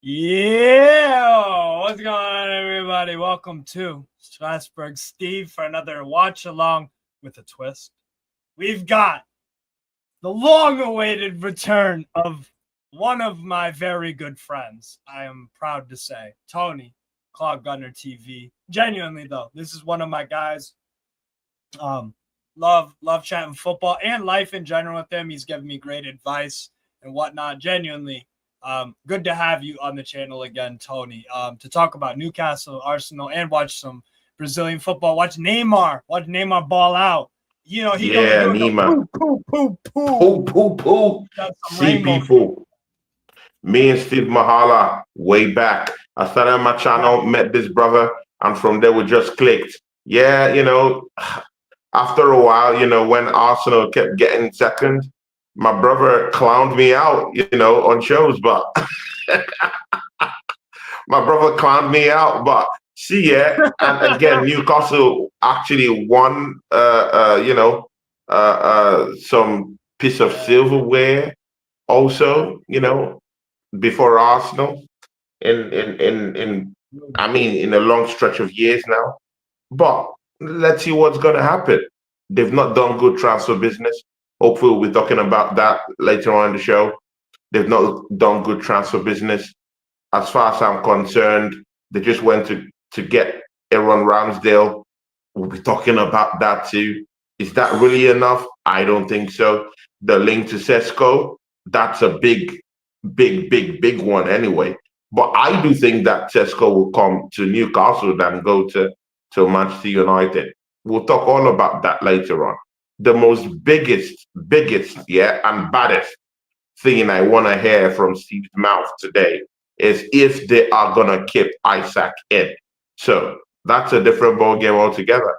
Yeah, what's going on, everybody? Welcome to Strasbourg Steve for another watch along with a twist. We've got the long-awaited return of one of my very good friends. I am proud to say, Tony, Cloud Gunner TV. Genuinely though, this is one of my guys. Love chatting football and life in general with him. He's given me great advice and whatnot. Genuinely. Good to have you on the channel again, Tony, to talk about Newcastle, Arsenal, and watch some Brazilian football. Watch Neymar ball out. You know, he Yeah, doing the Nima. Poo. Got some See rainbow. people. Me and Steve Mahala way back. I started on my channel, met this brother, and from there we just clicked. Yeah, after a while, when Arsenal kept getting second, my brother clowned me out, on shows, but my brother clowned me out. But see, yeah, and again, Newcastle actually won, some piece of silverware also, before Arsenal in I mean in a long stretch of years now. But let's see what's gonna happen. They've not done good transfer business. Hopefully we'll be talking about that later on in the show. They've not done good transfer business. As far as I'm concerned, they just went to get Aaron Ramsdale. We'll be talking about that too. Is that really enough? I don't think so. The link to Sesko, that's a big one anyway. But I do think that Sesko will come to Newcastle than go to Manchester United. We'll talk all about that later on. The most biggest, yeah, and baddest thing I want to hear from Steve's mouth today is if they are gonna keep Isaac in. So that's a different ball game altogether.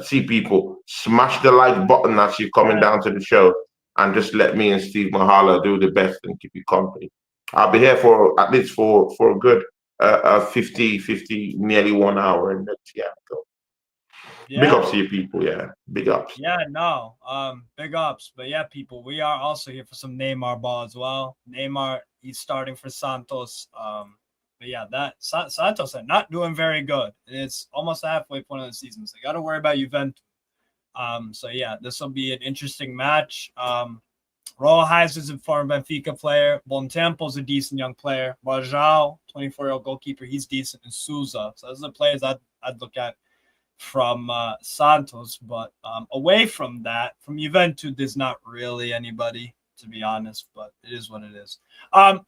See people, smash the like button as you're coming down to the show, and just let me and Steve Mahala do the best and keep you company. I'll be here for at least for a good 50, nearly 1 hour, and that's yeah. So big Yeah. ups to you people, yeah. Big ups. Yeah, no. Big ups. But yeah, people, we are also here for some Neymar ball as well. Neymar, he's starting for Santos. But yeah, that Santos are not doing very good. It's almost the halfway point of the season. So they gotta worry about Juventude. So yeah, this will be an interesting match. Rojas is a former Benfica player. Bontempo's a decent young player. Bajal, 24-year-old goalkeeper, he's decent. And Souza. So those are the players I'd look at from Santos. But away from that, from Juventude, there's not really anybody, to be honest. But it is what it is. So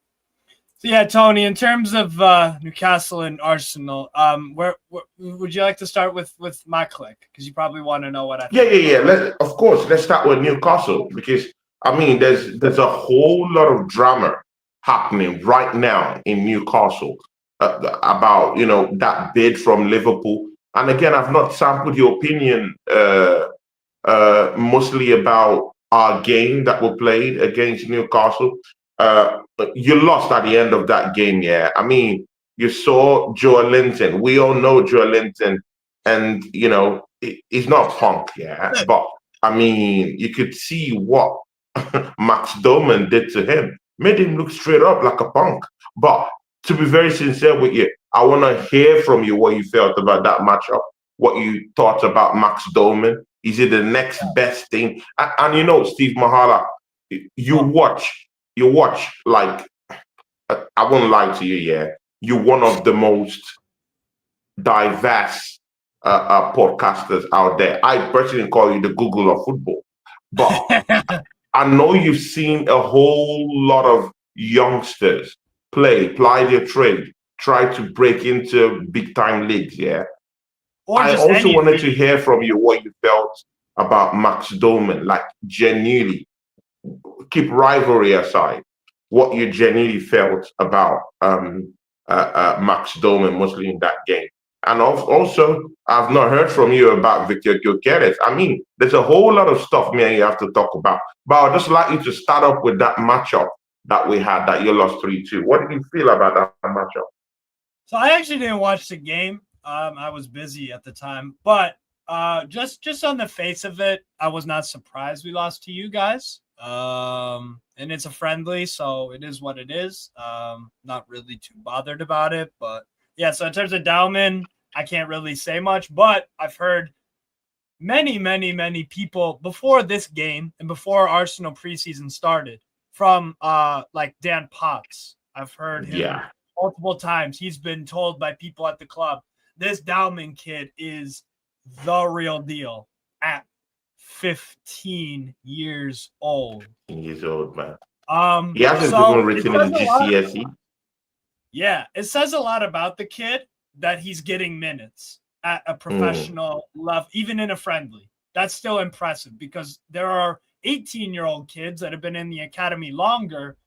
yeah, Tony, in terms of Newcastle and Arsenal, where would you like to start with my click? Because you probably want to know what I think. Yeah. Of course, let's start with Newcastle because I mean, there's a whole lot of drama happening right now in Newcastle about that bid from Liverpool. And again, I've not sampled your opinion mostly about our game that we played against Newcastle. You lost at the end of that game, yeah. I mean, you saw Joe Linton. We all know Joe Linton, and he's not punk, yeah. But I mean, you could see what Max Doman did to him. Made him look straight up like a punk. But to be very sincere with you, I want to hear from you what you felt about that matchup, what you thought about Max Doman. Is it the next best thing? And Steve Mahala, you watch like I won't lie to you, yeah. You're one of the most diverse podcasters out there. I personally call you the Google of football. But I know you've seen a whole lot of youngsters ply their trade, try to break into big time leagues, yeah. Or I just also any wanted to hear from you what you felt about Max Doman, like genuinely, keep rivalry aside, what you genuinely felt about Max Doman mostly in that game. And also, I've not heard from you about Victor Gyökeres. I mean, there's a whole lot of stuff me and you have to talk about. But I'd just like you to start up with that matchup that we had that you lost 3-2. What did you feel about that matchup? So I actually didn't watch the game. I was busy at the time, but just on the face of it, I was not surprised we lost to you guys. And it's a friendly, so it is what it is. Not really too bothered about it, but yeah. So in terms of Dauman, I can't really say much, but I've heard many people before this game and before Arsenal preseason started from like Dan Potts. I've heard him Yeah. multiple times. He's been told by people at the club, this Dauman kid is the real deal at 15 years old. 15 years old, man. He hasn't So even written his GCSE. Yeah, it says a lot about the kid that he's getting minutes at a professional level, even in a friendly. That's still impressive because there are 18-year-old kids that have been in the academy longer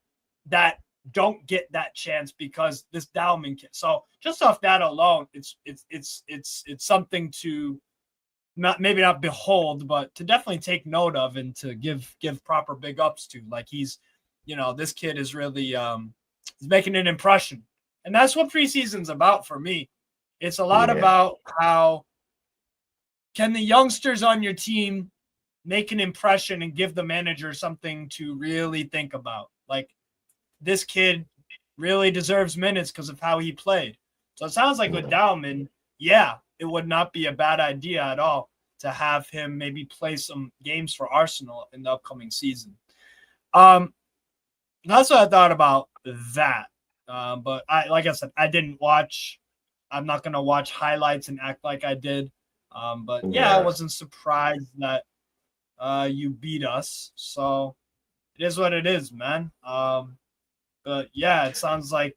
that don't get that chance because this Dauman kid. So just off that alone, it's something to maybe not behold, but to definitely take note of and to give proper big ups to. Like he's, this kid is really he's making an impression. And that's what preseason's about for me. It's a lot about how can the youngsters on your team make an impression and give the manager something to really think about. Like this kid really deserves minutes because of how he played. So it sounds like with Dauman, it would not be a bad idea at all to have him maybe play some games for Arsenal in the upcoming season. That's what I thought about that. But like I said, I didn't watch. I'm not going to watch highlights and act like I did. But I wasn't surprised that you beat us. So it is what it is, man. But yeah, it sounds like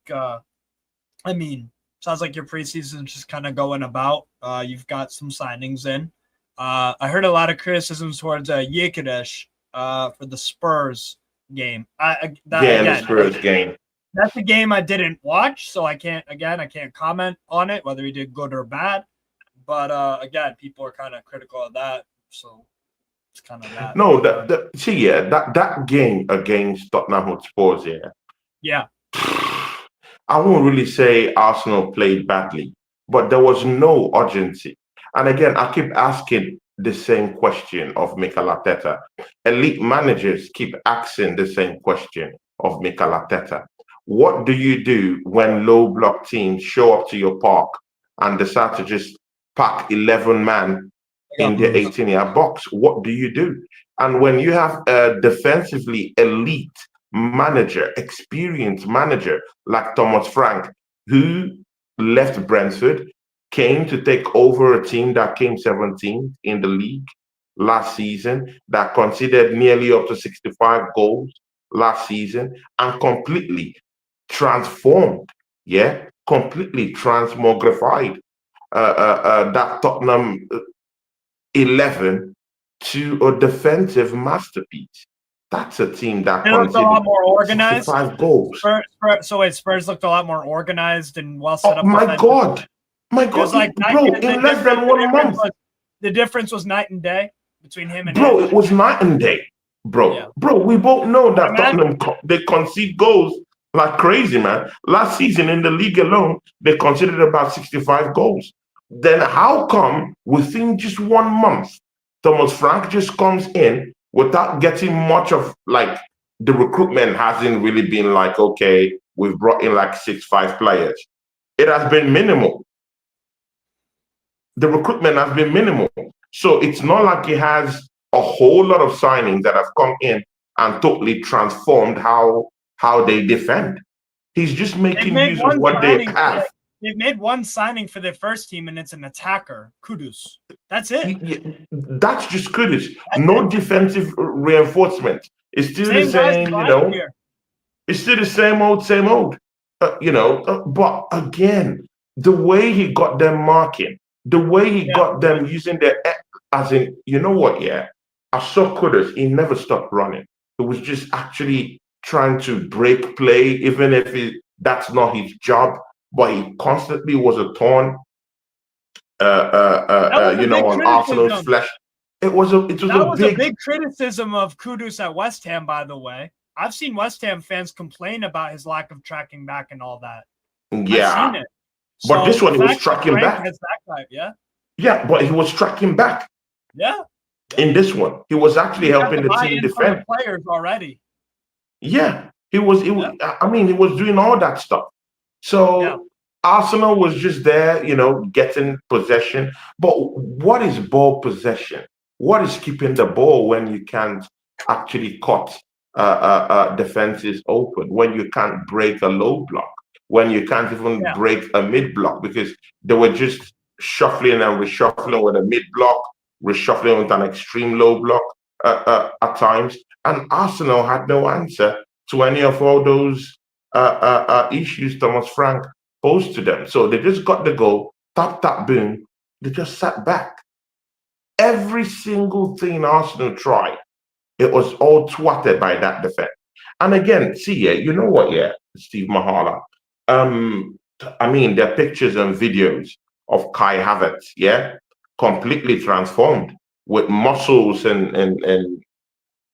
sounds like your preseason is just kind of going about. You've got some signings in. I heard a lot of criticisms towards Gyökeres for the Spurs game. The Spurs game. That's a game I didn't watch, so I can't comment on it, whether he did good or bad. But again, people are kind of critical of that, so it's kind of that. No, that game against Tottenham Hotspur, I won't really say Arsenal played badly, but there was no urgency. And again, I keep asking the same question of Mikel Arteta. Elite managers keep asking the same question of Mikel Arteta. What do you do when low block teams show up to your park and decide to just pack 11 man in the 18-yard box? What do you do? And when you have a defensively elite manager, experienced manager like Thomas Frank, who left Brentford, came to take over a team that came 17th in the league last season, that conceded nearly up to 65 goals last season, and completely transformed, completely transmogrified that Tottenham 11 to a defensive masterpiece. That's a team that looked a lot more organized. 65 goals. Spurs looked a lot more organized and well set up. My God, like bro! In less than 1 month, the difference was night and day between him and bro. It was night and day, bro. Yeah. Bro, we both know that Tottenham they concede goals like crazy, man. Last season in the league alone, they conceded about 65 goals. Then how come within just 1 month, Thomas Frank just comes in without getting much of like the recruitment hasn't really been like, okay, we've brought in like 6-5 players. It has been minimal. The recruitment has been minimal. So it's not like he has a whole lot of signings that have come in and totally transformed how they defend. He's just making use of what they have. They've made one signing for their first team, and it's an attacker, Kudus. That's it. That's just Kudus. No defensive reinforcement. It's still the same, It's still the same old, But again, the way he got them marking, the way he got them using their, as in, you know what? Yeah, I saw Kudus. He never stopped running. It was just actually trying to break play, even if that's not his job. But he constantly was a thorn, on Arsenal's flesh. It was a big criticism of Kudus at West Ham, by the way. I've seen West Ham fans complain about his lack of tracking back and all that. Yeah, I've seen it. But this one he was tracking back. Yeah, but he was tracking back. Yeah, In this one, he was actually He got helping the the team buy-in from the defend. players already. Yeah, he was. Yeah. I mean, he was doing all that stuff. Yeah. So Arsenal was just there, getting possession. But what is ball possession? What is keeping the ball when you can't actually cut defenses open? When you can't break a low block? When you can't even Yeah. break a mid block? Because they were just shuffling and reshuffling with a mid block, reshuffling with an extreme low block at times. And Arsenal had no answer to any of all those issues Thomas Frank posed to them. So they just got the goal, tap, tap, boom. They just sat back. Every single thing Arsenal tried, it was all twatted by that defense. And again, see, yeah, you know what, yeah, Steve Mahala. I mean, there are pictures and videos of Kai Havertz, yeah, completely transformed with muscles and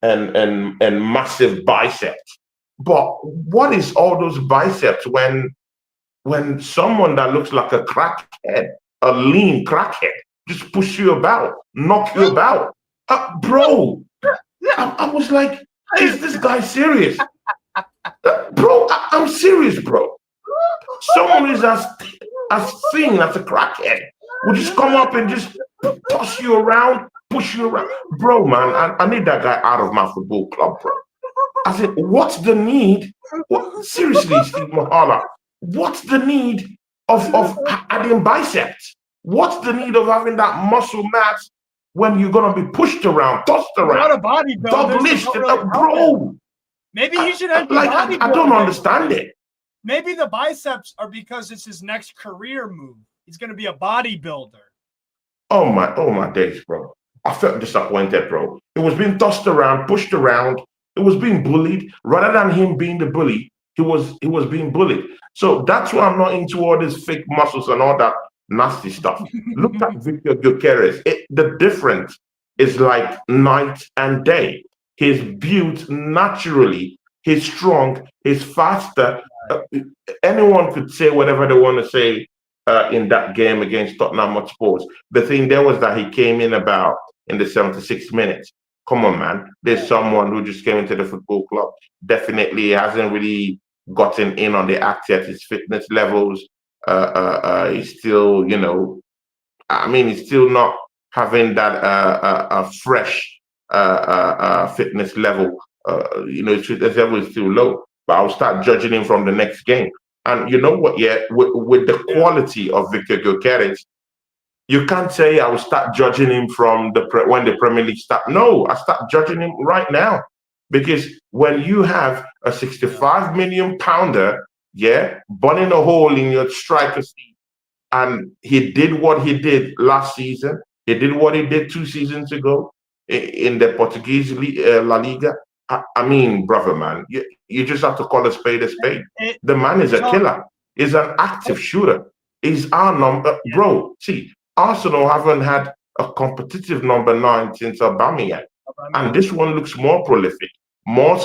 massive biceps. But what is all those biceps when someone that looks like a crackhead, a lean crackhead, just push you about, knock you about? Bro, I was like, is this guy serious? Bro, I'm serious, bro. Someone is as thin as a crackhead will just come up and just toss you around, push you around. Bro, man, I need that guy out of my football club, bro. I said, what's the need? Seriously, Steve Mahala, what's the need of adding biceps? What's the need of having that muscle mass when you're going to be pushed around, tossed around, Not a bodybuilder, double-listed? really Bro, maybe he should enter like, bodybuilding. I don't understand it. Maybe the biceps are because it's his next career move. He's going to be a bodybuilder. Oh my days, bro. I felt disappointed, bro. It was being tossed around, pushed around. It was being bullied. Rather than him being the bully, he was being bullied. So that's why I'm not into all these fake muscles and all that nasty stuff. Look at Victor Gyökeres. The difference is like night and day. He's built naturally. He's strong. He's faster. Anyone could say whatever they want to say in that game against Tottenham Hotspur. The thing there was that he came in about in the 76 minutes. Come on, man. There's someone who just came into the football club. Definitely hasn't really gotten in on the act yet. His fitness levels, he's still, he's still not having that fresh fitness level. His fitness level is still low. But I'll start judging him from the next game. And you know what? Yeah, with the quality of Victor Gyökeres, you can't say I will start judging him from when the Premier League start. No, I start judging him right now because when you have a 65 million pounder, yeah, burning a hole in your striker seat, and he did what he did last season, he did what he did 2 seasons ago in the Portuguese La Liga. I mean, brother, man, you just have to call a spade a spade. The man is a killer. He's an active shooter. He's our number, bro. See, Arsenal haven't had a competitive number 9 since Aubameyang, and this one looks more prolific, more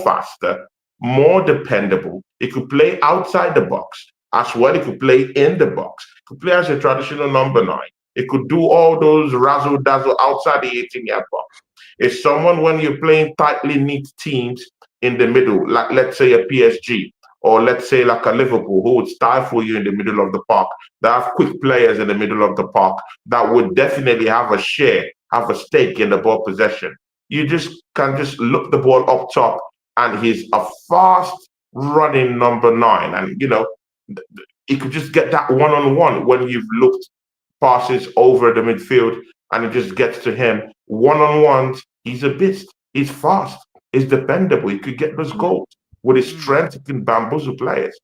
faster, more dependable. He could play outside the box as well. He could play in the box. He could play as a traditional number 9. He could do all those razzle dazzle outside the 18-yard box. It's someone when you're playing tightly knit teams in the middle, like let's say a PSG, or let's say like a Liverpool, who would stifle you in the middle of the park, that have quick players in the middle of the park, that would definitely have a share, have a stake in the ball possession. You just can just look the ball up top, and he's a fast running number 9. And, he could just get that one-on-one when you've looked passes over the midfield, and it just gets to him. One-on-ones, he's a beast. He's fast. He's dependable. He could get those goals. With his strength, he can bamboozle players.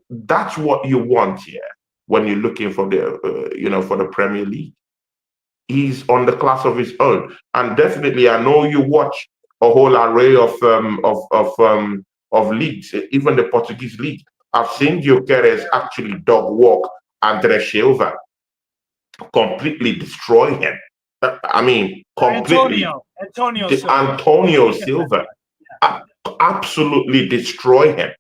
That's what you want here when you're looking for for the Premier League. He's on the class of his own, and definitely, I know you watch a whole array of leagues, even the Portuguese league. I've seen Gyökeres actually dog walk Andre Silva, completely destroy him. I mean, completely. Antonio Silva, absolutely destroy him.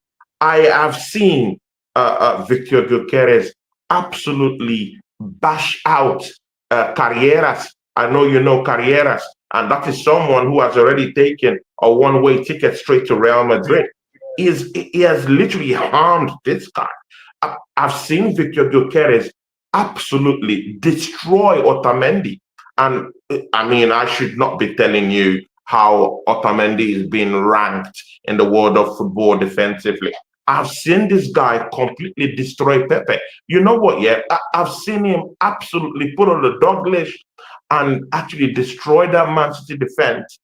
I have seen Victor Gyökeres absolutely bash out Carreras I know you know Carreras, and that is someone who has already taken a one-way ticket straight to Real Madrid. He has literally harmed this guy. I've seen Victor Gyökeres absolutely destroy Otamendi. And I mean, I should not be telling you how Otamendi is being ranked in the world of football defensively. I've seen this guy completely destroy Pepe. You know what? Yeah, I've seen him absolutely put on the Douglas and actually destroy that Man City defense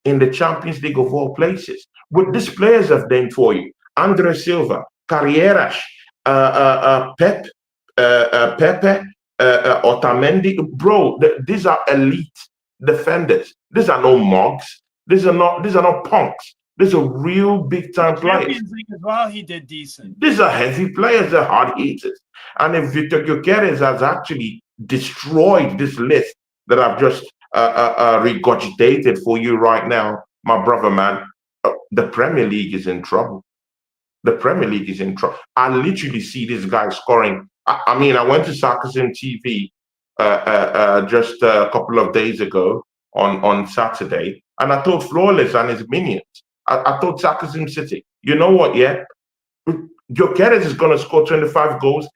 in the Champions League of all places. What these players have done for you: Andre Silva, Carreras, Pep, Pepe, Otamendi. Bro, these are elite defenders. These are no mugs. These are not punks. These are real big time players. Champions League as well, he did decent. These are heavy players. They're hard hitters. And if Victor Gyökeres has actually destroyed this list that I've just regurgitated for you right now, my brother, man, the Premier League is in trouble. The Premier League is in trouble. I literally see this guy scoring. I mean, I went to Sarkisian TV just a couple of days ago on Saturday, and I told Flawless and his minions, I told Sarkisian City, you know what, yeah? Gyökeres is going to score 25 goals.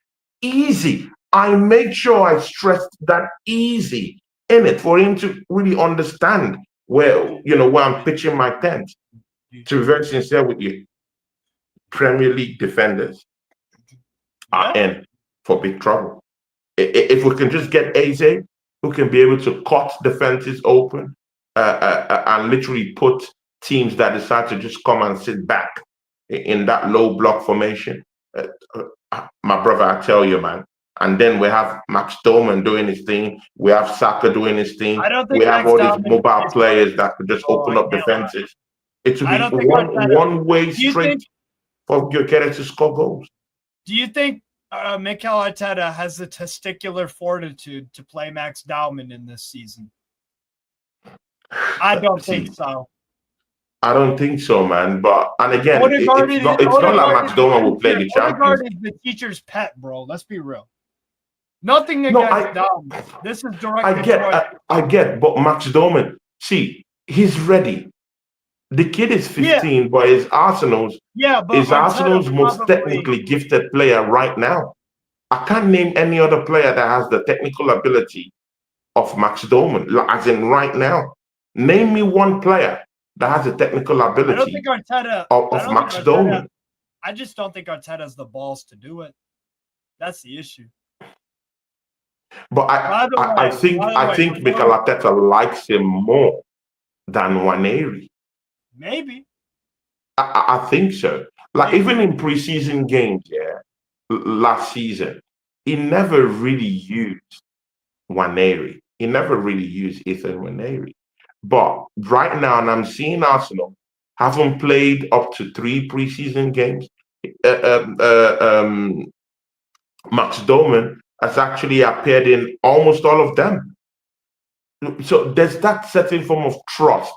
Easy. I make sure I stressed that easy in it for him to really understand where I'm pitching my tent. To be very sincere with you, Premier League defenders are in for big trouble. If we can just get Eze, who can be able to cut defenses open and literally put teams that decide to just come and sit back in that low block formation, my brother, I tell you, man. And then we have Max Doman doing his thing. We have Saka doing his thing. We have all these mobile players that could just open up defenses. It will be one way straight for Gyökeres to score goals. Do you think Mikel Arteta has the testicular fortitude to play Max Dauman in this season? I don't think so. I don't think so, man. And again, it's not like Max Doman will play the Champions. Odegaard is the teacher's pet, bro. Let's be real. Nothing against Dauman. This is directly. I get, but Max Doman, see, he's ready. The kid is 15, but his Arsenal's most technically gifted player right now. I can't name any other player that has the technical ability of Max Doman, as in right now. Name me one player that has the technical ability of Max Doman. I just don't think Arteta has the balls to do it. That's the issue. But I think Mikel Arteta likes him more than Nwaneri. Maybe. I think so. Like even in preseason games, last season, he never really used Nwaneri. He never really used Ethan Nwaneri. But right now, and I'm seeing Arsenal haven't played up to 3 preseason games. Max Doman has actually appeared in almost all of them. So there's that certain form of trust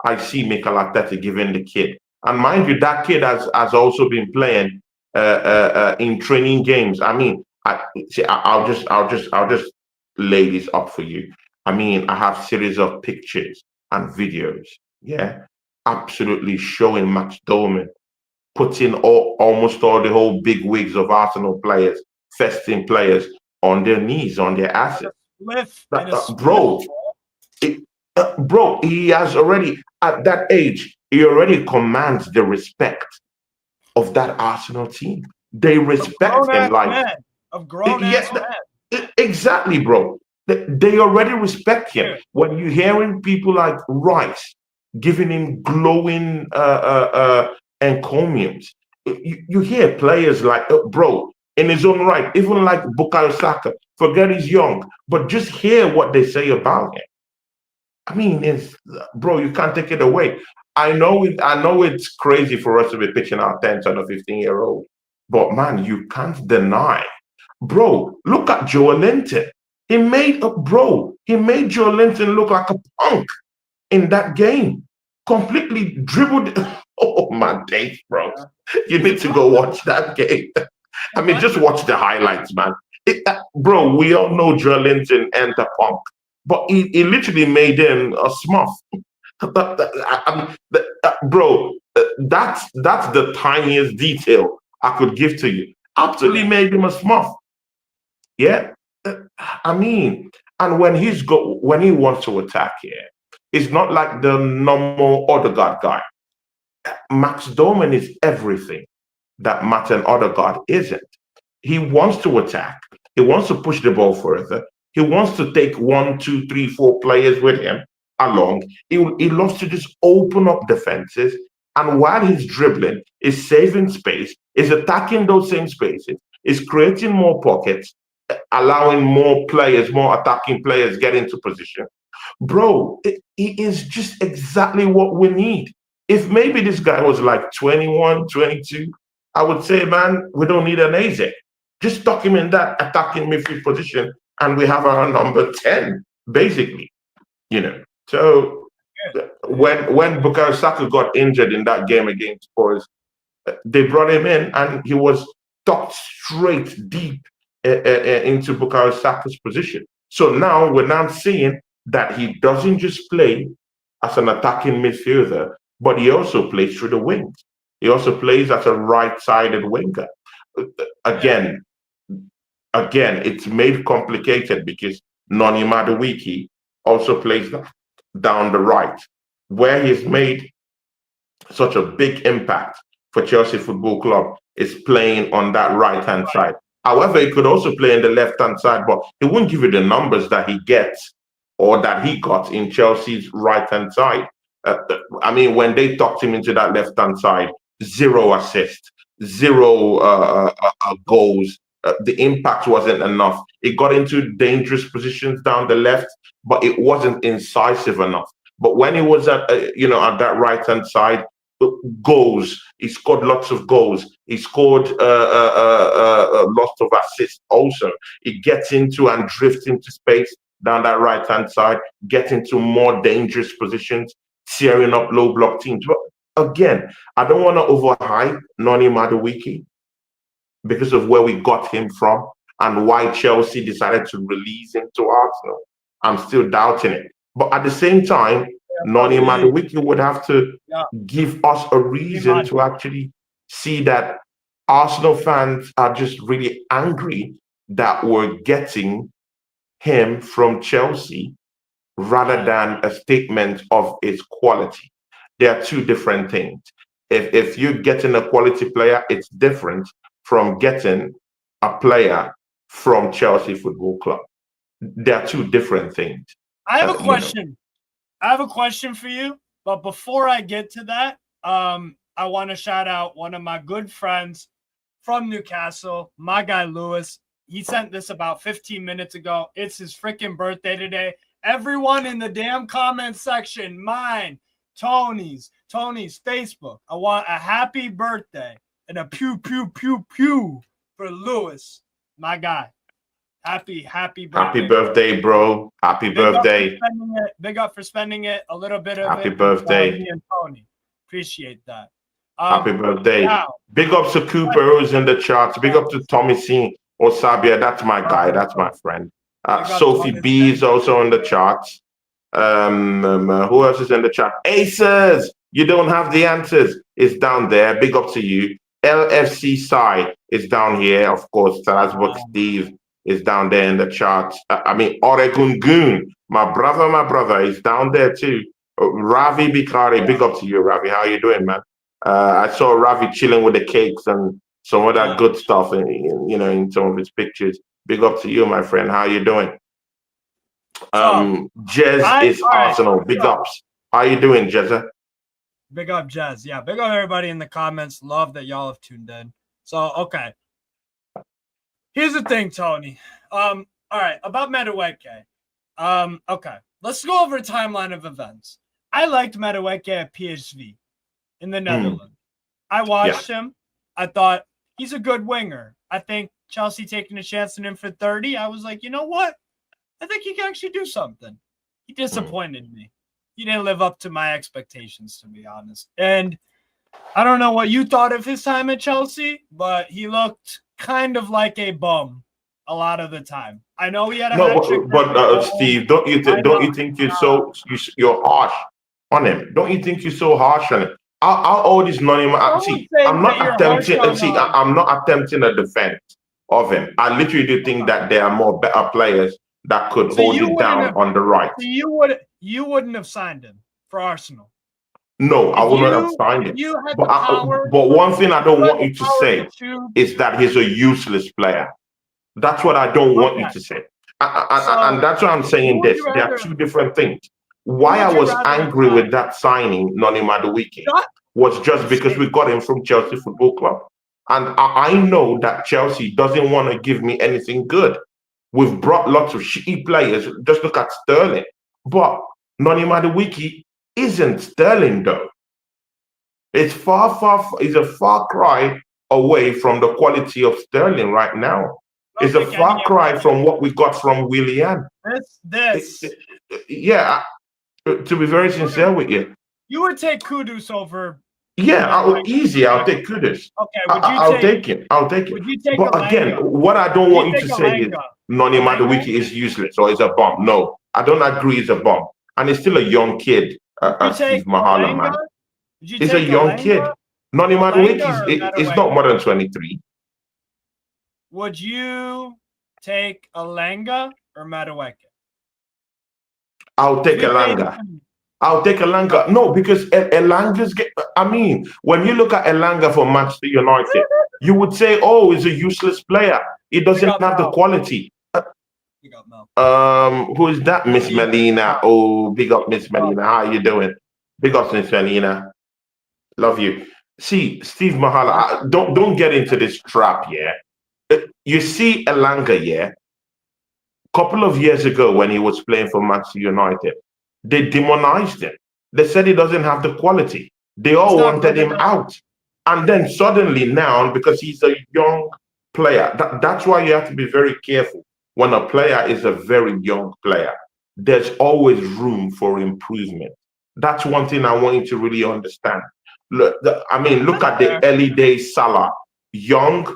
I see Mikel Arteta giving the kid. And mind you, that kid has also been playing in training games. I mean, I'll just lay this up for you. I mean, I have series of pictures and videos, absolutely showing Max Doman putting almost all the whole big wigs of Arsenal players, first-team players, on their knees, on their asses. Bro, he has already, at that age, he already commands the respect of that Arsenal team. They respect him like of grown-ass men. Exactly, bro. They already respect him. When you're hearing people like Rice giving him glowing encomiums, you hear players like, bro, in his own right, even like Bukayo Saka, forget he's young, but just hear what they say about him. I mean, bro, you can't take it away. I know it's crazy for us to be pitching our 10 or 15-year-old, but man, you can't deny. Bro, look at Joe Linton. He made Joe Linton look like a punk in that game. Completely dribbled. Oh my days, bro. You need to go watch that game. I mean, just watch the highlights, man. Bro, we all know Joe Linton and the punk. but he literally made him a smurf. Bro, that's the tiniest detail I could give to you. Absolutely made him a smurf. Yeah, I mean, and when he wants to attack here, it's not like the normal Odegaard guy. Max Doman is everything that Martin Odegaard isn't. He wants to attack. He wants to push the ball further. He wants to take one, two, three, four players with him along. He loves to just open up defenses. And while he's dribbling, is saving space, is attacking those same spaces, is creating more pockets, allowing more players, more attacking players get into position. Bro, it is just exactly what we need. If maybe this guy was like 21, 22, I would say, man, we don't need an AZ. Just tuck him in that attacking midfield position, and we have our number 10, basically. So when Bukayo Saka got injured in that game against Spurs, they brought him in, and he was tucked straight deep into Bukayo Saka's position. So now we're now seeing that he doesn't just play as an attacking midfielder, but he also plays through the wings. He also plays as a right-sided winger. Again, it's made complicated because Noni Madueke also plays down the right, where he's made such a big impact for Chelsea Football Club is playing on that right-hand side. However, he could also play in the left-hand side, but he won't give you the numbers that he gets or that he got in Chelsea's right-hand side. I mean, when they talked him into that left-hand side, 0 assists, 0 goals. The impact wasn't enough. It got into dangerous positions down the left, but it wasn't incisive enough. But when he was at that right-hand side, goals. He scored lots of goals. He scored lots of assists also. He gets into and drifts into space down that right-hand side, gets into more dangerous positions, tearing up low block teams. But again, I don't want to overhype Noni Madueke because of where we got him from and why Chelsea decided to release him to Arsenal. I'm still doubting it. But at the same time, Noni Madueke would have to give us a reason to actually see that Arsenal fans are just really angry that we're getting him from Chelsea rather than a statement of his quality. They are two different things. If you're getting a quality player, it's different from getting a player from Chelsea Football Club. They are two different things. I have a question. I have a question for you, but before I get to that, I want to shout out one of my good friends from Newcastle, my guy Lewis. He sent this about 15 minutes ago. It's his freaking birthday today. Everyone in the damn comment section, mine, Tony's Facebook. I want a happy birthday and a pew, pew, pew, pew for Lewis, my guy. Happy birthday. Happy birthday, bro. Happy birthday. Big up for spending it. A little bit of happy it. Birthday. Me and Tony. Appreciate that. Happy birthday. Now, big up to Cooper, who's in the charts. Big up to Tommy C. or Sabia. That's my guy. That's my friend. Sophie B is also on the charts. Who else is in the chat? Aces. You don't have the answers. It's down there. Big up to you. LFC Sai is down here. Of course, Salzburg Steve is down there in the charts. I mean, Oregon Goon, my brother is down there too. Ravi Bikari, big up to you, Ravi. How you doing, man? I saw Ravi chilling with the cakes and some of that good stuff in some of his pictures. Big up to you, my friend. How you doing? Jez is Arsenal. Big ups. How you doing, Jezza? Big up, Jez. Yeah, big up everybody in the comments. Love that y'all have tuned in. So, okay. Here's the thing, Tony. All right, about Madueke. Okay, let's go over a timeline of events. I liked Madueke at PSV in the Netherlands. I watched him. I thought he's a good winger. I think Chelsea taking a chance on him for 30. I was like, you know what? I think he can actually do something. He disappointed me. He didn't live up to my expectations, to be honest. And I don't know what you thought of his time at Chelsea, but he looked kind of like a bum a lot of the time. I know he had a No, hat trick. but Steve, don't you think you're harsh on him? Don't you think you're so harsh on him? How old is Nonima? See, I'm not attempting. See, I'm not attempting a defense of him. I literally do think that there are more better players that could hold it down on the right. So you wouldn't have signed him for Arsenal. No, I would not have signed him. But one thing I don't want you to say is that he's a useless player. That's what I don't want you to say. And that's why I'm saying this. There are two different things. Why I was angry with that signing, Noni Madueke, was just because we got him from Chelsea Football Club. And I know that Chelsea doesn't want to give me anything good. We've brought lots of shitty players. Just look at Sterling. But Noni Madueke isn't Sterling, though. It's a far cry away from the quality of Sterling right now. It's a far cry from what we got from Willian. Yeah, to be very sincere with you. You would take Kudus over. Yeah, I'll take Kudus. Okay, I'll take him. Would you take but again, what I don't want you to say is Noni Madueke is useless or is a bomb. No, I don't agree he's a bomb. And he's still a young kid, Steve Mahala, man. He's a young kid. Noni Madueke is not more than 23. Would you take Elanga or Madueke? I'll take Elanga. I'll take Elanga. No, because Elanga's when you look at Elanga for Manchester United, you would say, oh, he's a useless player. He doesn't have the quality. Who is that? Miss Melina. Oh, big up Miss Melina. How you doing? Big up Miss Melina. Love you. See, Steve Mahala, don't get into this trap, yeah? You see Elanga, yeah? Couple of years ago when he was playing for Manchester United, they demonized him. They said he doesn't have the quality. They all wanted him out. And then suddenly now, because he's a young player, that's why you have to be very careful. When a player is a very young player, there's always room for improvement. That's one thing I want you to really understand. Look at the early days Salah. Young,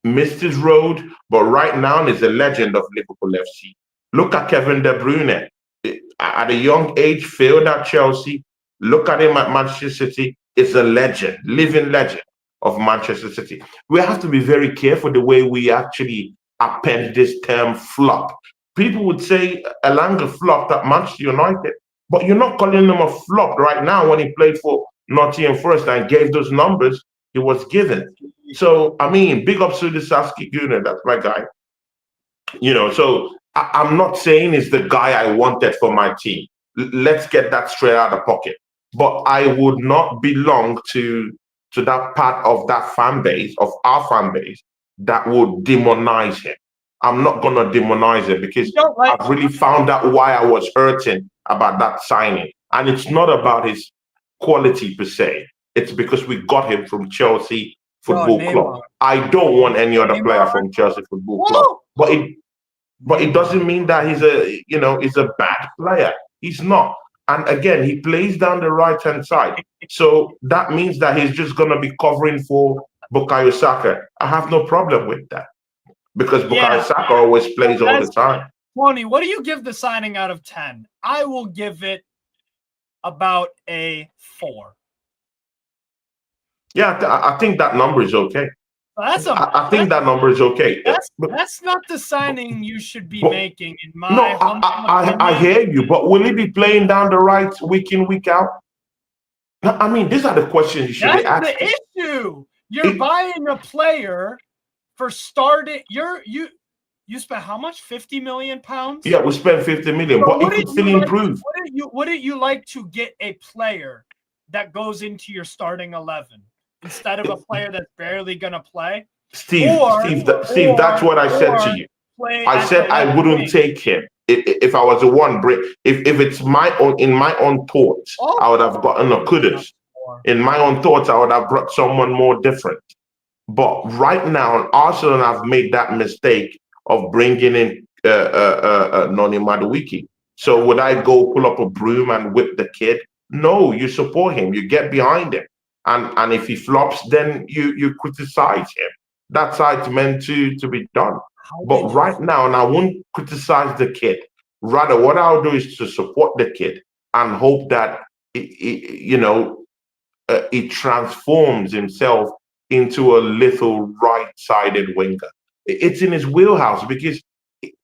missed his road, but right now he's a legend of Liverpool FC. Look at Kevin De Bruyne. At a young age, failed at Chelsea. Look at him at Manchester City. It's a legend, living legend of Manchester City. We have to be very careful the way we actually append this term flop. People would say Elanga flopped at Manchester United, but you're not calling him a flop right now when he played for Nottingham Forest and gave those numbers he was given. So, big up to the Sasuke Guna, that's my guy. So I'm not saying it's the guy I wanted for my team. Let's get that straight out of the pocket. But I would not belong to that part of that fan base, of our fan base, that would demonize him. I'm not going to demonize him because I've really found out why I was hurting about that signing. And it's not about his quality per se. It's because we got him from Chelsea Football Club. I don't want any other player from Chelsea Football Club. But it doesn't mean that he's a bad player. He's not. And again, he plays down the right-hand side. So that means that he's just going to be covering for Bukayo Saka. I have no problem with that. Because Bukayo Saka always plays all the time. Tony, what do you give the signing out of 10? I will give it about a 4. Yeah, I think that number is okay. I think that number is okay. That's not the signing you should be making, in my I hear you, but will he be playing down the right week in, week out? These are the questions you should be asking. That's the issue. You're buying a player for starting. You spent how much? 50 million pounds? Yeah, we spent 50 million, but it could still improve. Wouldn't you like to get a player that goes into your starting 11? Instead of a player that's barely going to play? Steve, that's what I said to you. I said I wouldn't take him. If I was the one, if it's in my own thoughts, I would have gotten a Kudus. In my own thoughts, I would have brought someone more different. But right now, Arsenal have made that mistake of bringing in Noni Madueke. So would I go pull up a broom and whip the kid? No, you support him. You get behind him. And if he flops, then you criticize him. That's how it's meant to be done. How But did you? right now, and I won't criticize the kid. Rather, what I'll do is to support the kid and hope that he transforms himself into a little right-sided winger. It's in his wheelhouse because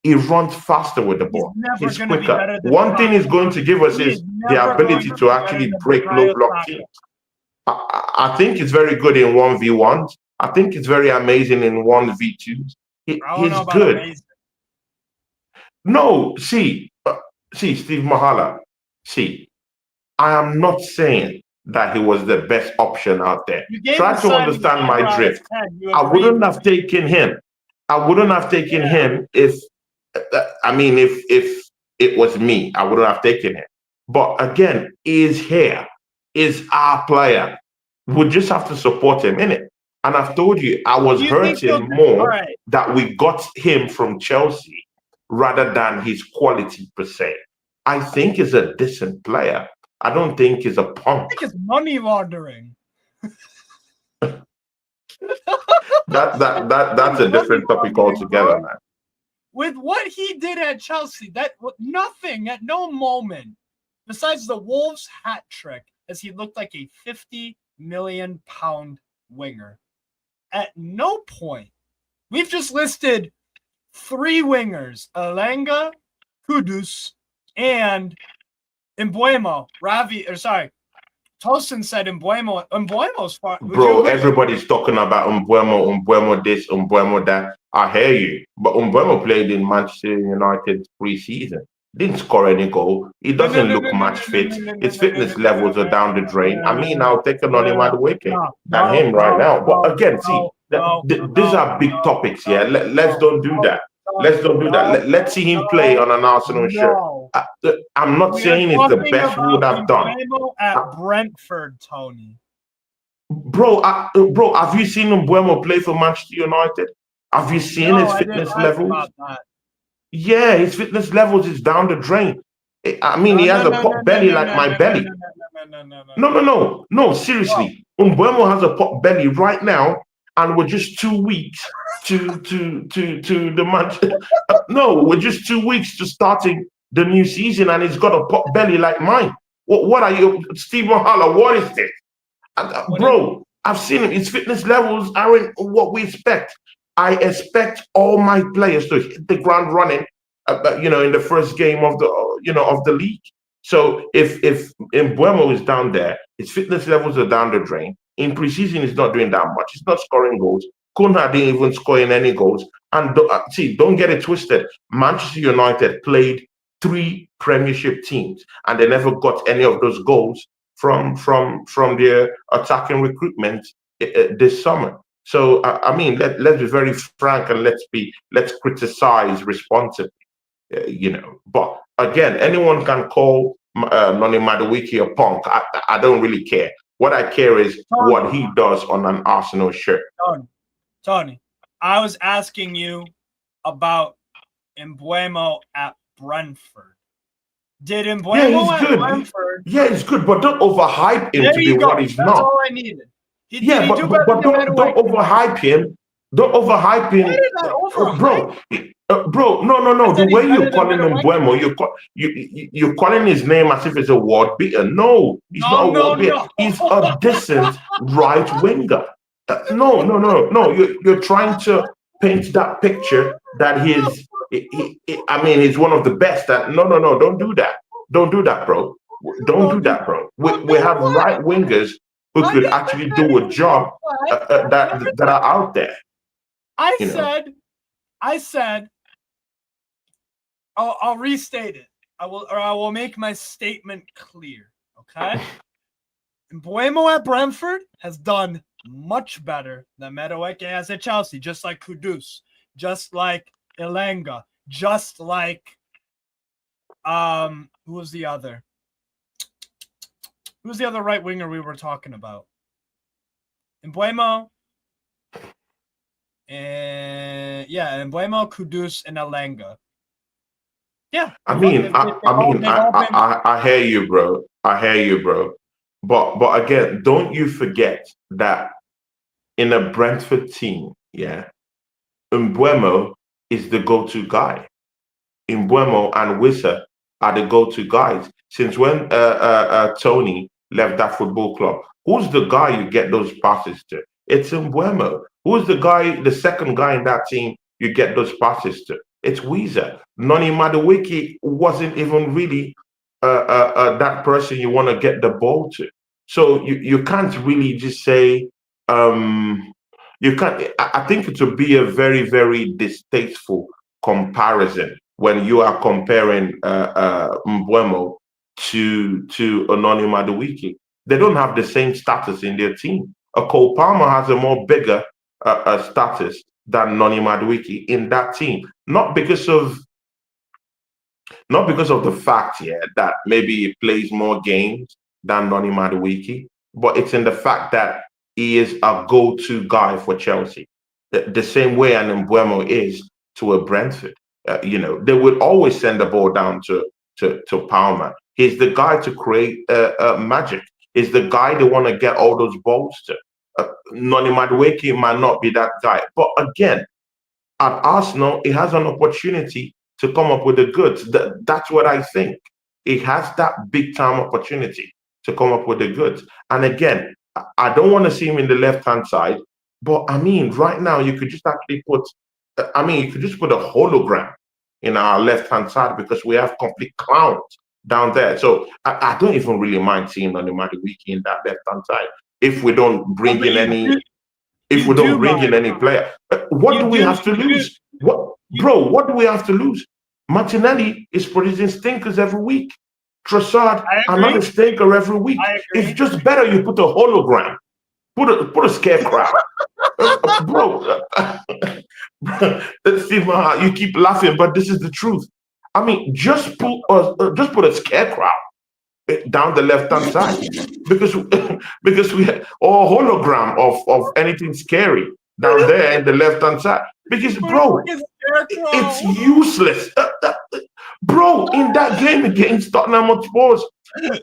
he runs faster with the He's ball. never He's going to be quicker. better than One thing he's going to give us He is is the never going ability to to be better actually than break low Bukayo block Saka. teams. I think it's very good in 1v1s. I think it's very amazing in 1v2s. I don't know He's about good. amazing. No, see, Steve Mahala. See, I am not saying that he was the best option out there. You gave him Try to signing understand my 4 out of drift. 10. You I agreed wouldn't with have me. taken him. I wouldn't have taken him if if it was me, I wouldn't have taken him. But again, he's here, is our player. We just have to support him in it. And I've told you, I was Do you think he'll hurting do? All more right. that we got him from Chelsea rather than his quality per se. I think he's a decent player. I don't think he's a I punk. think it's money laundering. That's a different topic altogether, man. With what he did at Chelsea, that nothing at no moment, besides the Wolves hat trick, as he looked like a 50 million pound winger. At no point, we've just listed 3 wingers: Elanga, Kudus, and Mbuemo. Tosin said Mbuemo. Mbuemo's far. Bro, everybody's talking about Umbuemo this, Umbuemo that. I hear you. But Umbuemo played in Manchester United pre-season. Didn't score any goal. He doesn't look match fit. His fitness levels are down the drain. I mean, I'll take Anony Madueke than him right now. But again, see, these are big topics here. Let's don't do that. Let's don't do that. Let's see him play on an Arsenal shirt. I'm not saying it's the best we would have done. At Brentford, Tony. Bro, have you seen Mbuemo play for Manchester United? Have you seen his fitness levels? Yeah, his fitness levels is down the drain. I mean, he has a pot belly like my belly. No, seriously. Mbuemo has a pot belly right now, and we're just 2 weeks to the match. No, we're just 2 weeks to starting the new season, and he's got a pot belly like mine. What are you, Steve Mahala? What is this? Bro, I've seen him. His fitness levels aren't what we expect. I expect all my players to hit the ground running, in the first game of the league. So if Mbuemo is down there, his fitness levels are down the drain. In preseason, he's not doing that much. He's not scoring goals. Kunha didn't even score in any goals. And don't get it twisted. Manchester United played 3 Premiership teams, and they never got any of those goals from their attacking recruitment this summer. So I mean, let's be very frank and let's criticize responsibly, But again, anyone can call Noni Madueke a punk. I don't really care. What I care is what he does on an Arsenal shirt. Tony, I was asking you about Mbuemo at Brentford. Did Mbuemo at Brentford? Yeah, he's good, but don't overhype him to be what he's not. That's all I needed. But don't overhype him. Don't overhype him. Bro, no. The way you're calling him Mbuemo, you're calling his name as if it's a word beater. No, he's not a word beater. He's a decent right winger. No. You're trying to paint that picture that he's one of the best. No. Don't do that. Don't do that, bro. Don't do that, bro. We have right wingers who could actually do a job that are out there. I said, I'll restate it. I will make my statement clear. Okay. Mbuemo at Brentford has done much better than Madueke has at Chelsea, just like Kudus, just like Elanga, just like who was the other? Who's the other right winger we were talking about? Mbuemo. Mbuemo, Kudus, and Elanga. Yeah. I hear you, bro. But again, don't you forget that in a Brentford team, Mbuemo is the go-to guy. Imbuemo and Wissa are the go-to guys. Since when Tony left that football club, who's the guy you get those passes to? It's Imbuemo. Who's the guy, the second guy in that team you get those passes to? It's Weezer. Noni Madueke wasn't even really that person you want to get the ball to. So you can't really just say you can't. I think it would be a very, very distasteful comparison when you are comparing Mbuemo to Ononi Madueke. They don't have the same status in their team. A Cole Palmer has a more bigger status than Noni Madueke in that team, not because of the fact, yeah, that maybe he plays more games than Noni Madueke, but it's in the fact that he is a go-to guy for Chelsea, the same way an Embuemo is to a Brentford. They would always send the ball down to Palmer. He's the guy to create magic. He's the guy they want to get all those balls to. Noni Madueke might not be that guy, but again, at Arsenal, he has an opportunity to come up with the goods. That's what I think. He has that big time opportunity to come up with the goods. And again, I don't want to see him in the left hand side, but I mean, right now you could just actually you could just put a hologram in our left hand side because we have complete clowns down there. So I don't even really mind seeing on the Madueke in that left hand side if we don't bring But in any if you we don't do bring in mind. any player. What You do we do. have to You do. lose? What do we have to lose? Martinelli is producing stinkers every week. Trossard, I another agree. stinker every week. I It's agree. just better you put a hologram, put a scarecrow. Bro, Steve, you keep laughing, but this is the truth. I mean, just put a scarecrow down the left hand side because because we or hologram of anything scary down there in the left hand side because Put a bro fucking it's scarecrow. useless. Bro, in that game against Tottenham Hotspur,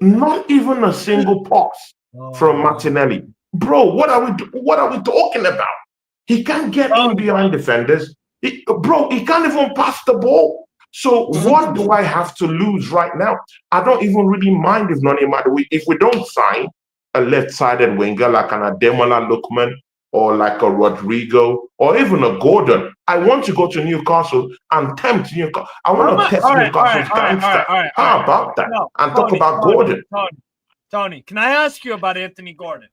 not even a single pass from Oh, Martinelli. Bro, what are we talking about? He can't get in Tony. behind defenders. Bro, he can't even pass the ball. So what do I have to lose right now? I don't even really mind if Noni Madueke, if we don't sign a left-sided winger like an Ademola Lookman or like a Rodrigo or even a Gordon. I want to go to Newcastle and tempt Newcastle. I want to test All right, all right, Newcastle's all right, all gangster. right, all right, all right. How about that? No, And talk about Gordon. Tony, can I ask you about Anthony Gordon?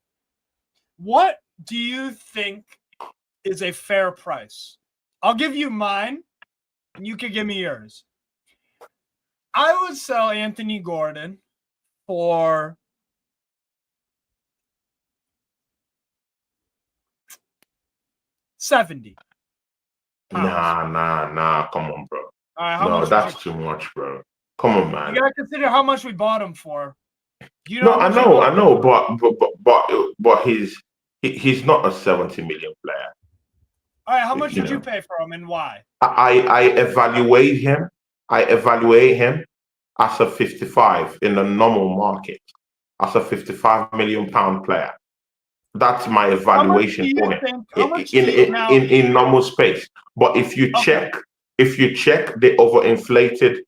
What do you think is a fair price? I'll give you mine, and you can give me yours. I would sell Anthony Gordon for £70. Nah. Come on, bro. All right, how No, much would that's too much, bro. Come on, you man. gotta consider how much we bought him for. Do you know No, how I much we know, bought I him know, for? but he's not a 70 million player. All right, how much You did you know, pay for him and why? I evaluate him. I evaluate him as a 55 in the normal market, as a 55 million pound player. That's my How much do evaluation you for him think? How in much do in you now? in normal space. But Okay, if you check the overinflated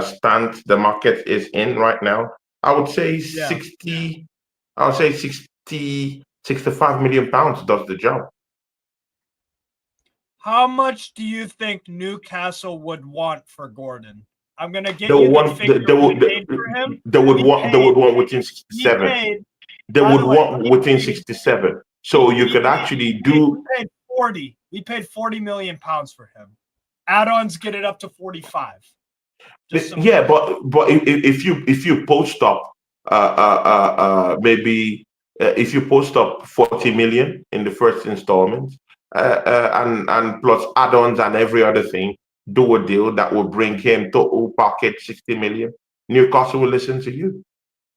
stand the market is in right now, I would say yeah. 60. I would say 65 million pounds does the job. How much do you think Newcastle would want for Gordon? I'm gonna They get would you the want figure we paid for him. they would want within We 67. paid. They By would the way, want within 67. So you could actually do. we paid 40. We paid 40 million pounds for him. Add-ons get it up to 45. Yeah, but if you post up maybe if you post up 40 million in the first installment and plus add-ons and every other thing, do a deal that will bring him total package 60 million. Newcastle will listen to you.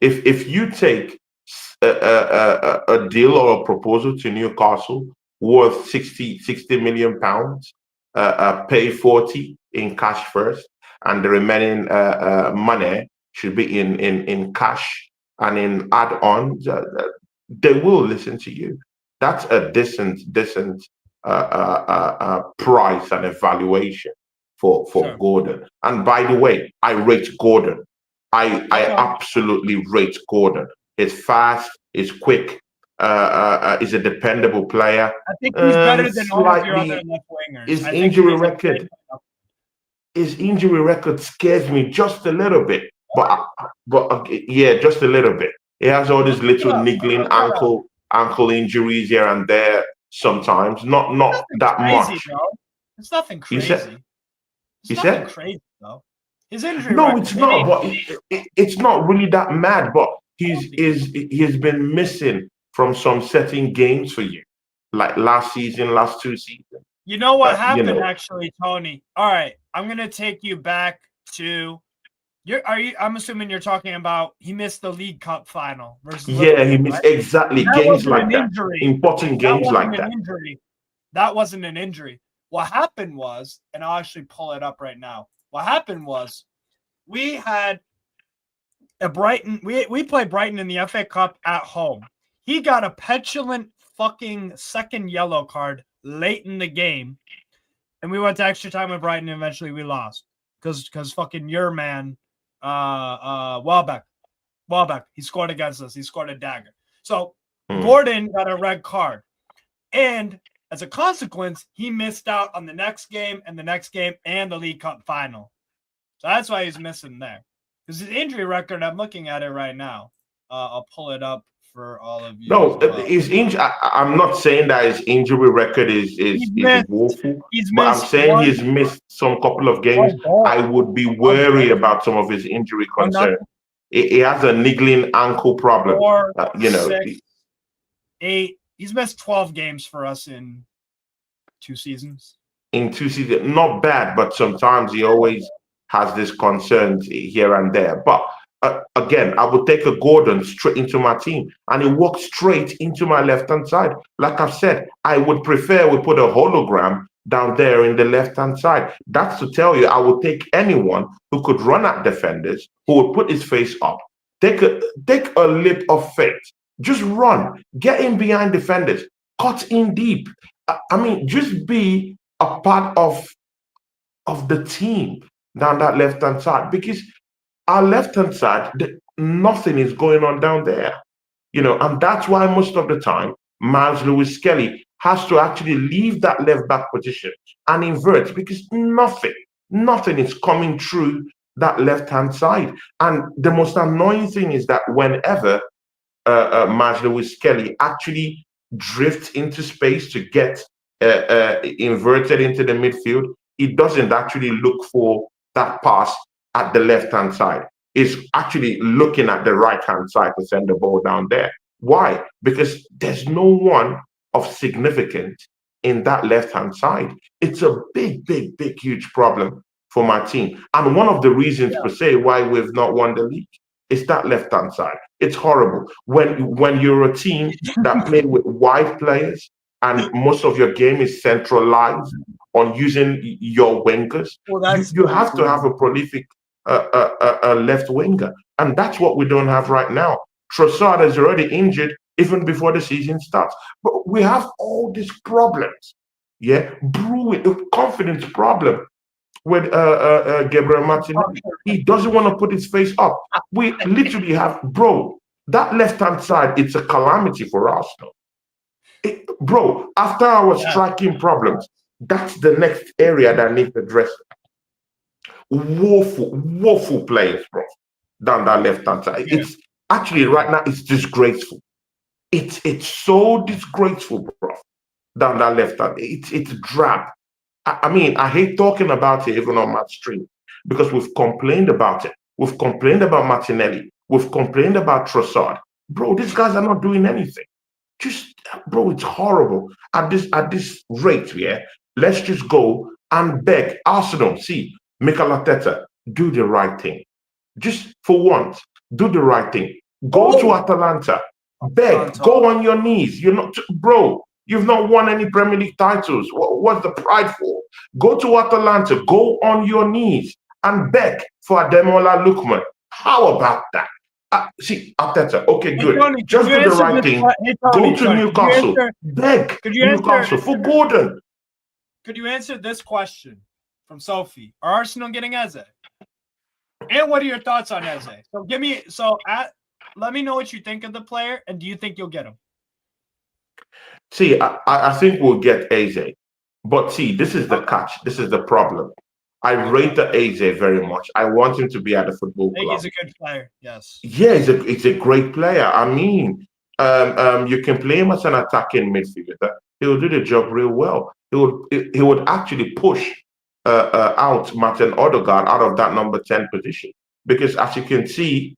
If you take a deal or a proposal to Newcastle worth 60 million pounds, pay 40 in cash first, and the remaining money should be in cash and in add-ons. They will listen to you. That's a decent price and evaluation for Sure. Gordon. And by the way, I rate Gordon. I Okay. absolutely rate Gordon. He's fast, he's quick, is a dependable player. I think he's better than all of your other Slightly, left wingers. his I think that injury he's a great record, player. his injury record scares me just a little bit. Yeah, just a little bit. He has all these Look little it up. niggling Look that up. ankle injuries here and there sometimes. Not Nothing that crazy, much. bro. It's nothing You said crazy. It's you nothing said? crazy, though. His injury No, it's record, it not. ain't. But it's not really that mad. But I don't think he's been missing from some certain games for you, like last season, last 2 seasons. You know what You happened, know, actually, Tony? All right, I'm gonna take you back to I'm assuming you're talking about he missed the League Cup final versus yeah, he Liverpool, right? missed exactly That games wasn't like an that, injury. important That games wasn't like an that. injury. That wasn't an injury. What happened was, and I'll actually pull it up right now. What happened was we had a Brighton. We played Brighton in the FA Cup at home. He got a petulant fucking second yellow card late in the game, and we went to extra time with Brighton. And eventually, we lost because fucking your man, Welbeck, he scored against us. He scored a dagger. So Hmm. Gordon got a red card, and as a consequence, he missed out on the next game and the next game and the League Cup final. So that's why he's missing there. Because his injury record, I'm looking at it right now. I'll pull it up for all of you as No, well. his injury. I'm not saying that his injury record He's is missed. woeful, He's but I'm missed saying he's missed some couple of games. one goal, I would be one wary goal, about some of his injury one concern. nothing, He has a niggling ankle problem. 4, You know, 6, 8. He's missed 12 games for us in 2 seasons. in 2 seasons, not bad, but sometimes he always has these concerns here and there. But again, I would take a Gordon straight into my team, and he walks straight into my left hand side. Like I've said, I would prefer we put a hologram down there in the left hand side. That's to tell you, I would take anyone who could run at defenders, who would put his face up, take a leap of faith, just run, get in behind defenders, cut in deep. I mean, just be a part of the team down that left hand side, because our left hand side, nothing is going on down there, and that's why most of the time Miles Lewis Kelly has to actually leave that left back position and invert, because nothing is coming through that left hand side. And the most annoying thing is that whenever Miles Lewis Kelly actually drifts into space to get inverted into the midfield, he doesn't actually look for that pass at the left hand side. He's actually looking at the right hand side to send the ball down there. Why? Because there's no one of significance in that left hand side. It's a big, huge problem for my team. And one of the reasons, Yeah. per se, why we've not won the league is that left hand side. It's horrible. When you're a team that play with wide players and most of your game is centralized on using your wingers, Well, you have to have a prolific left winger, and that's what we don't have right now. Trossard is already injured even before the season starts, but we have all these problems. Yeah, brewing confidence problem with Gabriel Martinelli. He doesn't want to put his face up. We literally have, bro, that left hand side. It's a calamity for Arsenal. Bro, after our striking problems, that's the next area that needs addressing. Woeful players, bro, down that left hand side. Yeah. It's actually right now it's disgraceful. It's so disgraceful, bro, down that left hand. It's drab. I mean, I hate talking about it even on my stream, because we've complained about it. We've complained about Martinelli. We've complained about Trossard. Bro, these guys are not doing anything. Just, bro, it's horrible at this rate. Yeah, let's just go and beg Arsenal. See, Mikel Arteta, do the right thing. Just for once, do the right thing. Go to Atalanta, beg, go on your knees. You're not, bro. You've not won any Premier League titles. What's the pride for? Go to Atalanta, go on your knees and beg for Ademola Lookman. How about that? See, Arteta, okay, Hey, good. Tony, could Just you do the answer right this? thing. Hey, Go to Tony, Newcastle. Beg could you answer? Newcastle for Gordon. Could you answer this question from Sophie? Are Arsenal getting Eze? And what are your thoughts on Eze? Let me know what you think of the player, and do you think you'll get him? See, I think we'll get Eze. But see, this is the catch. This is the problem. I rate the Eze very much. I want him to be at the football I think club. he's a good player. Yes. Yeah, he's a great player. I mean, you can play him as an attacking midfielder. He'll do the job real well. He would actually push out Martin Odegaard out of that number 10 position. Because as you can see,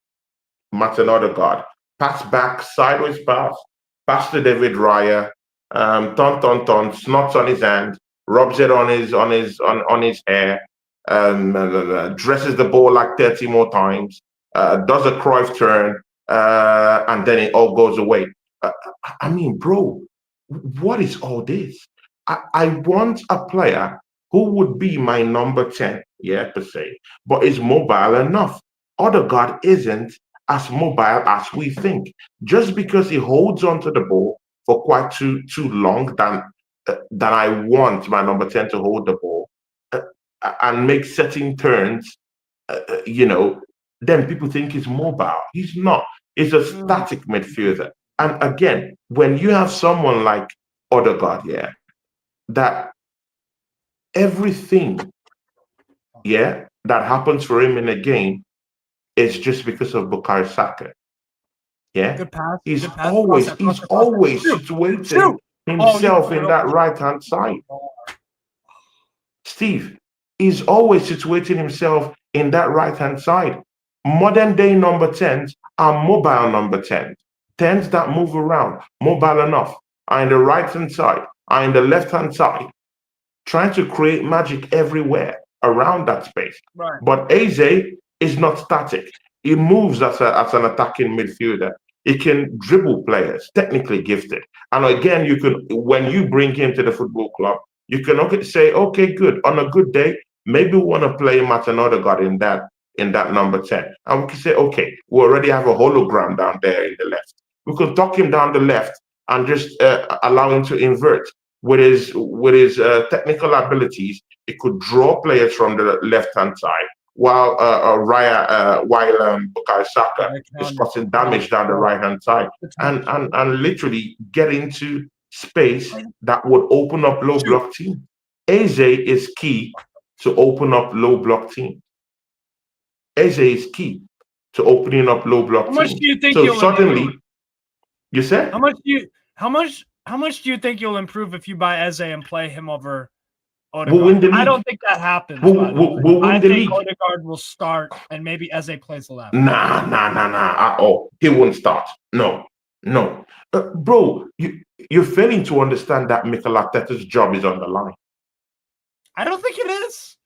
Martin Odegaard, pass back, sideways pass to David Raya, snots on his hand, rubs it on his hair, dresses the ball like 30 more times, does a Cruyff turn, and then it all goes away. I mean, bro, what is all this? I want a player who would be my number 10, yeah, per se, but is mobile enough. Odegaard isn't as mobile as we think. Just because he holds onto the ball for quite too long than I want my number 10 to hold the ball uh, and make certain turns, you know, then people think he's mobile. He's not. He's a static midfielder. And again, when you have someone like Odegaard, yeah, that everything, yeah, that happens for him in a game is just because of Bukayo Saka. Yeah, Good pass. he's Good pass. always situating himself in that right hand side. Steve, he's always situating himself in that right hand side. Modern day number 10s are mobile number 10s. 10s that move around, mobile enough, are in the right hand side, are in the left hand side, trying to create magic everywhere around that space. Right. But Eze is not static. He moves as an attacking midfielder. He can dribble players, technically gifted. And again, you can when you bring him to the football club, you can say, okay, good. On a good day, maybe we want to play Martin Odegaard in that number 10. And we can say, okay, we already have a hologram down there in the left. We can tuck him down the left and just allow him to invert with his technical abilities. It could draw players from the left hand side, while Bukayo Saka is causing damage down the right hand side, and literally get into space that would open up low block teams. Eze is key to open up low block teams. Eze is key to opening up low block How much teams. do you think So you'll suddenly, improve? you said, How much do you think you'll improve if you buy Eze and play him over Odegaard? we'll win the league. I don't think that happens. We'll win the league. Odegaard will start and maybe Eze plays left. Nah. He won't start. No. Bro, you're failing to understand that Mikel Arteta's job is on the line. I don't think it is.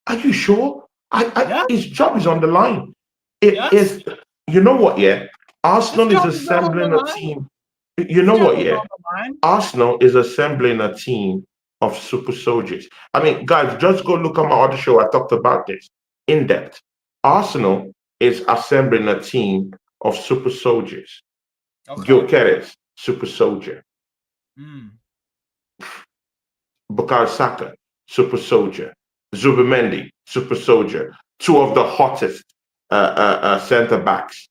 Are you sure? Yeah. His job is on the line. It is. You know what? Yeah, Arsenal is assembling a team. You know what? Yeah, Arsenal is assembling a team of super soldiers. I mean, guys, just go look at my other show. I talked about this in depth. Arsenal is assembling a team of super soldiers. Gyökeres, super soldier. Bukayo Saka, super soldier. Zubimendi, super soldier. Two of the hottest center backs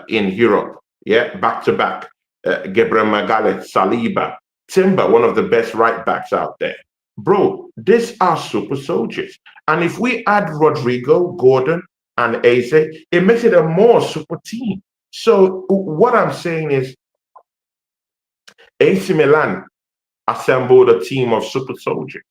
in Europe. Yeah, back to back. Gabriel Magalhaes, Saliba, Timber, one of the best right backs out there. Bro, these are super soldiers. And if we add Rodrigo, Gordon, and Eze, it makes it a more super team. So what I'm saying is AC Milan assembled a team of super soldiers.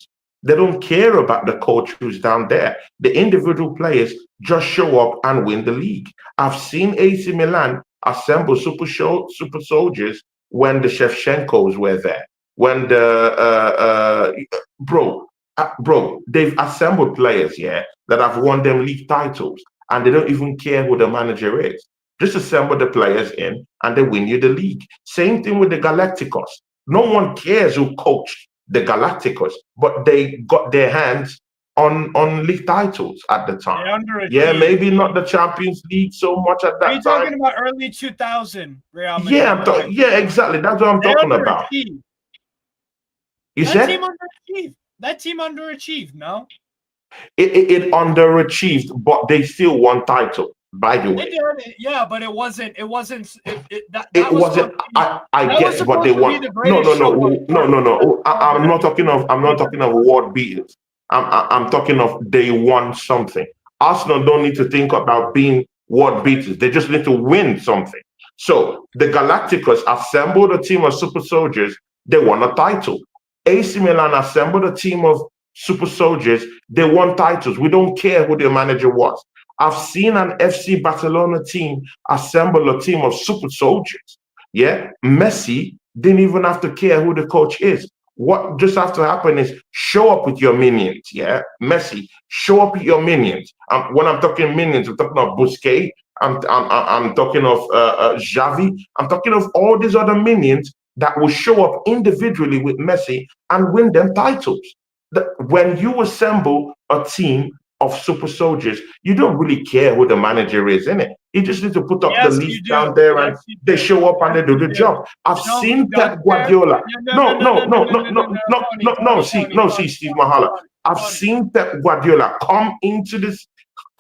They don't care about the coach who's down there. The individual players just show up and win the league. I've seen AC Milan assemble super soldiers when the Shevchenkos were there. When they've assembled players here that have won them league titles, and they don't even care who the manager is. Just assemble the players in, and they win you the league. Same thing with the Galacticos. No one cares who coached the Galacticos, but they got their hands on league titles at the They time. underachieved. Yeah, maybe not the Champions League so much at Are that you time. talking about early 2000 Real Madrid? Yeah, yeah, exactly. That's what I'm They talking about. underachieved. You That said team underachieved. That team underachieved. No, it underachieved, but they still won title. By the they way, did. Yeah, but it wasn't. It wasn't. That it was wasn't. supposed to be. I That was get, but supposed they to be won. the No, greatest no, show of no, no, sports. no, no. I'm not talking of. I'm not talking of world beaters. I'm talking of they won something. Arsenal don't need to think about being world beaters. They just need to win something. So the Galacticos assembled a team of super soldiers. They won a title. AC Milan assembled a team of super soldiers. They won titles. We don't care who their manager was. I've seen an FC Barcelona team assemble a team of super soldiers. Yeah, Messi didn't even have to care who the coach is. What just has to happen is show up with your minions. Yeah, Messi, show up with your minions. When I'm talking minions, I'm talking of Busquets. I'm talking of Xavi. I'm talking of all these other minions that will show up individually with Messi and win them titles. When you assemble a team of super soldiers, you don't really care who the manager is, innit? You just need to put up the Yes, list you do. down there and Yes, you they do. show up and Yes, they do you the do. job. I've No, you seen don't Pep care. Guardiola. No, no, no, no, no, no, no, no, no, No, Tony, see, Tony, Tony, Steve Tony, Mahala. Tony, I've Tony. seen Pep Guardiola come into this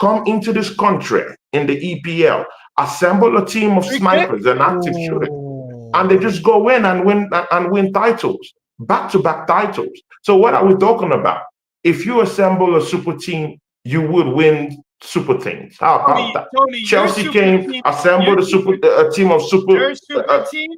country in the EPL, assemble a team of snipers and active shooters, and they just go in and win titles, back-to-back titles. So what are we talking about? If you assemble a super team, you would win super things. How about that? Tony, Chelsea came, assembled a team of super. Your super team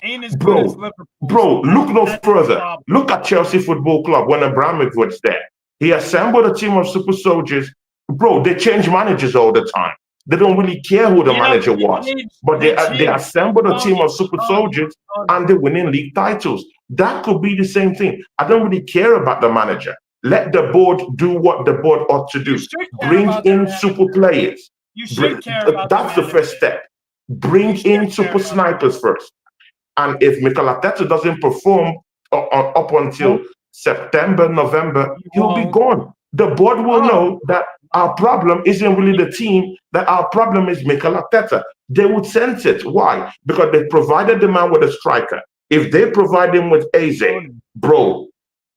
ain't as good as Bro, Liverpool's. look no That's the further. problem. Look at Chelsea Football Club when Abramovich was there. He assembled a team of super soldiers. Bro, they change managers all the time. They don't really care who the manager was, but they assembled a team of super soldiers and they're winning league titles. That could be the same thing. I don't really care about the manager. Let the board do what the board ought to do. Bring in super players. You should care about That's the first step. Bring in super snipers first. And if Mikel Arteta doesn't perform up until September, November, he'll be gone. The board will know that our problem isn't really the team, that our problem is Mikel Arteta. They would sense it. Why? Because they provided the man with a striker. If they provide him with Eze, bro,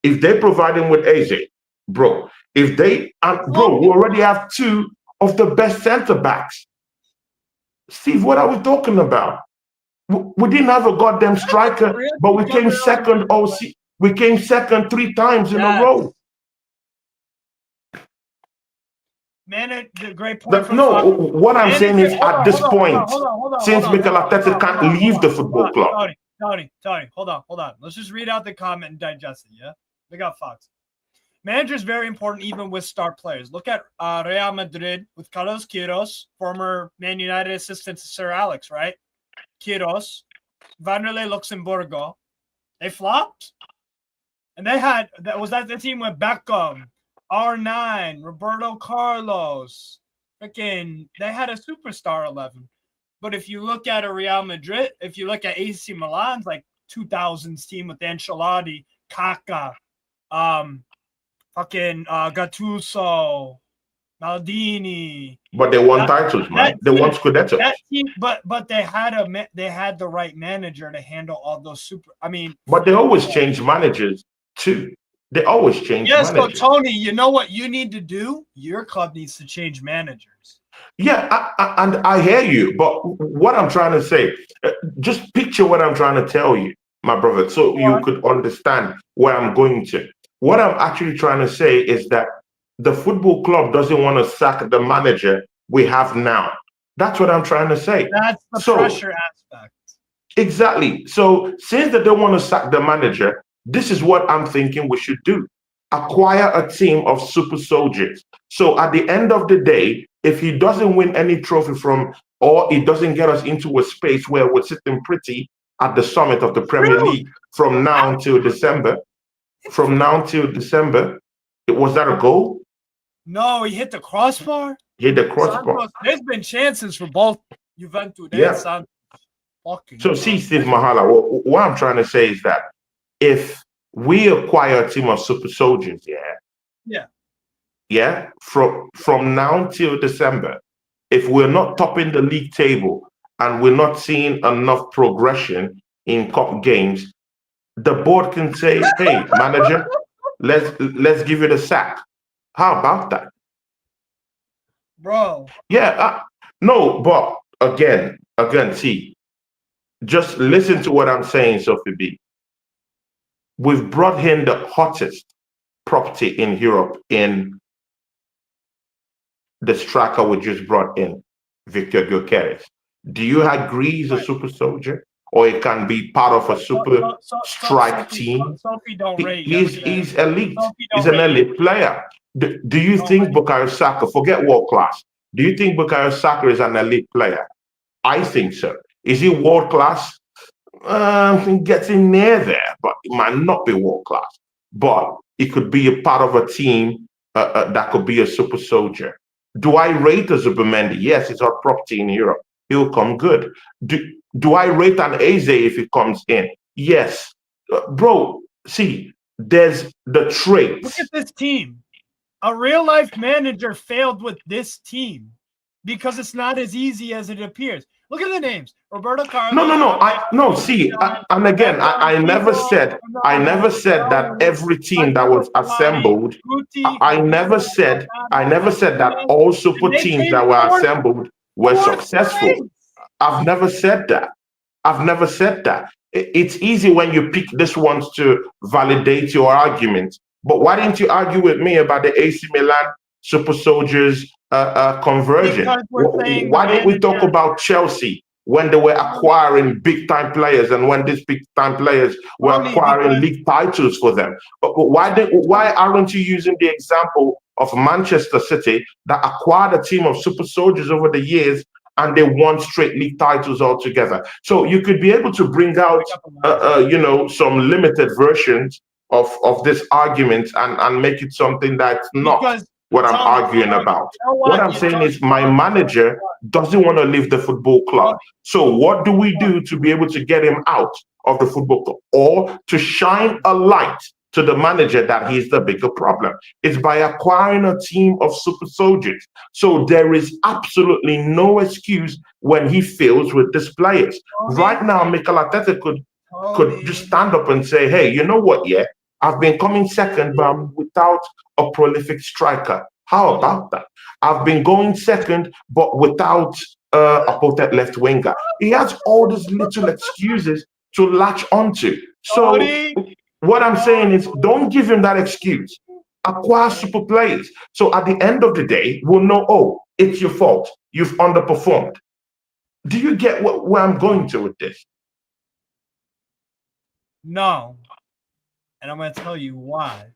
if they provide him with Eze, bro, if they, and bro, we already have two of the best centre backs. Steve, what are we talking about? We didn't have a goddamn striker, but we came second. We came second 3 times in a row. Man, the great point. No, what I'm saying is at this point, since Mikel Arteta can't leave the football club. Tony, hold on. Let's just read out the comment and digest it, yeah? We got Fox. Manager is very important even with star players. Look at Real Madrid with Carlos Queiroz, former Man United assistant to Sir Alex, right? Queiroz, Vanderlei Luxemburgo. They flopped. And they had, that the team with Beckham, R9, Roberto Carlos. Freaking, they had a superstar 11. But if you look at a Real Madrid, if you look at AC Milan's like 2000s team with Ancelotti, Kaká, Gattuso, Maldini. But they won titles, man. They won Scudettos. That team, but they had the right manager to handle all those But they always change managers too. They always change managers. Yes, so Tony, you know what you need to do? Your club needs to change managers. Yeah, and I hear you, but what I'm trying to say, just picture what I'm trying to tell you, my brother, so you could understand where I'm going to. What I'm actually trying to say is that the football club doesn't want to sack the manager we have now. That's what I'm trying to say. That's the pressure aspect. Exactly. So since they don't want to sack the manager, this is what I'm thinking we should do. Acquire a team of super soldiers. So at the end of the day, if he doesn't win any trophy or he doesn't get us into a space where we're sitting pretty at the summit of the Premier League from now until December, was that a goal? No, he hit the crossbar. Hit the crossbar. Santos, there's been chances for both Juventude and Santos. So see, Steve Mahala, what I'm trying to say is that if we acquire a team of super soldiers, yeah, from now till December, if we're not topping the league table and we're not seeing enough progression in cup games, the board can say, "Hey, manager, let's give it a sack." How about that? Bro. Yeah, no, but again, see, just listen to what I'm saying, Sophie B. We've brought in the hottest property in Europe in the striker we just brought in, Victor Gyökeres. Do you agree he's a Right. super soldier, or it can be part of a super strike team? Sophie don't rate yesterday. He's elite. Sophie He's don't an rate elite player. Do you don't think rate. Bukayo Saka, forget world class, do you think Bukayo Saka is an elite player? I think so. Is he world class? Getting near there, but it might not be world class. But it could be a part of a team that could be a super soldier. Do I rate a Zubimendi? Yes, it's our property in Europe. He'll come good. Do I rate an Eze if he comes in? Yes. Bro, see, there's the traits. Look at this team. A real life manager failed with this team because it's not as easy as it appears. Look at the names: Roberto Carlos. No. See, and again, I never said that every team that was assembled. I never said that all super teams that were assembled were successful. I've never said that. I've never said that. It's easy when you pick this ones to validate your argument. But why didn't you argue with me about the AC Milan super soldiers conversion? Why didn't we talk about Chelsea when they were acquiring big time players and when these big time players were acquiring league titles for them? But why aren't you using the example of Manchester City that acquired a team of super soldiers over the years and they won straight league titles altogether? So you could be able to bring out, some limited versions of this argument and make it something that's not what I'm arguing about. What I'm saying is my manager doesn't want to leave the football club. So what do we do to be able to get him out of the football club or to shine a light to the manager that he's the bigger problem? It's by acquiring a team of super soldiers. So there is absolutely no excuse when he fails with these players. Right now, Mikel Arteta could just stand up and say, "Hey, you know what? Yeah, I've been coming second, but I'm without a prolific striker. How about that? I've been going second, but without a potent left winger." He has all these little excuses to latch onto. So what I'm saying is, don't give him that excuse. Acquire super players. So at the end of the day, we'll know, oh, it's your fault. You've underperformed. Do you get where I'm going to with this? No. And I'm going to tell you why.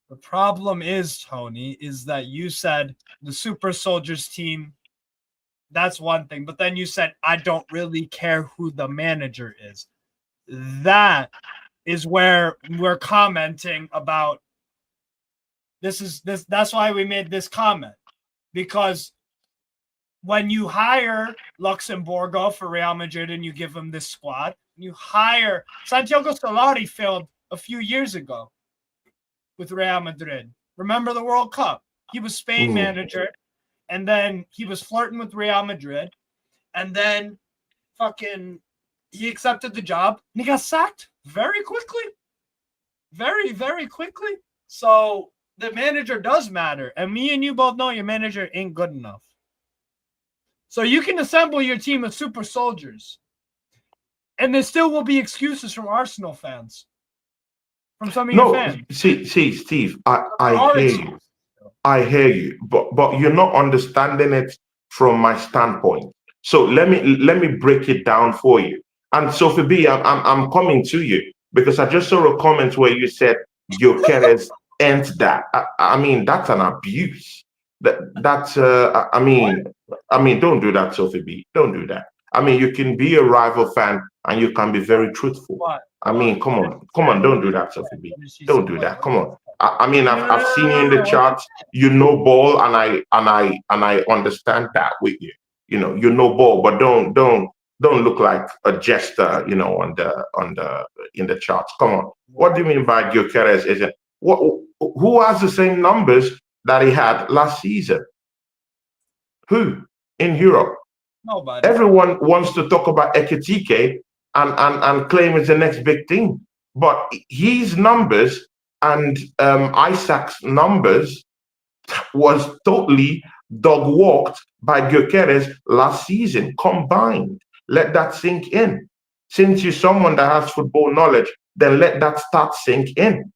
The problem is, Tony, is that you said the Super Soldiers team, that's one thing. But then you said, I don't really care who the manager is. That is where we're commenting about this. That's why we made this comment. Because when you hire Luxembourgo for Real Madrid and you give him this squad, you hire Santiago Solari failed a few years ago with Real Madrid. Remember the World Cup? He was Spain manager, and then he was flirting with Real Madrid, and then he accepted the job and he got sacked very quickly. Very, very quickly. So the manager does matter. And me and you both know your manager ain't good enough. So you can assemble your team of super soldiers. And there still will be excuses from Arsenal fans. From some of your fans. See, Steve, I hear you. I hear you. But you're not understanding it from my standpoint. So let me break it down for you. And Sophie B, I'm coming to you because I just saw a comment where you said Gyökeres and that. I mean, that's an abuse. That's I mean, don't do that, Sophie B. Don't do that. I mean, you can be a rival fan and you can be very truthful. I mean, come on, don't do that, Sophie B. Don't do that. Come on. I mean, I've seen you in the charts. You know ball, and I understand that with you. You know ball, but don't look like a jester. On the in the charts. Come on. What do you mean by Gyökeres? Isn't Who has the same numbers that he had last season? Who in Europe? Nobody. Everyone wants to talk about Ekitike and claim it's the next big thing. But his numbers and Isaac's numbers was totally dog walked by Gyökeres last season combined. Let that sink in. Since you're someone that has football knowledge, then let that start sink in.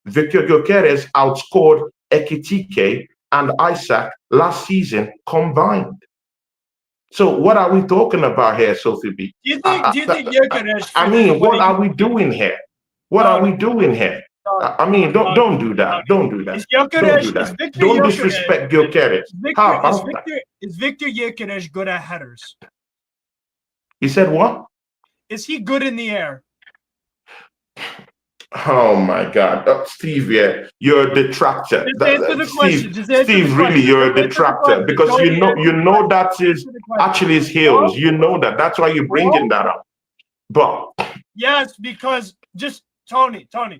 Victor Gyökeres outscored Ekitike and Isaac last season combined. So what are we talking about here, Sophie B? Do you think Gyökeres? I mean, what are we doing here? What are we doing here? I mean, don't do that. Don't do that. Don't do that. Don't disrespect Gyökeres. How about that? Is Victor Gyökeres good at headers? He said what? Is he good in the air? Oh my God, Steve! Yeah, you're a detractor. Steve, really, you're a detractor because you know that is actually his heels. You know that. That's why you're bringing that up. But yes, because just Tony. I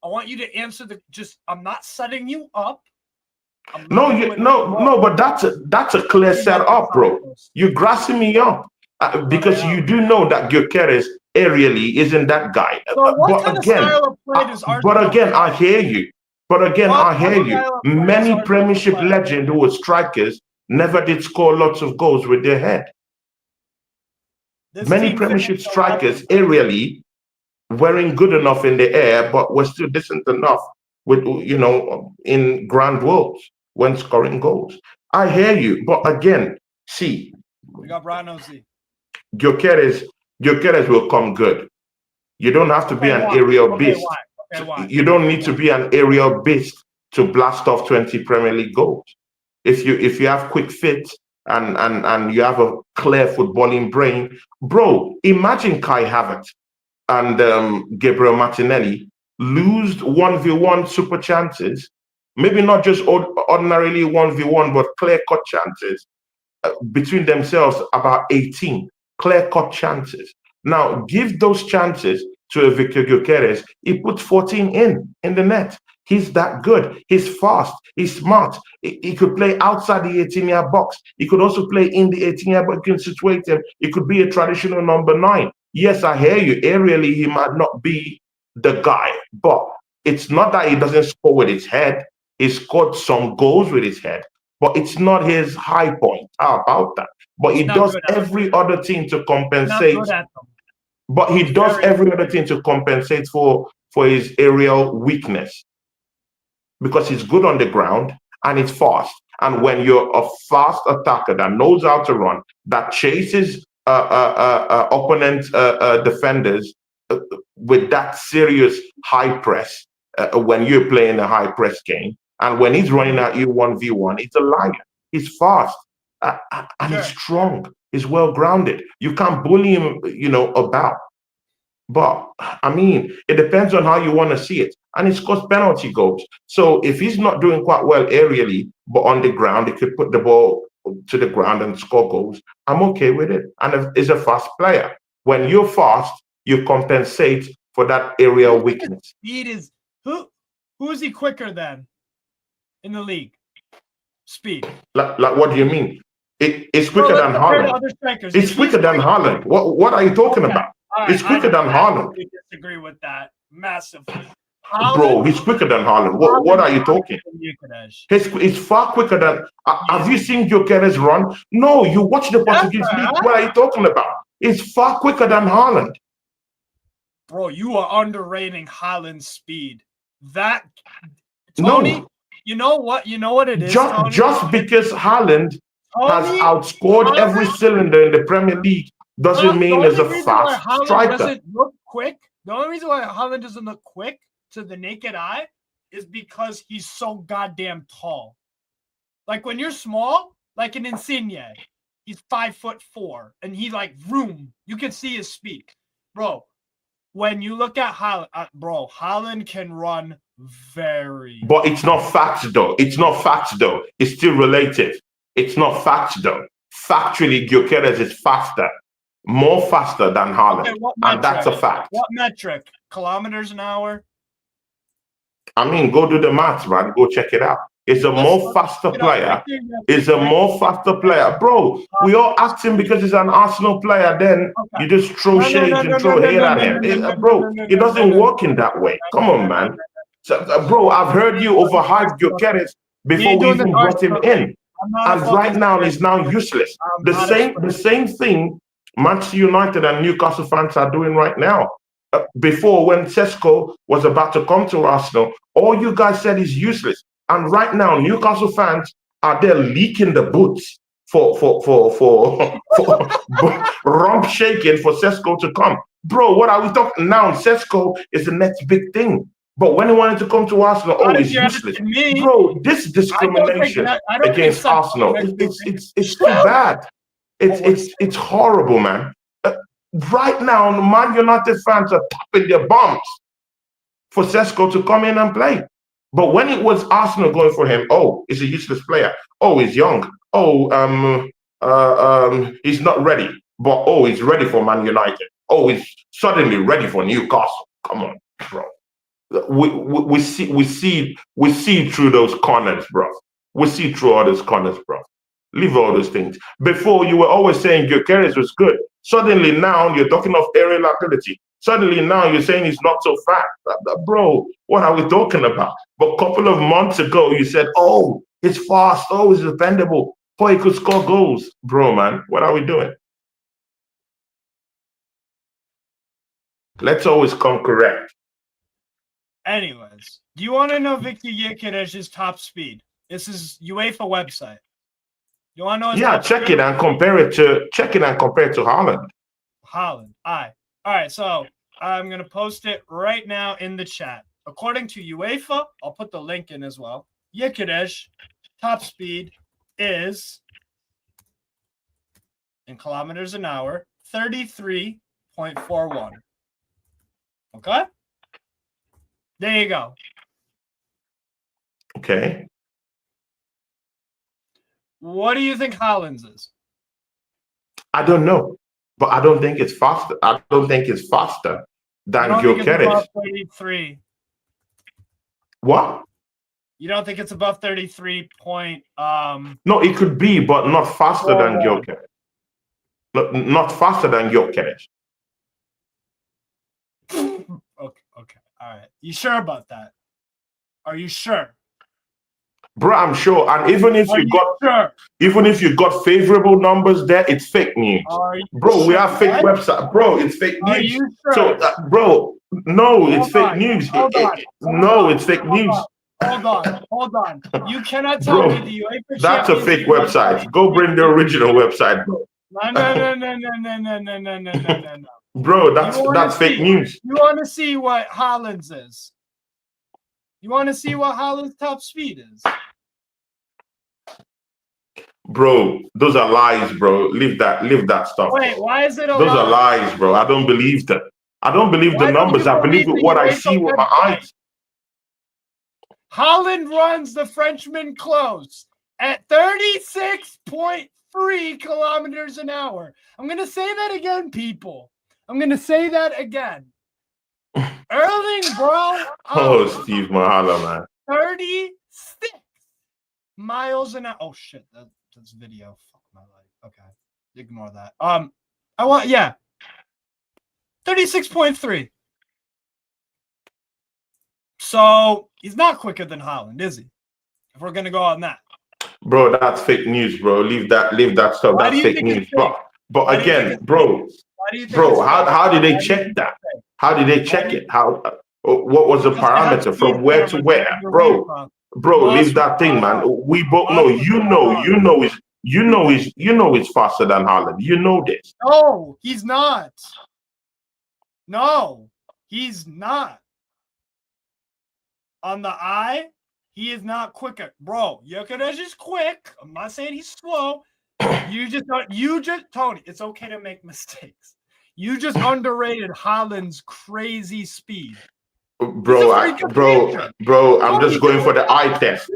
want you to answer I'm not setting you up. No, but that's a clear setup, bro. You're grassing me up because you do know that Gyökeres aerially isn't that guy. So but again, I hear you. Many Premiership legends who were strikers never did score lots of goals with their head. Many Premiership strikers aerially weren't good enough in the air, but were still decent enough with in grand worlds when scoring goals. I hear you, but again, see, we got Brian O.Z. Gyökeres will come good. You don't have to be an aerial beast. You don't need to be an aerial beast to blast off 20 Premier League goals. If you have quick feet and you have a clear footballing brain, bro, imagine Kai Havertz and Gabriel Martinelli lose 1v1 super chances, maybe not just ordinarily 1v1, but clear-cut chances between themselves, about 18 clear-cut chances. Now, give those chances to a Victor Gyökeres. He puts 14 in the net. He's that good. He's fast. He's smart. He could play outside the 18-yard box. He could also play in the 18-yard box. You can situate him. He could be a traditional number 9. Yes, I hear you. Aerially, he might not be the guy, but it's not that he doesn't score with his head. He scored some goals with his head, but it's not his high point. How about that? But he does every other thing to compensate. But he does every other thing to compensate for his aerial weakness, because he's good on the ground and he's fast. And when you're a fast attacker that knows how to run, that chases opponent defenders with that serious high press, when you're playing a high press game, and when he's running at you 1v1, he's a lion. He's fast and he's strong. He's well grounded. You can't bully him, about. But I mean, it depends on how you want to see it. And he scores penalty goals. So if he's not doing quite well aerially, but on the ground, he could put the ball to the ground and score goals, I'm okay with it. And he's a fast player. When you're fast, you compensate for that aerial weakness. Speed is who is he quicker than in the league? Speed. Like what do you mean? It's quicker than Haaland. It's quicker than Haaland. What are you talking about? It's quicker than Haaland. I disagree with that massively. Bro, he's quicker than Haaland. What are you talking? It's far quicker than. Have you seen Gyökeres run? No, you watch the Portuguese league. What are you talking about? It's far quicker than Haaland. Bro, you are underrating Haaland's speed. Tony, you know what it is. Just because Haaland has outscored every cylinder in the Premier League doesn't mean he's a fast striker. Doesn't look quick. The only reason why Haaland doesn't look quick to the naked eye is because he's so goddamn tall. Like when you're small, like an Insigne, he's 5'4", and he you can see his speed, bro. When you look at Haaland, Haaland can run very. But it's not facts though. It's still relative. It's not facts though. Factually, Gyökeres is faster. More faster than Haaland, and that's a fact. What metric? Kilometers an hour? I mean, go do the maths, man. Go check it out. It's a more faster player. It's a more faster player. Bro, we all asked him because he's an Arsenal player. Then you just throw shade and throw hate at him. Bro, it doesn't work in that way. Come on, man. So, bro, I've heard you overhype Gyökeres before we even brought him in. And right now, he's now useless. The same thing Manchester United and Newcastle fans are doing right now. Before, when Sesko was about to come to Arsenal, all you guys said is useless. And right now, Newcastle fans are there leaking the boots for rump shaking for Sesko to come. Bro, what are we talking now? Sesko is the next big thing. But when he wanted to come to Arsenal, he's useless. Bro, this discrimination against Arsenal, it's too bad. It's horrible, man. Right now, Man United fans are tapping their bums for Sesko to come in and play. But when it was Arsenal going for him, he's a useless player. He's young. He's not ready. But he's ready for Man United. He's suddenly ready for Newcastle. Come on, bro. We see through those corners, bro. We see through all those corners, bro. Leave all those things. Before, you were always saying Gyökeres was good. Suddenly now you're talking of aerial ability. Suddenly now you're saying he's not so fast. Bro, what are we talking about? But a couple of months ago you said, he's fast, he's dependable, he could score goals. Bro, man, what are we doing? Let's always come correct. Anyways, do you want to know Victor Gyökeres' top speed? This is UEFA website. You want to know? Yeah, check it and compare it to Haaland. Haaland. All right. So I'm gonna post it right now in the chat. According to UEFA, I'll put the link in as well. Gyökeres top speed is in kilometers an hour, 33.41. Okay. There you go. Okay. What do you think Haaland's is? I don't know, but I don't think it's faster. I don't think it's faster than Gyökeres. 33. What? You don't think it's above 33 point? No, it could be, but not faster than Gyökeres. Not faster than Gyökeres. Okay. All right. You sure about that? Are you sure? Bro, I'm sure. And even if you got favorable numbers there, it's fake news. Bro, we have fake website. Bro, it's fake news. Are you sure? So, bro, no, it's fake news. No, it's fake news. Hold on. You cannot tell me the UEFA. That's a fake website. Go bring the original website, bro. No. Bro, that's fake news. You want to see what Haaland's is? You want to see what Haaland's top speed is? Bro, those are lies, bro. Leave that stuff. Wait, bro. why is it a Those lie? are lies, bro. I don't believe them. I don't believe the numbers. I believe what I see with my eyes. Haaland runs the Frenchman close at 36.3 kilometers an hour. I'm going to say that again, people. I'm going to say that again. Erling, bro. Steve Mahala, man. 36 miles an hour. Oh, shit. That's video. Fuck my life. Okay. Ignore that. 36.3. So he's not quicker than Haaland, is he? If we're gonna go on that. Bro, that's fake news, bro. Leave that stuff. That's fake news. But again, bro, how did they check that? How did they check it? What was the parameter from where to where? Bro, leave that thing, man. We both know. You know it's faster than Haaland. You know this. No, he's not. No, he's not. On the eye, he is not quicker. Bro, Gyökeres is quick. I'm not saying he's slow. Tony, it's okay to make mistakes. You just underrated Haaland's crazy speed. Bro, I'm just going for the eye test.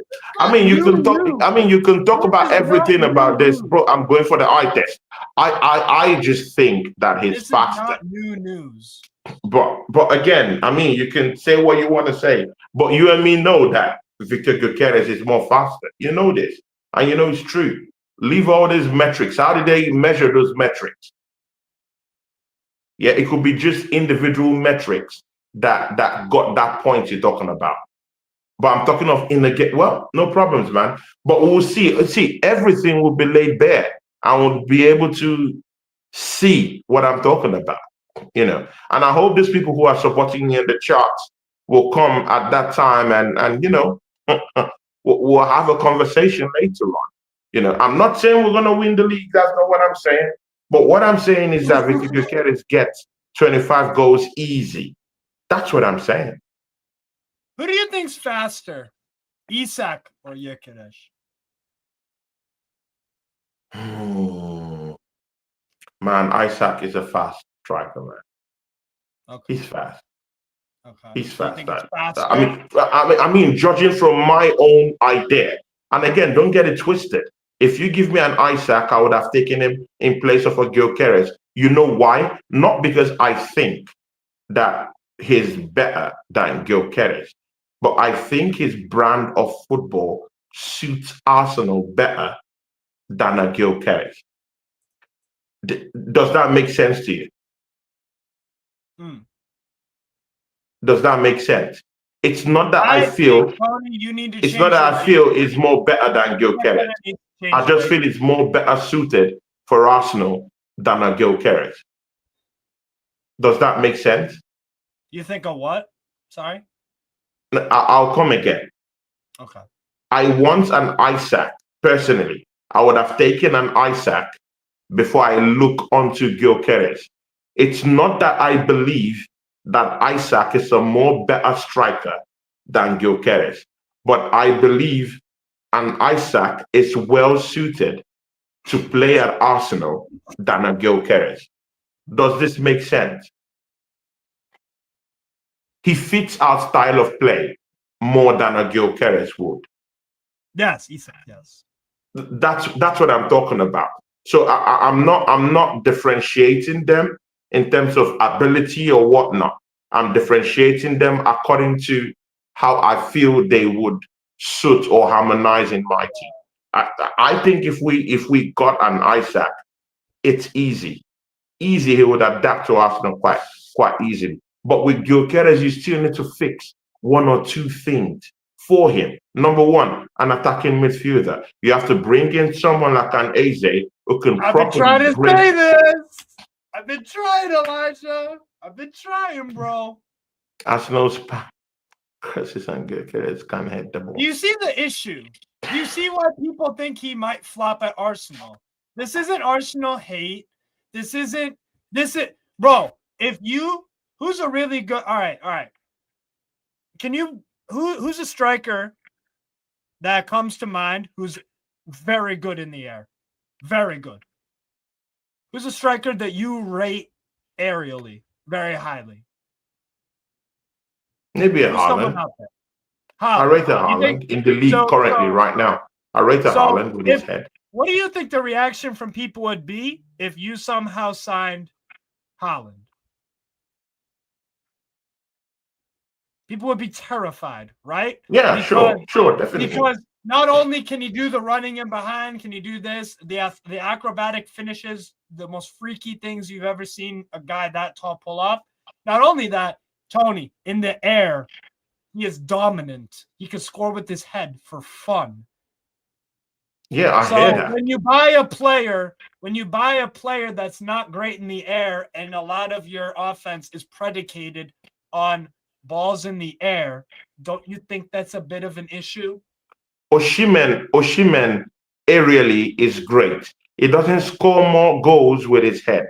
You can talk about everything about this, bro. I'm going for the eye test. I just think that he's faster. This is not new news. But again, I mean, you can say what you want to say, but you and me know that Victor Gutierrez is more faster. You know this, and you know it's true. Leave all these metrics. How did they measure those metrics? Yeah, it could be just individual metrics that got that point you're talking about. But I'm talking of in the get. Well, no problems, man. But we'll see. See, everything will be laid bare, and we'll be able to see what I'm talking about. And I hope these people who are supporting me in the charts will come at that time, and we'll have a conversation later on. I'm not saying we're going to win the league. That's not what I'm saying. But what I'm saying is that Victor Gutierrez gets 25 goals easy. That's what I'm saying. Who do you think's faster, Isak or Gyökeres? Man, Isak is a fast striker, man. Okay. He's fast. Okay. He's fast. You think it's faster? I mean, judging from my own idea, and again, don't get it twisted. If you give me an Isak, I would have taken him in place of a Gyökeres. You know why? Not because I think that he's better than Gyökeres, but I think his brand of football suits Arsenal better than a Gyökeres. Does that make sense to you? Does that make sense? It's not that I feel. Tony, you need to it's not that I feel it's more better than Gyökeres. I just feel it's more better suited for Arsenal than a Gyökeres. Does that make sense? You think of what? Sorry? I'll come again. Okay. I want an Isak, personally. I would have taken an Isak before I look onto Gyökeres. It's not that I believe that Isak is a more better striker than Gyökeres, but I believe an Isak is well suited to play at Arsenal than a Gyökeres. Does this make sense? He fits our style of play more than a Gyökeres would. Yes, Isak, yes. That's what I'm talking about. So I'm not differentiating them in terms of ability or whatnot. I'm differentiating them according to how I feel they would suit or harmonize in my team. I think if we got an Isak, it's easy. He would adapt to Arsenal quite easily. But with Gyökeres, you still need to fix one or two things for him. Number one, an attacking midfielder. You have to bring in someone like an Eze who can I've been trying to say this. I've been trying, Elijah. I've been trying, bro. Arsenal's Curses and Gyökeres can't hit the ball. Do you see the issue? Do you see why people think he might flop at Arsenal? This isn't Arsenal hate. This is bro. Who's a really good? All right. Who's a striker that comes to mind who's very good in the air? Very good. Who's a striker that you rate aerially very highly? Maybe a Haaland. I rate a Haaland in the league currently right now. I rate a Haaland with his head. What do you think the reaction from people would be if you somehow signed Haaland? People would be terrified, right? Yeah, sure, definitely. Because not only can he do the running in behind, can he do this, the acrobatic finishes, the most freaky things you've ever seen a guy that tall pull off. Not only that, Tony, in the air, he is dominant. He can score with his head for fun. Yeah, I hear that. When you buy a player that's not great in the air, and a lot of your offense is predicated on balls in the air, don't you think that's a bit of an issue? Osimhen aerially is great. He doesn't score more goals with his head,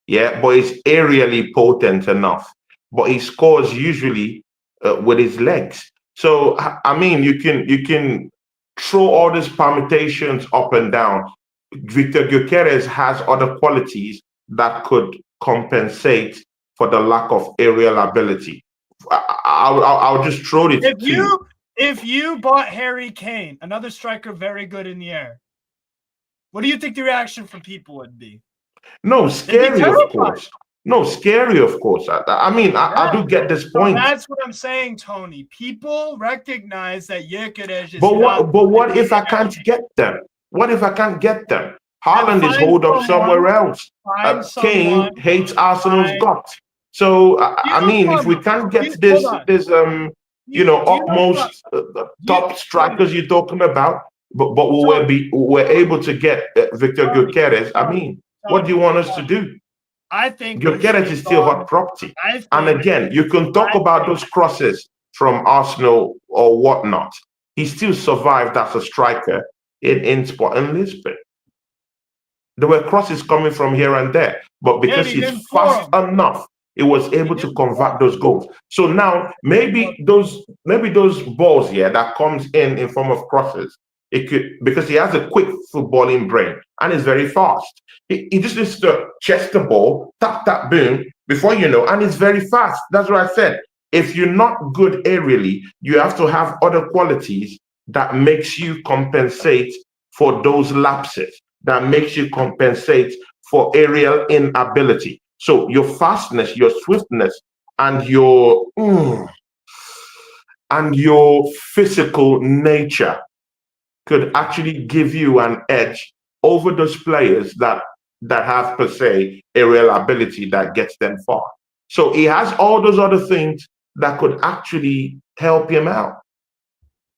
yeah, but he's aerially potent enough. But he scores usually with his legs. So I mean, you can throw all these permutations up and down. Victor Gyökeres has other qualities that could compensate for the lack of aerial ability. I'll just throw it to you. If you bought Harry Kane, another striker very good in the air, what do you think the reaction from people would be? No, scary, of course. No, scary, of course. I mean, I do get this So point. that's what I'm saying, Tony. People recognize that Gyökeres is But not. what if I can't get them? What if I can't get them? Then Haaland is find holed up somewhere someone. else. Find someone. Kane hates Arsenal's Find. guts. So You I know mean, if we something. can't get Hold on. Do you know what? utmost You, top strikers you're talking about, but Tony, we're able to get Victor Gyökeres. I mean, what do you want us to do? I think you should Gyökeres have is still hot gone. property. I And think. again, you can talk about those crosses from Arsenal or whatnot. He still survived as a striker in Sporting Lisbon. There were crosses coming from here and there, but Yeah, because he he's didn't score fast 'em. enough, he was He able to didn't convert score. those goals. So now maybe those balls here that comes in form of crosses, it could, because he has a quick footballing brain and is very fast. He just needs to chest the ball, tap tap boom, before you know, and he's very fast. That's what I said. If you're not good aerially, you have to have other qualities that makes you compensate for those lapses, that makes you compensate for aerial inability. So your fastness, your swiftness, and your physical nature could actually give you an edge over those players that have per se aerial ability that gets them far. So he has all those other things that could actually help him out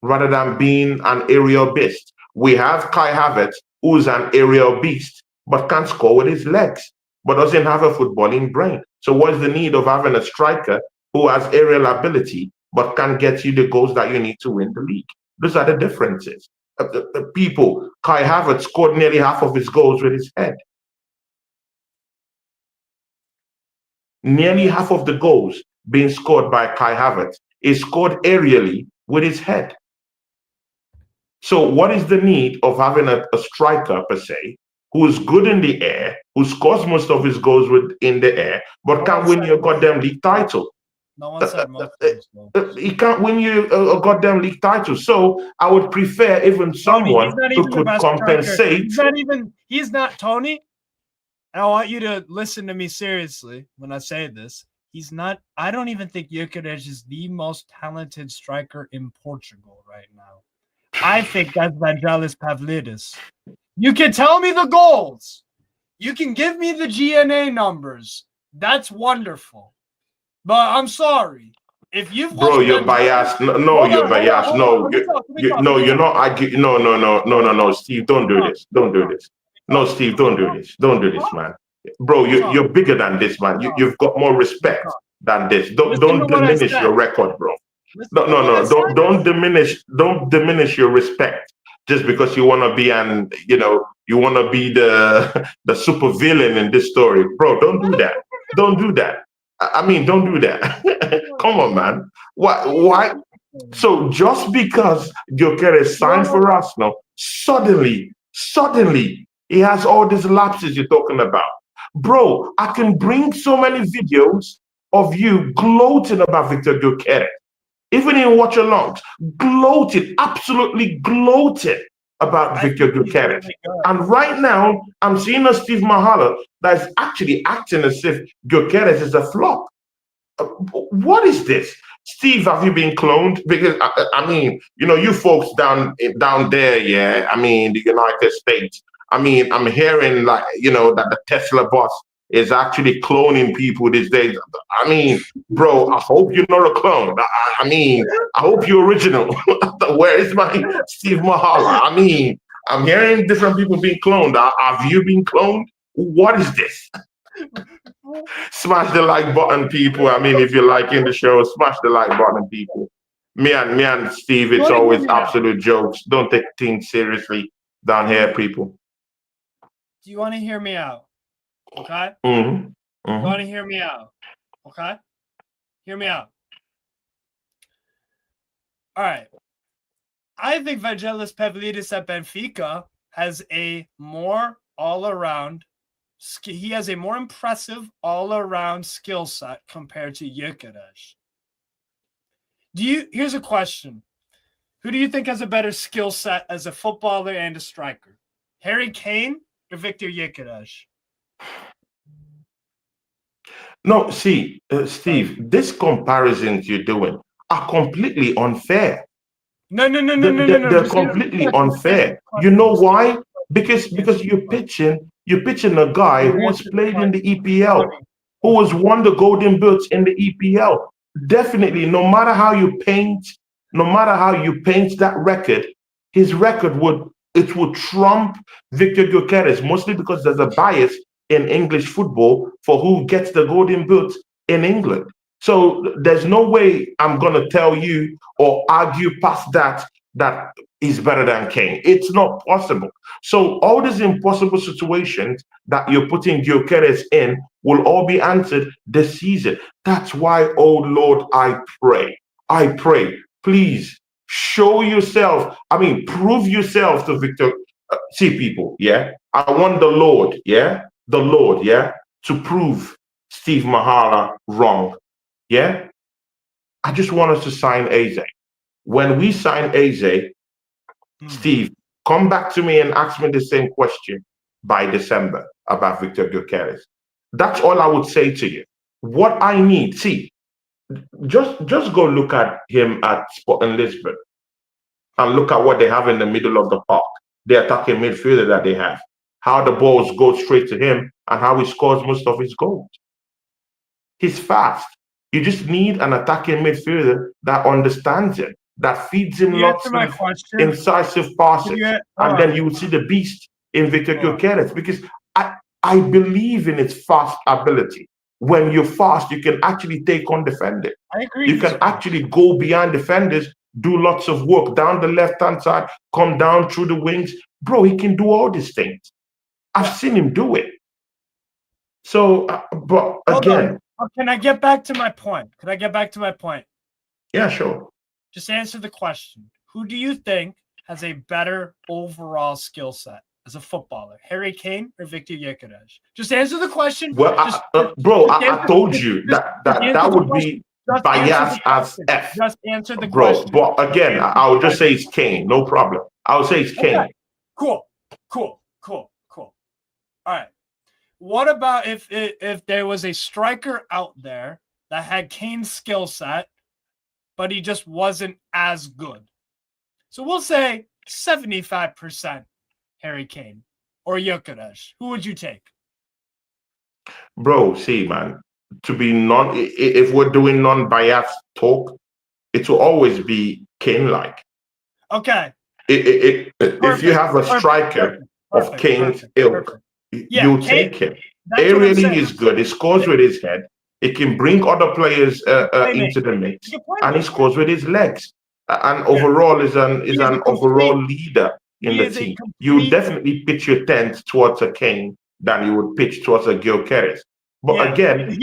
rather than being an aerial beast. We have Kai Havertz, who's an aerial beast, but can't score with his legs, but doesn't have a footballing brain. So what's the need of having a striker who has aerial ability, but can't get you the goals that you need to win the league? Those are the differences. People, Kai Havertz scored nearly half of his goals with his head. Nearly half of the goals being scored by Kai Havertz is scored aerially with his head. So what is the need of having a striker per se who's good in the air, who scores most of his goals in the air, but can't win your goddamn league title? No one said most of his goals. He can't win you a goddamn league title. So I would prefer even Tony, someone he's not who even the could best striker. compensate. He's not Tony. And I want you to listen to me seriously when I say this. He's not, I don't even think Gyökeres is the most talented striker in Portugal right now. I think that's Vangelis Pavlidis. You can tell me the goals. You can give me the GNA numbers. That's wonderful. But I'm sorry. If you've Bro, you're biased. No, you're biased. No, you're not. No. Steve, don't do this. Don't do this. No, Steve, don't do this. Don't do this, man. Bro, you're bigger than this, man. You've got more respect than this. Don't diminish your record, bro. No. Don't diminish your respect just because you want to be you want to be the super villain in this story, bro. Don't do that. Don't do that. I mean, don't do that. Come on, man. Why? So just because Gyökeres signed for Arsenal, suddenly, he has all these lapses you're talking about. Bro, I can bring so many videos of you gloating about Victor Gyökeres, even in watch alongs, gloated, absolutely gloated about Victor Gyökeres. Really, and right now, I'm seeing a Steve Mahala that is actually acting as if Gyökeres is a flop. What is this? Steve, have you been cloned? Because I mean, you folks down there, yeah. I mean, the United States. I mean, I'm hearing that the Tesla boss is actually cloning people these days. I mean, bro, I hope you're not a clone. I mean, I hope you're original. Where is my Steve Mahala? I mean, I'm hearing different people being cloned. Have you been cloned? What is this? Smash the like button, people. I mean, if you're liking the show, smash the like button, people. Me and Steve, it's always absolute jokes. Don't take things seriously down here, people. Do you want to hear me out? Okay? Mm-hmm. You want to hear me out? Okay? Hear me out. All right. I think Vangelis Pavlidis at Benfica has a more all-around. He has a more impressive all-around skill set compared to Gyökeres. Here's a question. Who do you think has a better skill set as a footballer and a striker? Harry Kane or Victor Gyökeres? No, see, Steve, these comparisons you're doing are completely unfair. No, no, no, no, They're, no, no, they're, no. they're Just answer the completely question. Just answer unfair. the You question. know Just answer why? the Because question. Answer because the question. you're pitching a guy You who has answered the played in the question. EPL, Tony, who has won the Golden Boots in the EPL. Definitely, no matter how you paint that record, his record would trump Victor Gyökeres, mostly because there's a bias in English football for who gets the Golden Boots in England. So there's no way I'm gonna tell you or argue past that he's better than Kane. It's not possible. So all these impossible situations that you're putting Gyökeres in will all be answered this season. That's why, oh Lord, I pray, please show yourself. I mean, prove yourself to Victor. See, people, yeah. I want the Lord, yeah, to prove Steve Mahala wrong, yeah. I just want us to sign AZ. When we sign AZ, Steve, come back to me and ask me the same question by December about Victor Gyökeres. That's all I would say to you. What I need, see, just go look at him at Sporting Lisbon and look at what they have in the middle of the park. The attacking midfielder that they have, how the balls go straight to him, and how he scores most of his goals. He's fast. You just need an attacking midfielder that understands him, that feeds Can him you answer lots my of question? incisive Can passes, you hold and on? then you will see the beast in Victor Hold on. Gyökeres. Because I believe in its fast ability. When you're fast, you can actually take on defenders. I agree. You can actually go behind defenders, do lots of work down the left-hand side, come down through the wings. Bro, he can do all these things. I've seen him do it. So, but Hold on. again, Can I get back to my point? Can I get back to my point? yeah, sure. Just answer the question. Who do you think has a better overall skill set as a footballer, Harry Kane or Victor Gyökeres? Just answer the question. Well, bro, I told you that would be biased as F, Just answer the bro. question. But again, I would just say it's Kane, no problem. I would say it's Kane. Okay. Cool. All right. What about if there was a striker out there that had Kane's skill set, but he just wasn't as good? So we'll say 75% Harry Kane or Gyökeres. Who would you take? Bro, see, man, to be if we're doing non-biased talk, it will always be Kane-like. Okay. If you have a striker of Kane's ilk, you'll take him. Aerially, he's good. He scores with his head. He can bring other players into the mix, and he scores with his legs. And overall, is an overall leader in the team. You definitely pitch your tent towards a Kane than you would pitch towards a Gyökeres. But again,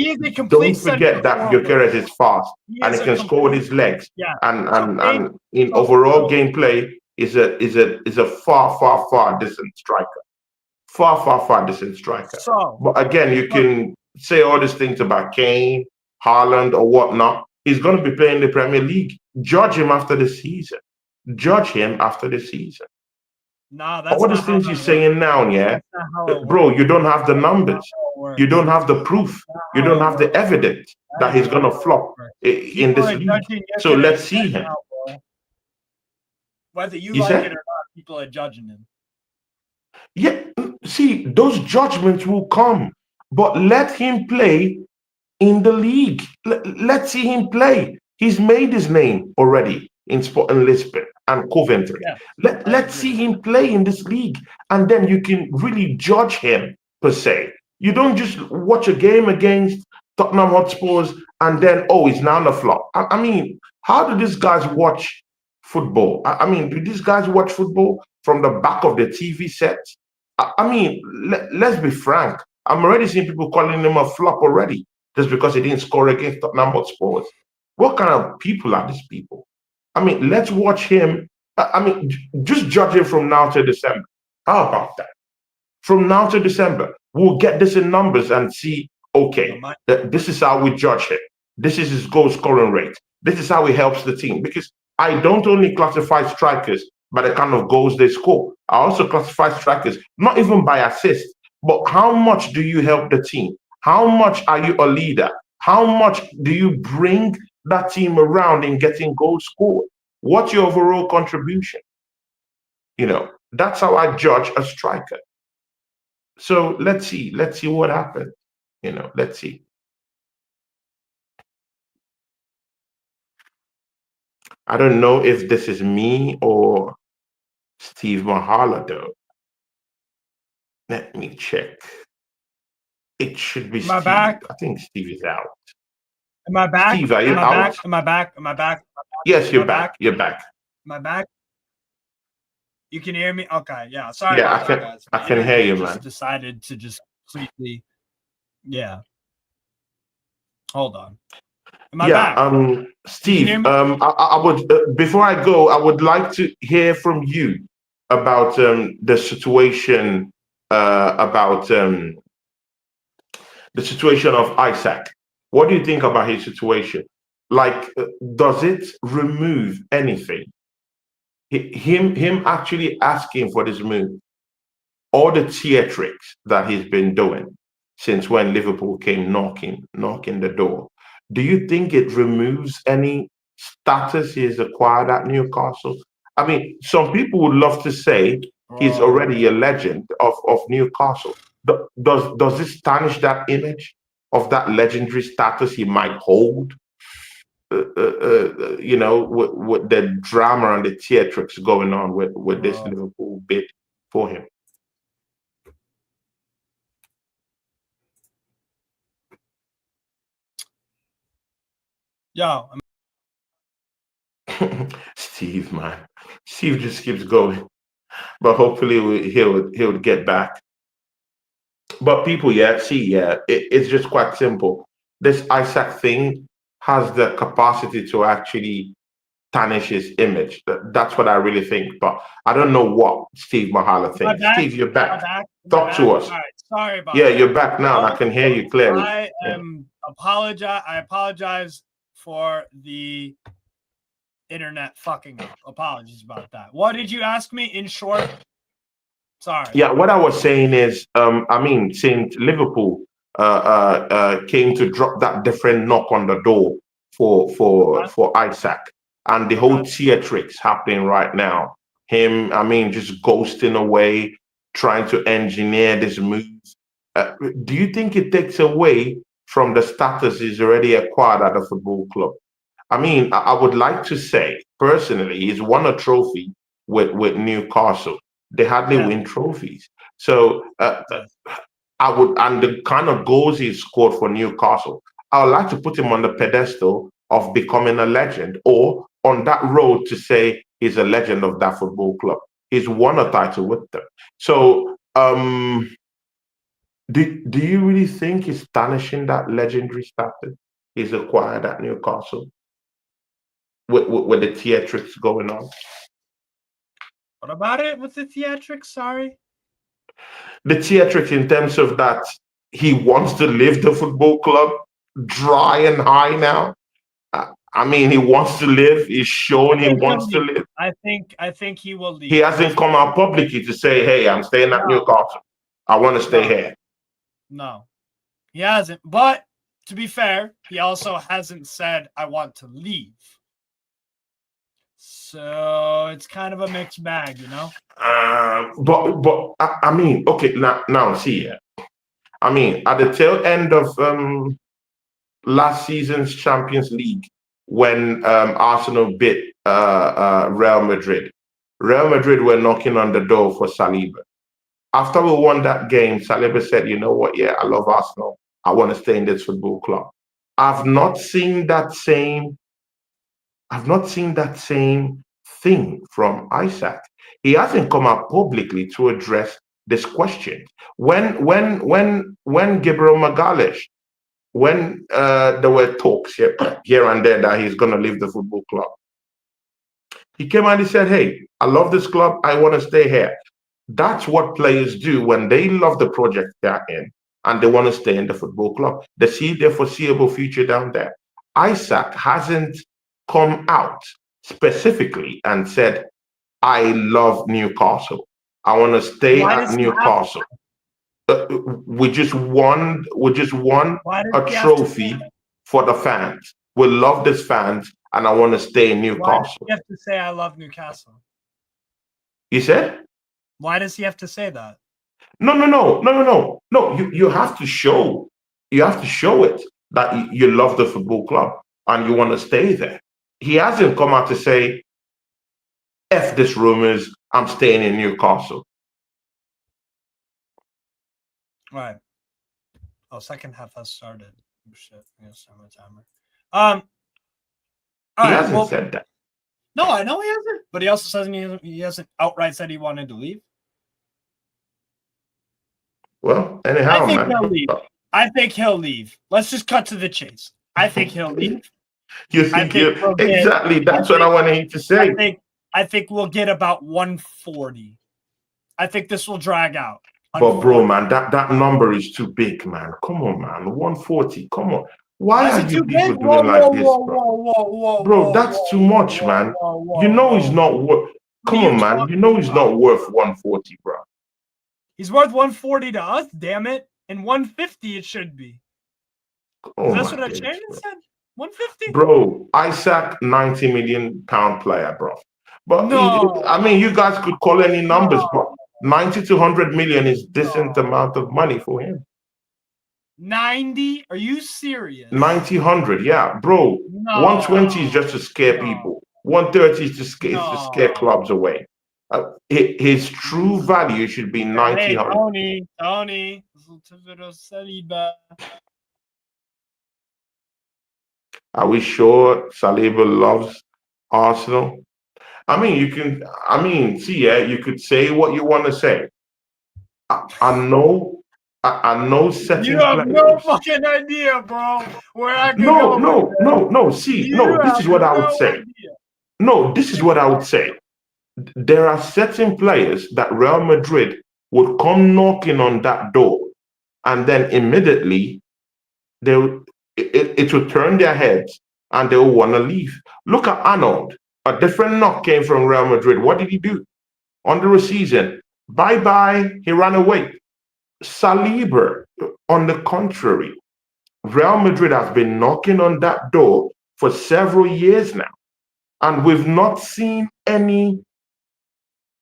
don't forget that Gyökeres is fast and he can score with his legs. And in overall gameplay is a far distant striker. Far distant striker. But again, you can say all these things about Kane, Haaland, or whatnot. He's going to be playing the Premier League. Judge him after the season. Nah, that's all these things you're saying now, yeah, bro, you don't have the numbers. You don't have the proof. You don't have the evidence that he's going to flop in this league. So let's see him. Whether you like it or not, people are judging him. Yeah, see, those judgments will come, but let him play in the league. Let's see him play. He's made his name already in Sporting Lisbon and Coventry. Let's see him play in this league, and then you can really judge him per se. You don't just watch a game against Tottenham Hotspurs and then, oh, he's now on the flop. I mean, how do these guys watch football? I mean, do these guys watch football from the back of the TV set? I mean, let's be frank. I'm already seeing people calling him a flop already just because he didn't score against Tottenham Hotspurs. What kind of people are these people? I mean, let's watch him. I mean, just judge him from now to December. How about that? From now to December, we'll get this in numbers and see, okay, this is how we judge him. This is his goal scoring rate. This is how he helps the team. Because I don't only classify strikers by the kind of goals they score. I also classify strikers, not even by assist, but how much do you help the team? How much are you a leader? How much do you bring that team around in getting goals scored? What's your overall contribution? That's how I judge a striker. So let's see what happens. Let's see. I don't know if this is me or Steve Mahala though. Let me check. It should be Am I Steve. back? I think Steve is out. Am I back? Steve, are you Am I out? back? Am I back? Am I back? Yes, Am you're I back. You're back. Am I back? You can hear me? Okay, yeah. Sorry Yeah, about that, guys. I My can hear internet you, just man. decided to just completely. Yeah. Hold on. Am I Yeah, back? Steve, I would before I go, I would like to hear from you about the situation about the situation of Isaac. What do you think about his situation? Like, does it remove anything? Him actually asking for this move, all the theatrics that he's been doing since when Liverpool came knocking the door. Do you think it removes any status he's acquired at Newcastle? I mean, some people would love to say he's already a legend of Newcastle. Does this tarnish that image of that legendary status he might hold? With the drama and the theatrics going on with this Liverpool bid for him. Yo, Steve, man, Steve just keeps going, but hopefully he'll get back. But people, it's just quite simple. This Isaac thing has the capacity to actually tarnish his image. That's what I really think. But I don't know what Steve Mahala am I thinks. back? Steve, you're Am I back. back? Am I Talk back? to All us. right. Sorry about Yeah, that. you're back now, and I Well, can hear you clearly. I Yeah. apologize for the internet fucking up. Apologies about that. What did you ask me in short? Sorry. Yeah, what I was saying is, I mean, since Liverpool came to drop that different knock on the door for Isaac, and the whole theatrics happening right now. Him, I mean, just ghosting away, trying to engineer this move. Do you think it takes away from the status he's already acquired at the football club? I mean, I would like to say personally, he's won a trophy with Newcastle. They hardly win trophies. So I would, and the kind of goals he scored for Newcastle, I would like to put him on the pedestal of becoming a legend, or on that road to say he's a legend of that football club. He's won a title with them. So, do you really think he's tarnishing that legendary status he's acquired at Newcastle with the theatrics going on? What about it with the theatrics? Sorry. The theatrics in terms of that he wants to leave the football club dry and high now. I mean, he wants to live. He's showing he wants to live. I think he will leave. He hasn't come out publicly to say, "Hey, I'm staying at Newcastle. I want to stay here." No, he hasn't. But to be fair, he also hasn't said, "I want to leave." So it's kind of a mixed bag, you know. But I mean, okay, now see, I mean, at the tail end of last season's Champions League, when Arsenal beat Real Madrid, Real Madrid were knocking on the door for Saliba. After we won that game, Saliba said, "You know what? Yeah, I love Arsenal. I want to stay in this football club." I've not seen that same. I've not seen that same thing from Isaac. He hasn't come out publicly to address this question. When Gabriel Magalhaes, when there were talks here and there that he's going to leave the football club, he came and he said, "Hey, I love this club. I want to stay here." That's what players do when they love the project they're in and they want to stay in the football club. They see their foreseeable future down there. Isaac hasn't come out specifically and said, "I love Newcastle. I want to stay at Newcastle." We just won. We just won Why does a he have to say trophy that? for the fans. We love these fans, and I want to stay in Why does Newcastle. he have to say I love Newcastle? You said? Why does he have to say that? No. You have to show. You have to show it that you love the football club and you want to stay there. He hasn't come out to say, "F this rumors. I'm staying in Newcastle." All right. Oh, second half has started. Oh, shit. I'm gonna start my timer. All He right. hasn't Well, said that. no, I know he hasn't, but he also says he hasn't outright said he wanted to leave. Well, I anyhow, think man. he'll leave. I think he'll leave. Let's just cut to the chase. I think he'll leave. You I think think you we'll get. exactly? That's what I wanted you to say. I think we'll get about 140. I think this will drag out. But bro, man, that number is too big, man. Come on, man. 140. Come on. Why Why is are it you too big? people Whoa, doing like whoa, this, whoa, bro? whoa, whoa, whoa, Bro, whoa, that's too whoa, much, whoa, man. whoa, whoa, You know he's whoa. not worth. What are Come you on, man. You talking know he's about? not worth 140, bro. He's worth 140 to us, damn it. And 150 it should be. Oh That's my what a days, chairman bro. said? 150? Bro, Isaac, 90 million pound player, bro. But No. I mean, you guys could call any numbers, but No. 90 to 100 million is decent No. amount of money for him. 90? Are you serious? 90, 100, yeah, bro. No. 120 is just to scare No. people. 130 is to scare No. clubs away. His true value should be 90, Hey, 100. Tony. Are we sure Saliba loves Arsenal? I mean, see, yeah, you could say what you want to say. I know, I know You certain have no players. fucking idea, bro, where I could go with this. No. See, You no, this have is what I would no say. idea. No, this is what I would say. There are certain players that Real Madrid would come knocking on that door, and then immediately they it will turn their heads and they will want to leave. Look at Arnold. A different knock came from Real Madrid. What did he do? Under the season, bye bye, he ran away. Saliba, on the contrary, Real Madrid has been knocking on that door for several years now, and we've not seen any.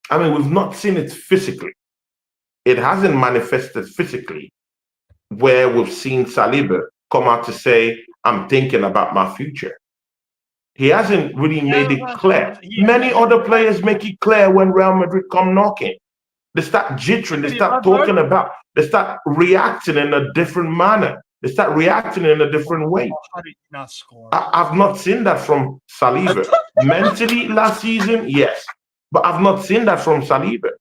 I mean, we've not seen it physically. It hasn't manifested physically where we've seen Saliba come out to say, "I'm thinking about my future." He hasn't really made it clear. Many other players make it clear when Real Madrid come knocking. They start jittering, they start talking about, they start reacting in a different manner. They start reacting in a different way. How did you not score? I've not seen that from Saliba. Mentally last season, yes. But I've not seen that from Saliba.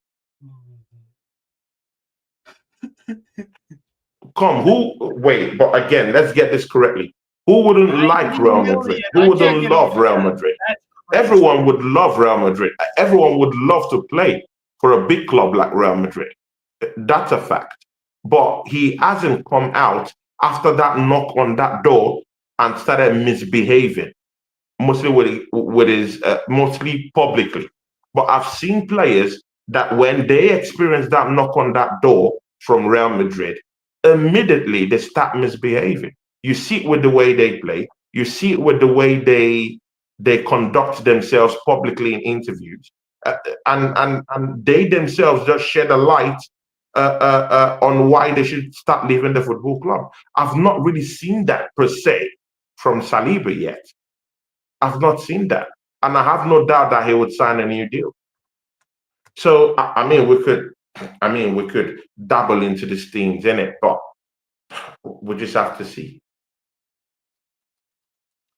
Wait, but again, let's get this correctly. Who wouldn't like Real Madrid? Who wouldn't love Real Madrid? Everyone would love Real Madrid. Everyone would love to play for a big club like Real Madrid. That's a fact. But he hasn't come out after that knock on that door and started misbehaving, mostly with his mostly publicly. But I've seen players that when they experience that knock on that door from Real Madrid, immediately they start misbehaving. You see it with the way they play. You see it with the way they conduct themselves publicly in interviews, and they themselves just shed a light on why they should start leaving the football club. I've not really seen that per se from Saliba yet. I've not seen that, and I have no doubt that he would sign a new deal. So I mean, we could dabble into these things in it, but we just have to see.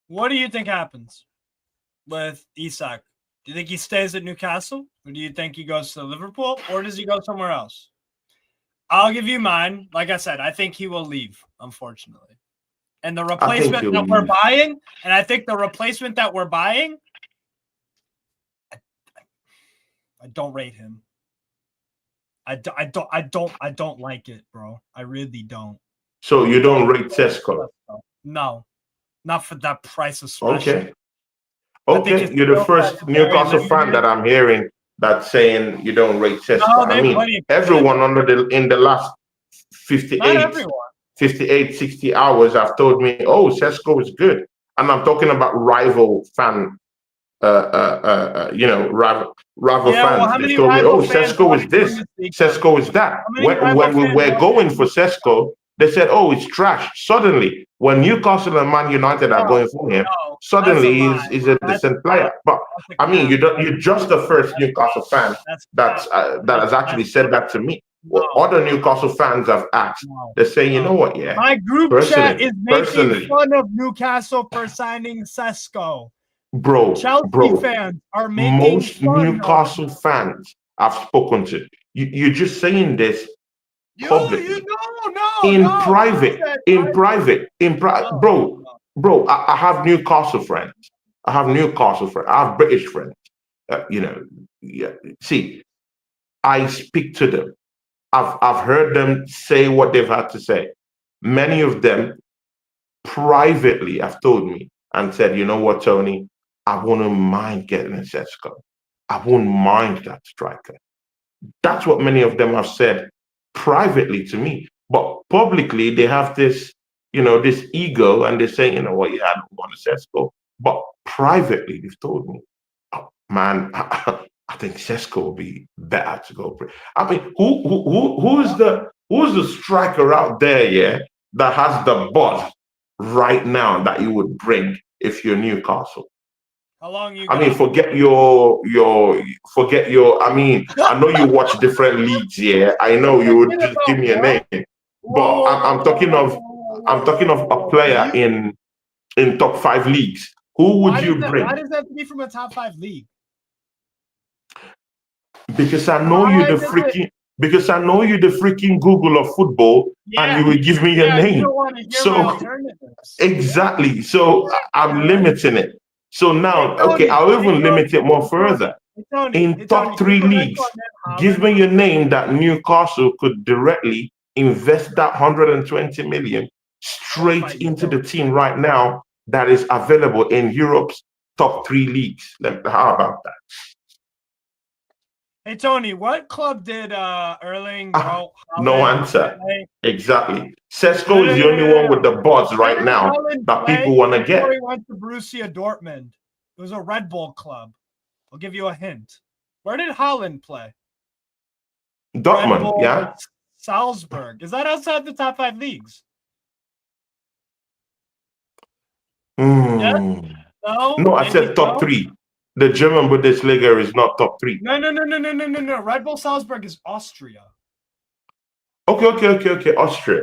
What do you think happens with Isak? Do you think he stays at Newcastle, or do you think he goes to Liverpool, or does he go somewhere else? I'll give you mine. Like I said, I think he will leave, unfortunately. And the replacement that we're buying, and I think the replacement that we're buying, I don't rate him. I don't like it, bro. I really don't. So you don't rate Tesco? No, not for that price, especially. Okay. You're the first Newcastle fan that I'm hearing that's saying you don't rate Tesco. I mean, everyone in the last Not 58, everyone. 58, 60 hours have told me, oh, Sesko is good. And I'm talking about rival fan, rival Yeah, well, fans. how They've many told me, oh, rival fans Sesko watch is this, Bundesliga? Sesko is that. How many rival When we fans were watch going for Bundesliga? Sesko, they said, oh, it's trash. Suddenly, when Newcastle and Man United are going for him, No, that's a suddenly lie. he's a That's a decent player. cap. But That's a I mean, cap. you're just the first Newcastle fan That's a that cap. has actually said that to me. Well, No, other Newcastle fans have asked. no, They're saying, you no. know what? Yeah, My group chat is making personally, fun of Newcastle for signing Sesko. bro, Chelsea fans are making most fun Newcastle of fans I've spoken to, you're just saying this publicly. In no. private, No, bro. I have Newcastle friends. I have British friends. Yeah. See, I speak to them. I've heard them say what they've had to say. Many of them privately have told me and said, you know what, Tony, I wouldn't mind getting a Sesko. I wouldn't mind that striker. That's what many of them have said privately to me. But publicly, they have this, this ego, and they say, you know what, yeah, I don't want a Sesko. But privately, they've told me, oh, man, I think Sesko will be better to go. I mean, who's the striker out there, yeah, that has the buzz right now that you would bring if you're Newcastle? how long you I mean, got? forget your. I mean, I know you watch different leagues. Yeah, I know you would Thinking just give about me a what? name, but Whoa, I'm talking of a player You, in top five leagues. Who would you why bring? does that have to be from a top 5 league? Because I know you Why the does it? freaking because I know you the freaking Google of football, and Yeah, you would give me a you name. don't want to hear my So alternatives. exactly. So I'm limiting it. So Hey now, okay, Tony, I'll hey even Tony, limit it more hey further. Tony, hey In Tony, top can we three put Red leagues, Bull and give Holland? me a name that Newcastle could directly invest that 120 million straight into the team right now that is available in Europe's top three leagues. How about that? Hey Tony, what club did Erling Ah, Braut no Haaland answer. play? Exactly. No, Sesko no, is no, the no, only no, one with no. the buzz Where right did now Haaland that people play want to before get. he went to Borussia Dortmund? It was a Red Bull club. I'll give you a hint. Where did Haaland play? Red Dortmund, Bull yeah? Salzburg. Is that outside the top 5 leagues? Yes? Hmm. No? No, I Maybe said top so? three. The German Bundesliga is not top three. No. Red Bull Salzburg is Austria. Okay. Austria.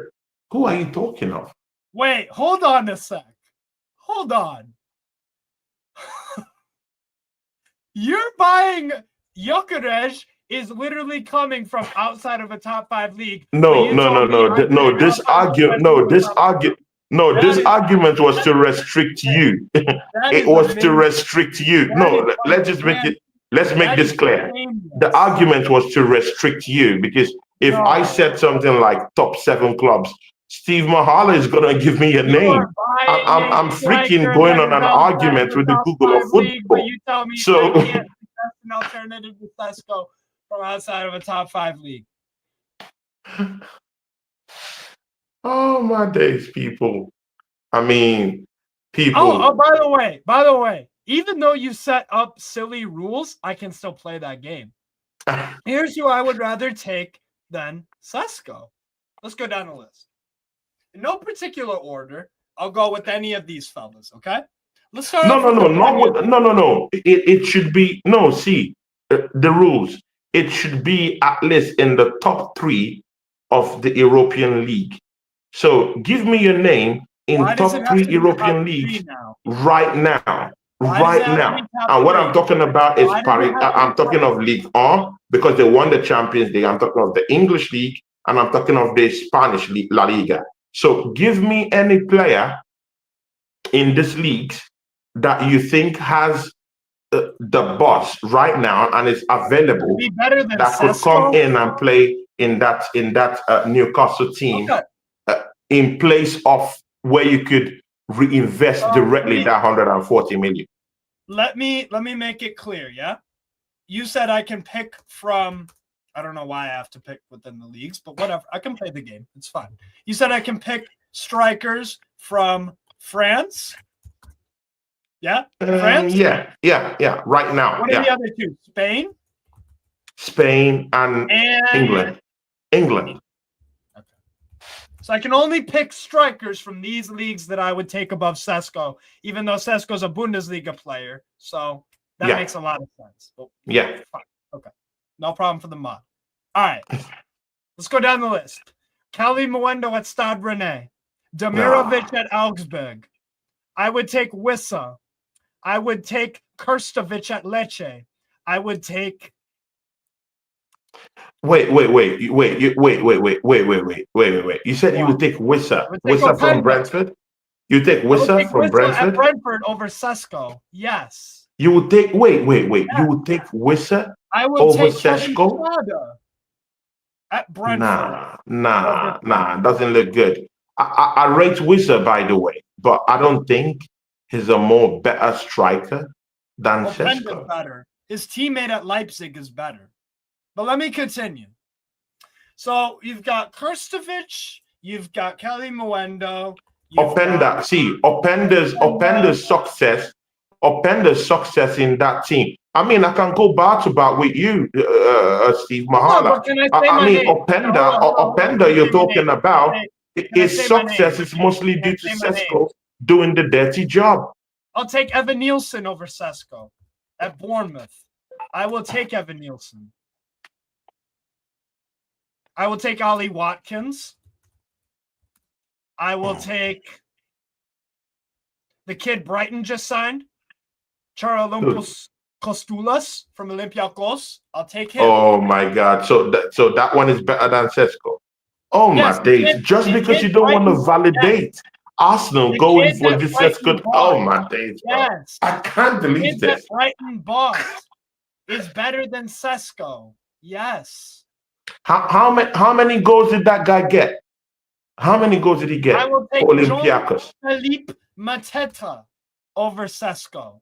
Who are you talking of? Wait, hold on a sec. Hold on. You're buying Gyökeres is literally coming from outside of a top 5 league. No. This argument, this argument was to restrict you. It was to restrict you. No, let's make this clear. The argument was to restrict you because if I said something like top 7 clubs, Steve Mahala is gonna give me a name. I'm freaking going on an argument with the Google of League, but football. you tell me So I can't suggest an alternative to Sesko from outside of a top 5 league. oh my days, people. I mean, people. Oh, by the way, even though you set up silly rules, I can still play that game. Here's who I would rather take than Sesko. Let's go down the list. In no particular order, I'll go with any of these fellas, okay? Let's start off with No. It should be no. See the rules. It should be at least in the top 3 of the European League. So give me your name in top 3 European leagues right now. Right now. And what I'm talking about is Paris. I'm talking of League 1 because they won the Champions League. I'm talking of the English League and I'm talking of the Spanish League, La Liga. So give me any player in this league that you think has the boss right now and is available that could come in and play in that Newcastle team in place of where you could reinvest directly that 140 million. Let me make it clear, yeah? You said I can pick from I don't know why I have to pick within the leagues, but whatever. I can play the game. It's fine. You said I can pick strikers from France. Yeah, France. Yeah. Right now, What are the other two? Spain and England. England. Okay. So I can only pick strikers from these leagues that I would take above Sesko, even though Sesko's a Bundesliga player. So that makes a lot of sense. But fine. Okay. No problem for the mod. All right. Let's go down the list. Kali Mwendo at Stade Rennais. Demirovic at Augsburg. I would take Wissa. I would take Krstovic at Lecce. I would take. Wait. You said you would take Wissa. Wissa from Brentford? You take Wissa from Brentford? At Brentford over Sesko. Yes. You would take wait. You would take Wissa over Sesko? At Brentford. Nah. Doesn't look good. I rate Wissa, by the way, but I don't think he's a more better striker than Sesko. Better. His teammate at Leipzig is better. But let me continue. So you've got Krstovic, you've got Kali Mwendo. Openda's success in that team. I mean, I can go bar to bar with you, Steve Mahala. Openda, you're talking about, his success is mostly due to Sesko doing the dirty job. I'll take Evan Nielsen over Sesko at Bournemouth. I will take Evan Nielsen. I will take Ollie Watkins. I will take the kid Brighton just signed, Charalampos Kostulas from Olympiacos. I'll take him. Oh my God! So that one is better than Sesko. Oh my days! Just because you don't want to validate Arsenal going for this Sesko. Oh my days! Yes, I can't believe this. Brighton bought is better than Sesko. Yes. How many goals did that guy get? How many goals did he get? I will take Olympiacos. Felipe Mateta over Sesko.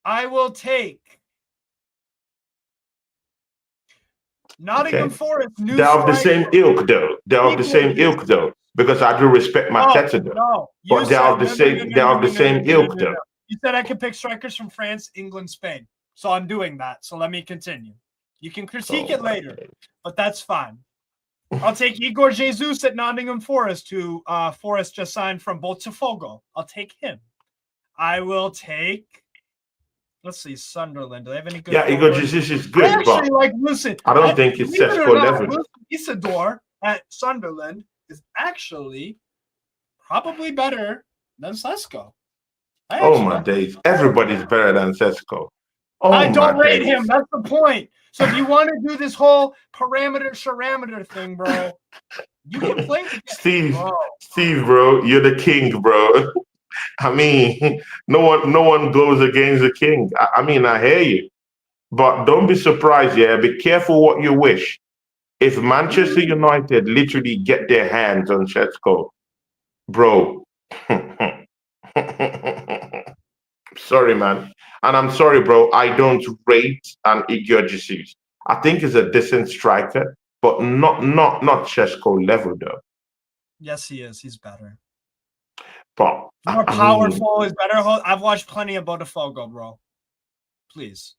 I will take Nottingham Forest. They're of the same ilk, though. Because I do respect Mateta, though. No, but they're of the same. They're of the same ilk, though. You said I could pick strikers from France, England, Spain. So I'm doing that. So let me continue. You can critique it later, but that's fine. I'll take Igor Jesus at Nottingham Forest, who Forest just signed from Botafogo. I'll take him. I will take. Let's see, Sunderland. Do they have any good? Yeah, Igor Jesus is good, but I don't think it's Sesko level. Isidore at Sunderland is actually probably better than Sesko. Oh my days! Everybody's better than Sesko. Oh, I don't rate him. That's the point. So if you want to do this whole parameter thing, bro, you can play the game. Steve, bro, you're the king, bro. I mean, no one goes against the king. I mean, I hear you, but don't be surprised. Yeah, be careful what you wish. If Manchester United literally get their hands on Sesko, bro. Sorry, man. And I'm sorry, bro. I don't rate Igor Jesus. I think he's a decent striker, but not Sesko level, though. Yes, he is. He's better. But more powerful. He's better. I've watched plenty of Botafogo, bro. Please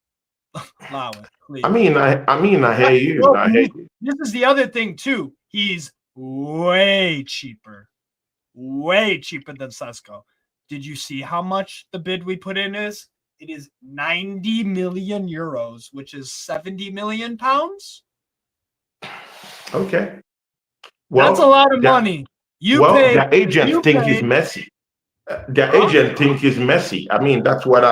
allow it. Please. I mean, I hear you. Bro, I hear you. This is the other thing too. He's way cheaper than Sesko. Did you see how much the bid we put in is? It is 90 million euros, which is 70 million pounds. Okay. Well, that's a lot of money. The agent think he's messy. The agent think he's messy. I mean, that's what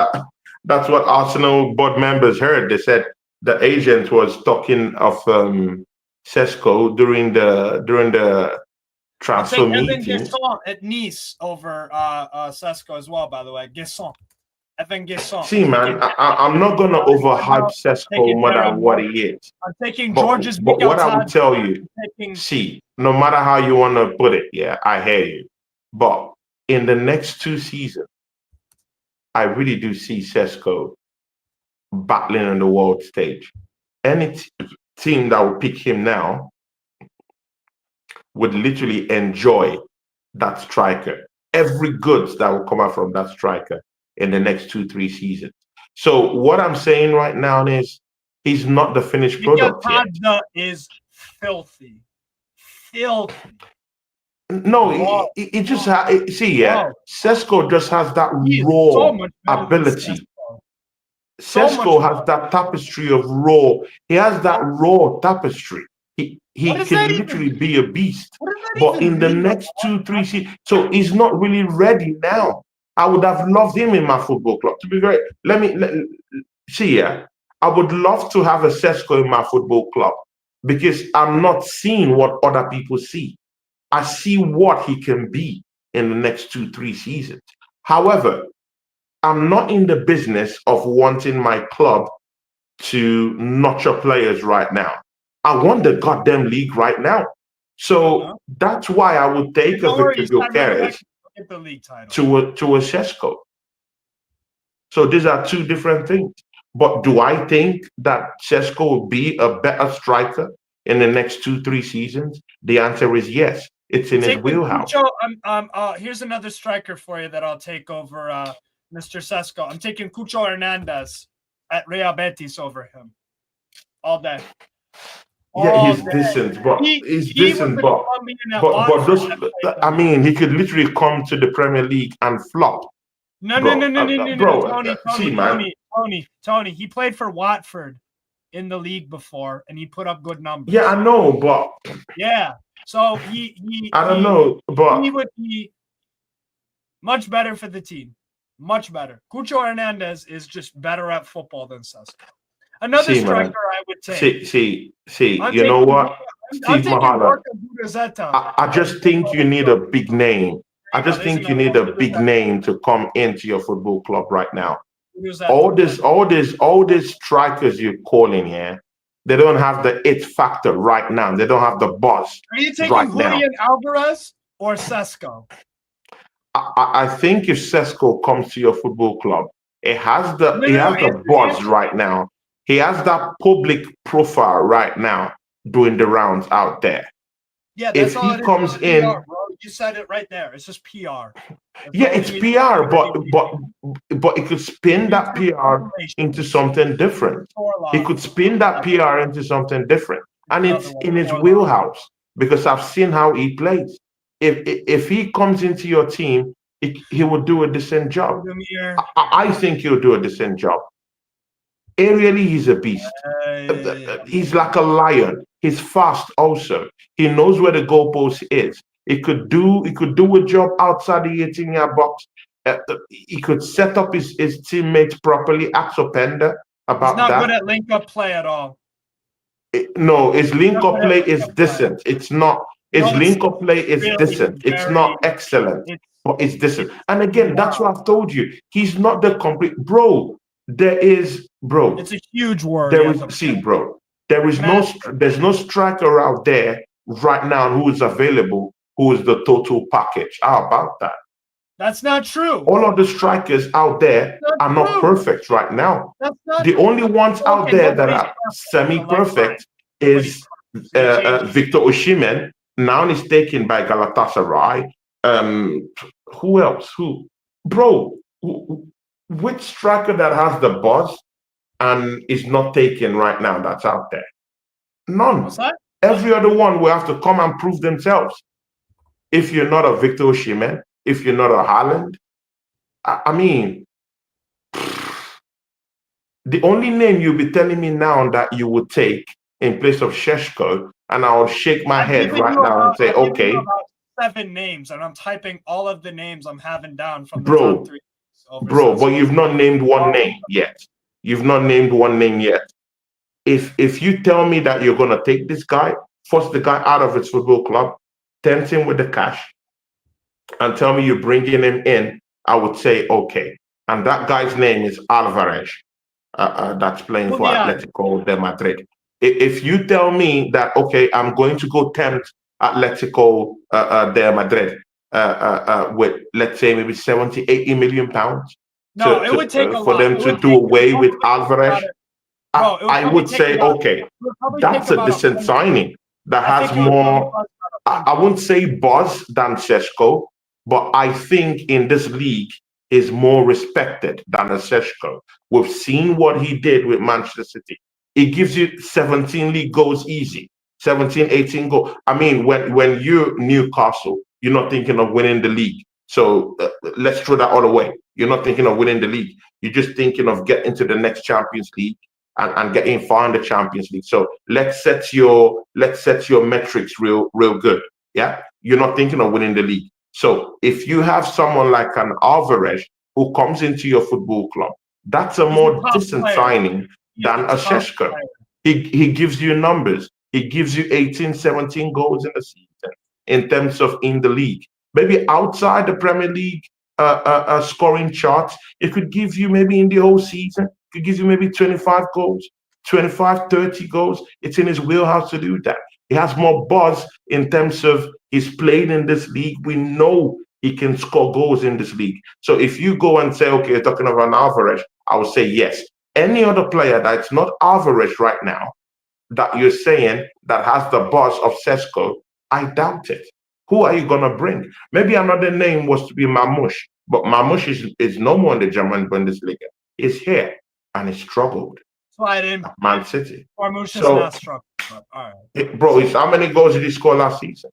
Arsenal board members heard. They said the agent was talking of Sesko during the transfer meeting. Guesson at Nice over Sesko as well, by the way. Guesson. Evan Guesson. See, man, I'm not going to overhype Sesko more than what he is. I'm taking George's. But what I will tell you, see, no matter how you want to put it, yeah, I hear you. But in the next 2 seasons, I really do see Sesko battling on the world stage. Any team that will pick him now would literally enjoy that striker. Every goods that will come out from that striker in the next 2, 3 seasons. So what I'm saying right now is he's not the finished product yet. Is filthy. Filthy. No, it just Sesko just has that raw ability. Sesko has that tapestry of raw. He has that raw tapestry. He can literally be a beast. But in the next 2, 3 seasons, so he's not really ready now. I would have loved him in my football club. To be very, I would love to have a Sesko in my football club because I'm not seeing what other people see. I see what he can be in the next 2, 3 seasons. However, I'm not in the business of wanting my club to nurture players right now. I want the goddamn league right now. So that's why I would take a Victor Gyökeres to a Sesko. So these are two different things. But do I think that Sesko will be a better striker in the next 2, 3 seasons? The answer is yes. It's in his wheelhouse. Here's another striker for you that I'll take over Mr. Sesko. I'm taking Cucho Hernandez at Real Betis over him all day. He's decent, but he's decent, but I mean, he could literally come to the Premier League and flop. No, Tony. He played for Watford in the league before, and he put up good numbers. Yeah, I know, but so he would be much better for the team. Much better. Cucho Hernandez is just better at football than Sesko. Another striker I would take. You know what? Steve Mahala. I just think you need a big name. I just think you need a big name to come into your football club right now. All these strikers you're calling here, they don't have the it factor right now. They don't have the buzz. Are you taking Julian Alvarez or Sesko? I think if Sesko comes to your football club, it has the buzz right now. He has that public profile right now doing the rounds out there. Yeah, that's if he comes in, PR, bro. You said it right there. It's just PR. It's PR, but it could spin that PR into something different. He could spin that PR into something different, and it's in his wheelhouse because I've seen how he plays. If he comes into your team, he will do a decent job. I think he'll do a decent job. Aerially, he's a beast. He's like a lion. He's fast also. He knows where the goalpost is. He could do a job outside the 18-yard box. He could set up his teammates properly. Ask Openda about that. He's not good at link-up play at all. No, his link-up play is decent. It's not. His link-up play is decent. It's not excellent, but it's decent. And again, that's what I've told you. He's not the complete bro. It's a huge word. There's no striker out there right now who is available who is the total package. How about that? That's not true. All of the strikers out there are not perfect right now. The only ones out there that are semi-perfect is Victor Osimhen. Now he's taken by Galatasaray. Who else? Which striker that has the buzz and is not taken right now that's out there? None. Every other one will have to come and prove themselves. If you're not a Victor Osimhen, if you're not a Haaland, I mean, the only name you'll be telling me now that you would take in place of Sesko, and I'll shake my head right now and say, okay. 7 names, and I'm typing all of the names I'm having down from the top 3. But you've not named one name yet. You've not named one name yet. If you tell me that you're gonna take this guy, force the guy out of his football club, tempt him with the cash, and tell me you're bringing him in, I would say okay. And that guy's name is Alvarez. That's playing for Atletico de Madrid. If you tell me that okay, I'm going to go tempt Atletico de Madrid with, let's say, maybe 70, 80 million pounds, No, it would take a for lot. them It to would do take away with Alvarez. bro, it would I probably would take say, about okay, it would probably take that's a about decent 100. signing that I has think it would probably more. cost about I 100. wouldn't say buzz than Seshko, but I think in this league is more respected than a Seshko. We've seen what he did with Manchester City. He gives you 17 league goals easy, 17, 18 goals. I mean, when you're Newcastle, you're not thinking of winning the league. So let's throw that all away. You're not thinking of winning the league. You're just thinking of getting to the next Champions League and getting far in the Champions League. So let's set your metrics real good. Yeah, you're not thinking of winning the league. So if you have someone like an Alvarez who comes into your football club, that's a He's a more top decent player. signing He's than a top Sheshko. player. He gives you numbers. He gives you 18, 17 goals in the season in terms of in the league. Maybe outside the Premier League scoring charts, it could give you maybe in the whole season, it could give you maybe 25 goals, 25, 30 goals. It's in his wheelhouse to do that. He has more buzz in terms of he's played in this league. We know he can score goals in this league. So if you go and say, okay, you're talking about Alvarez, I would say yes. Any other player that's not Alvarez right now that you're saying that has the buzz of Sesko, I doubt it. Who are you going to bring? Maybe another name was to be Mamouche, but Mamouche is no more in the German Bundesliga. He's here and he struggled. So I didn't. Man City. Marmouche is So, not struggling. All right. bro, how many goals did he score last season?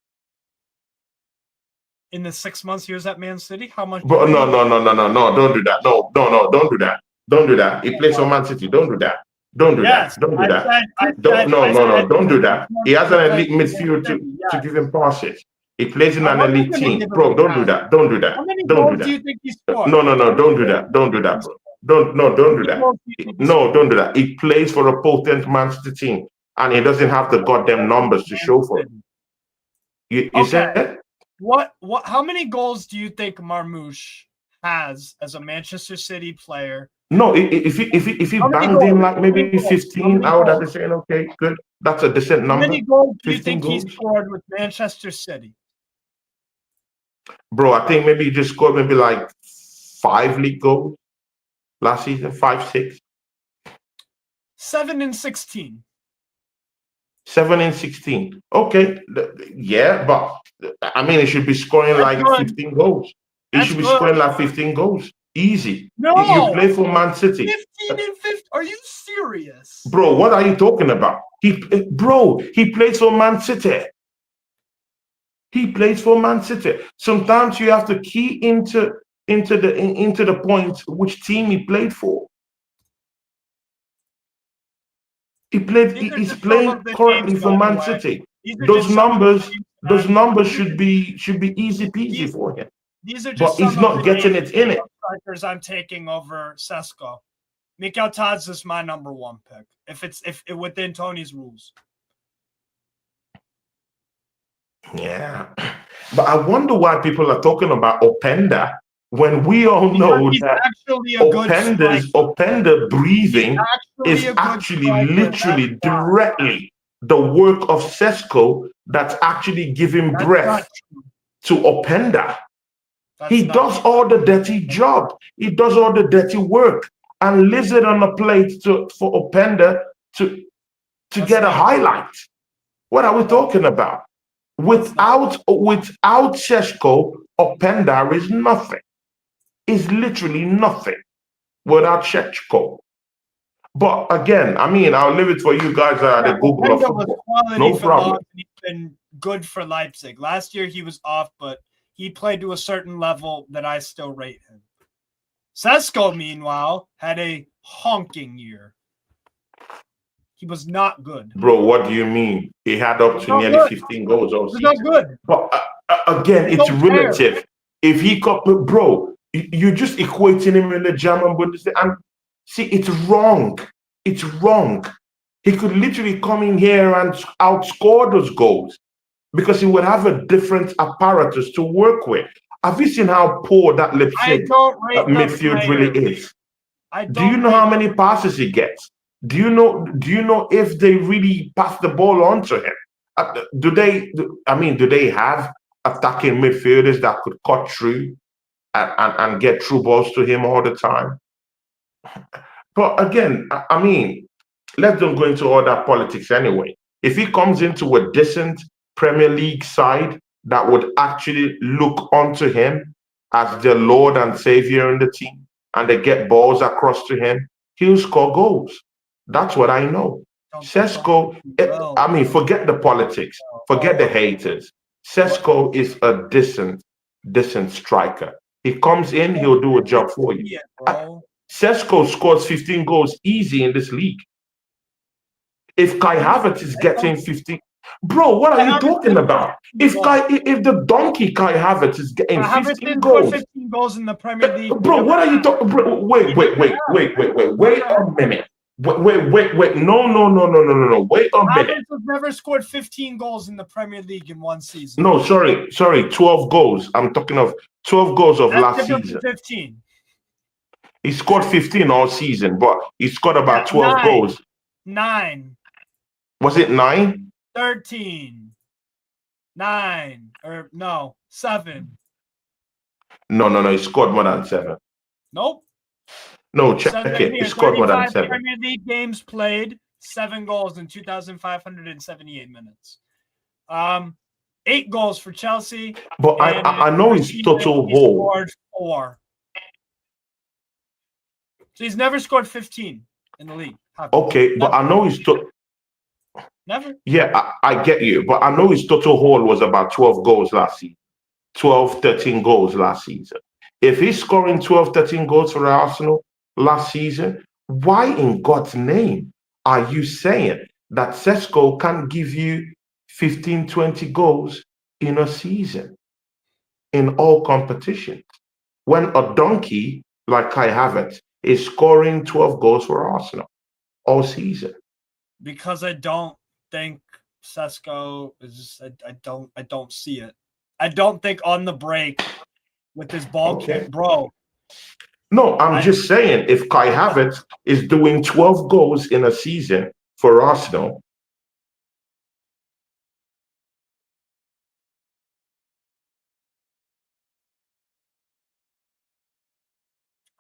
In the 6 months he was at Man City, how much? Bro, no, don't do that. No, don't do that. Don't do that. He plays for Man City. Don't do that. Don't do that. Don't do that. Don't do that. He has an elite midfield to give him passes. He plays in an elite team. Bro, don't do that. Don't do that. How many Don't do goals do you that. think he scored? No, don't do that. Don't do that, bro. Don't do that. No, don't do that. He plays for a potent Manchester team and he doesn't have the goddamn numbers to show for it. You said? How many goals do you think Marmouche has as a Manchester City player? No, if he banged in like maybe 15, I would have been saying, okay, good. That's a decent number. How many goals do you think he scored with Manchester City? Bro, I think maybe he just scored maybe like 5 league goals last season, 5, 6. 7 and 16. 7 and 16. Okay, yeah, but I mean, he should be scoring like 15 goals. He should be scoring like 15 goals. Easy. No, you play for Man City. 15 and 50. Are you serious? Bro, what are you talking about? He plays for Man City. He plays for Man City. Sometimes you have to key into the point which team he played for. He's playing currently for Man City. Those numbers should be easy peasy for him. But he's not getting it in it. I'm taking over Sesko. Mikel Tadz is my number 1 pick. If within Tony's rules. Yeah, but I wonder why people are talking about Openda when we all know that Openda breathing is actually literally directly the work of Sesko that's actually giving breath to Openda. He does all the dirty job. He does all the dirty work and leaves it on a plate for Openda to get a highlight. What are we talking about? Without Sesko, Openda is nothing. Is literally nothing without Shechko. But again, I mean, I'll leave it for you guys at the Google of football. No problem. He's been good for Leipzig. Last year he was off, but he played to a certain level that I still rate him. Sesko, meanwhile, had a honking year. He was not good. Bro, what do you mean? He had up to nearly 15 goals all season. Not good. But again, it's relative. If he got, bro, you're just equating him in the German Bundesliga. And see, it's wrong. It's wrong. He could literally come in here and outscore those goals because he would have a different apparatus to work with. Have you seen how poor that Leipzig midfield really is? Do you know how many passes he gets? Do you know if they really pass the ball on to him? Do they have attacking midfielders that could cut through and get through balls to him all the time. But again, I mean, let's don't go into all that politics anyway. If he comes into a decent Premier League side that would actually look onto him as their Lord and Savior in the team, and they get balls across to him, he'll score goals. That's what I know. Sesko, I mean, forget the politics, forget the haters. Sesko is a decent striker. He comes in, he'll do a job for you. Sesko scores 15 goals easy in this league. If Kai Havertz is getting 15, bro, what are you talking about? If the donkey Kai Havertz is getting 15 goals, 15 goals in the Premier League, bro, what are you talking? Wait a minute. Wait. No. Wait a minute. Havertz has never scored 15 goals in the Premier League in one season. No, sorry, 12 goals. I'm talking of 12 goals of last season. 15. He scored 15 all season, but he scored about 12 goals. 9. Was it 9? 13. 9. Or no, 7. No. He scored more than 7. Nope. No, check it. He scored more than 7. Premier League games played, 7 goals in 2,578 minutes. 8 goals for Chelsea. But I know his total haul. Scored 4. So he's never scored 15 in the league. Okay, but I know his total. Never. Yeah, I get you, but I know his total haul was about 12 goals last season. 12, 13 goals last season. If he's scoring 12, 13 goals for Arsenal last season, why in God's name are you saying that Sesko can't give you 15, 20 goals in a season in all competitions? When a donkey like Kai Havertz is scoring 12 goals for Arsenal all season. Because I don't think Sesko is. I don't see it. I don't think on the break with his ball kick, bro. No, I'm just saying if Kai Havertz is doing 12 goals in a season for Arsenal.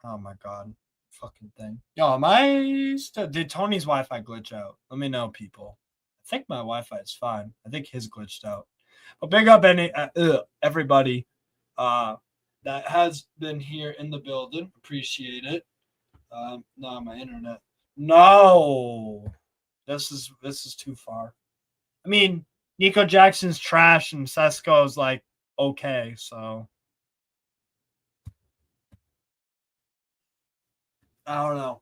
Oh my God. Fucking thing. Yo, am I still, did Tony's Wi-Fi glitch out? Let me know, people. I think my Wi-Fi is fine. I think his glitched out. But big up everybody that has been here in the building. Appreciate it. No, my internet. No. This is too far. I mean, Nico Jackson's trash and Sesko's like okay, so I don't know.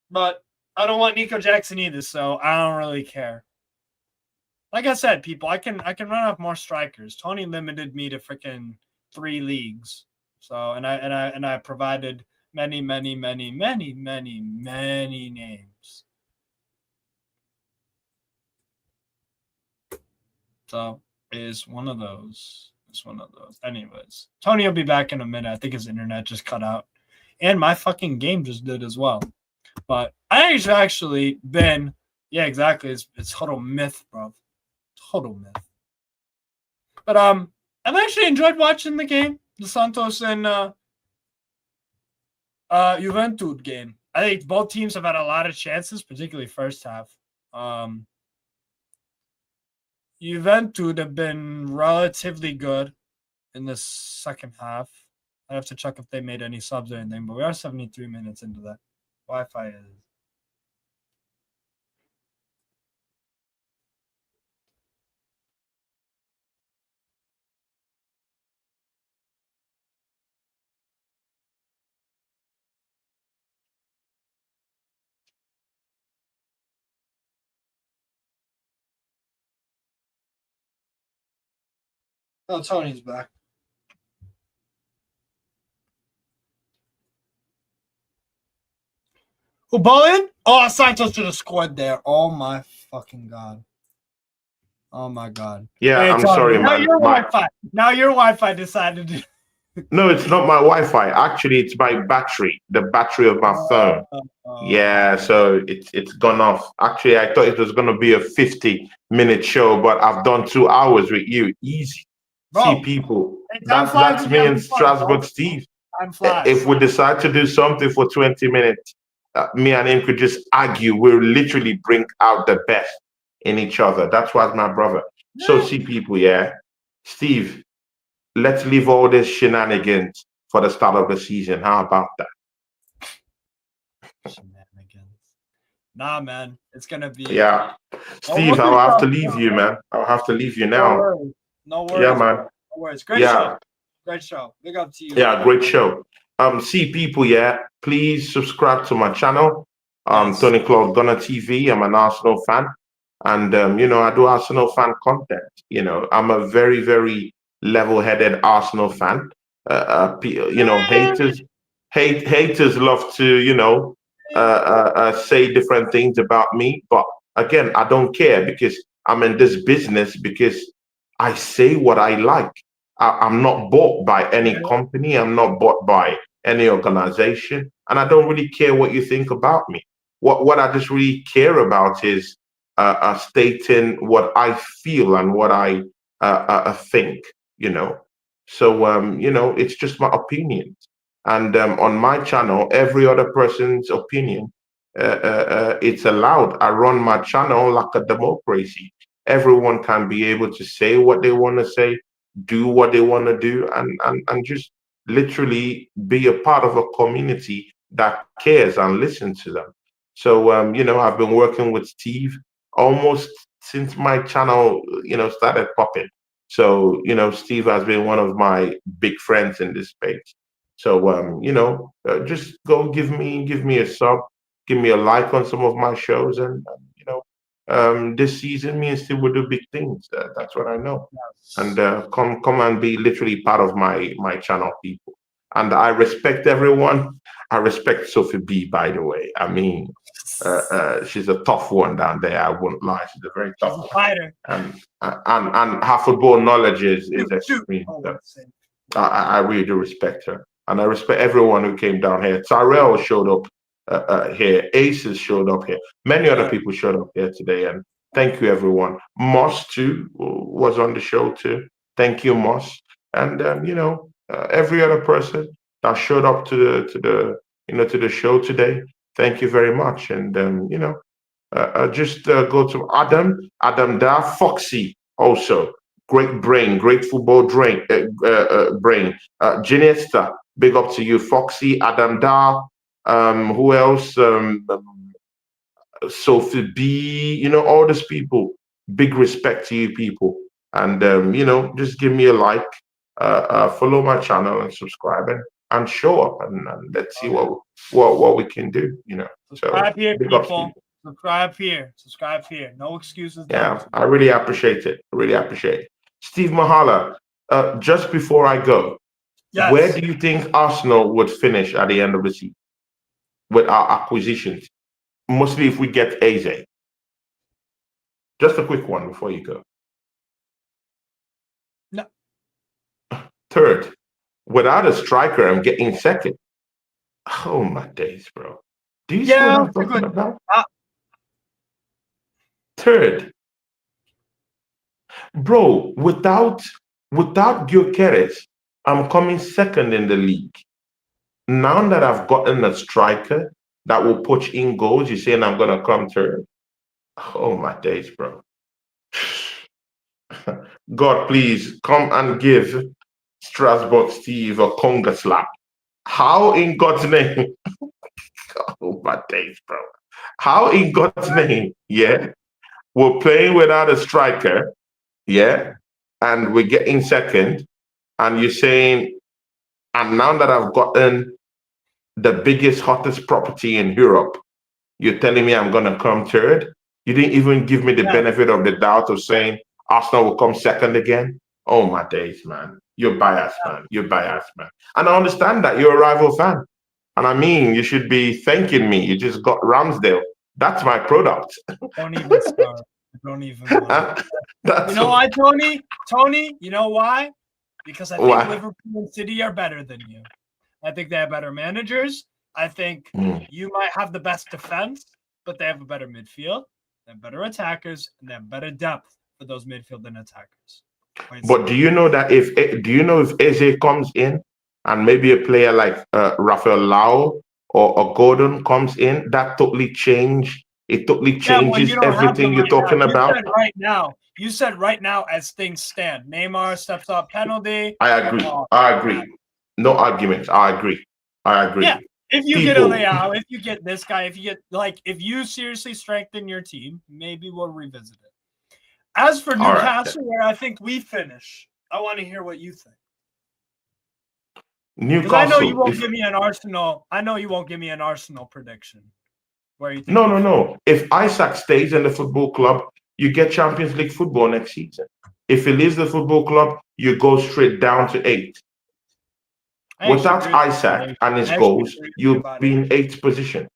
But I don't want Nico Jackson either, so I don't really care. Like I said, people, I can run off more strikers. Tony limited me to freaking 3 leagues. So and I provided many names. So is one of those. It's one of those. Anyways, Tony will be back in a minute. I think his internet just cut out. And my fucking game just did as well. But I actually been, yeah, exactly. It's total myth, bro. Total myth. But I've actually enjoyed watching the game, the Santos and Juventude game. I think both teams have had a lot of chances, particularly first half. Juventude have been relatively good in the second half. I have to check if they made any subs or anything, but we are 73 minutes into that. Wi-Fi is. Oh, Tony's back. Who bowling? Oh, Santos should have scored there. Oh my fucking God. Oh my God. Yeah, hey, I'm sorry, now man. Now your Wi-Fi decided to. No, it's not my Wi-Fi. Actually, it's my battery, the battery of my phone. Yeah, so it's gone off. Actually, I thought it was going to be a 50-minute show, but I've done 2 hours with you. Easy. See, bro. people, Time flies that's when you're me and having fun, bro. Strasbourg Steve. Time flies. If we decide to do something for 20 minutes, me and him could just argue. We'll literally bring out the best in each other. That's what's my brother. So, see, people, yeah. Steve, let's leave all this shenanigans for the start of the season. How about that? Shenanigans. Nah, man. It's gonna be. Yeah. We'll Steve, do I'll have to something. leave you, man. I'll have to leave you No now. worries. No Yeah, worries, bro. man. No worries. Great Yeah. show. Great show. Big up to you. Yeah, great show. See, people, yeah, please subscribe to my channel. Yes. Tony Claude Gunner TV. I'm an Arsenal fan, and I do Arsenal fan content. I'm a very, very level-headed Arsenal fan. Haters love to, say different things about me, but again, I don't care because I'm in this business because I say what I like. I'm not bought by any company. I'm not bought by any organization, and I don't really care what you think about me. What I just really care about is stating what I feel and what I think. You know, so it's just my opinion, and on my channel, every other person's opinion. It's allowed. I run my channel like a democracy. Everyone can be able to say what they want to say, do what they want to do, and just literally be a part of a community that cares and listens to them. So I've been working with Steve almost since my channel started popping. So Steve has been one of my big friends in this space. So just go give me a sub, give me a like on some of my shows, and this season me and Steve will do big things. That's what I know. And come and be literally part of my channel, people. And I respect everyone. I respect Sophie B, by the way. I mean, she's a tough one down there. I wouldn't lie. She's a very She's tough a one. fighter. And her football knowledge is Shoot. extreme. Oh, So let's see. I really do respect her. And I respect everyone who came down here. Tyrell showed up here. Aces showed up here. Many other people showed up here today. And thank you, everyone. Moss, too, was on the show, too. Thank you, Moss. And, every other person that showed up to the show today. Thank you very much. And, just go to Adam Da, Foxy also. Great brain, great football brain. Ginesta, big up to you. Foxy, Adam Da, who else? Sophie B, all these people. Big respect to you people. And, just give me a like, follow my channel and subscribe and show up and let's see what we can do, Subscribe So here, big ups to people. you. Subscribe here. Subscribe here. No excuses. Yeah, I really appreciate it. Really appreciate it. Steve Mahala, just before I go, where Yes. do you think Arsenal would finish at the end of the season with our acquisitions? Mostly if we get Eze. Just a quick one before you go. No. Third, without a striker, I'm getting second. Oh my days, bro. Do you see what I'm talking about? Third, bro, without Gyökeres, I'm coming second in the league. Now that I've gotten a striker that will punch in goals, you're saying I'm gonna come third? Oh my days, bro. God, please come and give Strasbourg Steve a conga slap. How in God's name? Oh my days, bro. How in God's name? Yeah, we're playing without a striker. Yeah, and we're getting second. And you're saying, and now that I've gotten the biggest, hottest property in Europe, you're telling me I'm gonna come third? You didn't even give me the benefit of the doubt of saying Arsenal will come second again. Oh my days, man. You're biased, man. You're biased, man. And I understand that you're a rival fan. And I mean, you should be thanking me. You just got Ramsdale. That's my product. Don't even start. Don't even want. That's You know why, Tony? Tony, you know why? Because I think why? Liverpool and City are better than you. I think they have better managers. I think you might have the best defense, but they have a better midfield, they have better attackers, and they have better depth for those midfield and attackers. But do you know that if Eze comes in and maybe a player like Rafael Lau or Gordon comes in, that totally Yeah, well, you changes don't have everything them you're right now. talking about. You said right now as things stand. Neymar steps up penalty. I agree. Oh, I yeah. agree. No arguments. I agree. I Yeah. agree. If you get a People, Leao, if you get this guy, if you seriously strengthen your team, maybe we'll revisit it. As for all right. Newcastle, where I think we finish, I want to hear what you think. Because I know you Newcastle. won't give me an Arsenal. I know you won't give me an Arsenal prediction. Where you think? No, no, no. If Isaac stays in the football club, you get Champions League football next season. If he leaves the football club, you go straight down to 8. Without Isaac and his goals, you'll be in 8th position.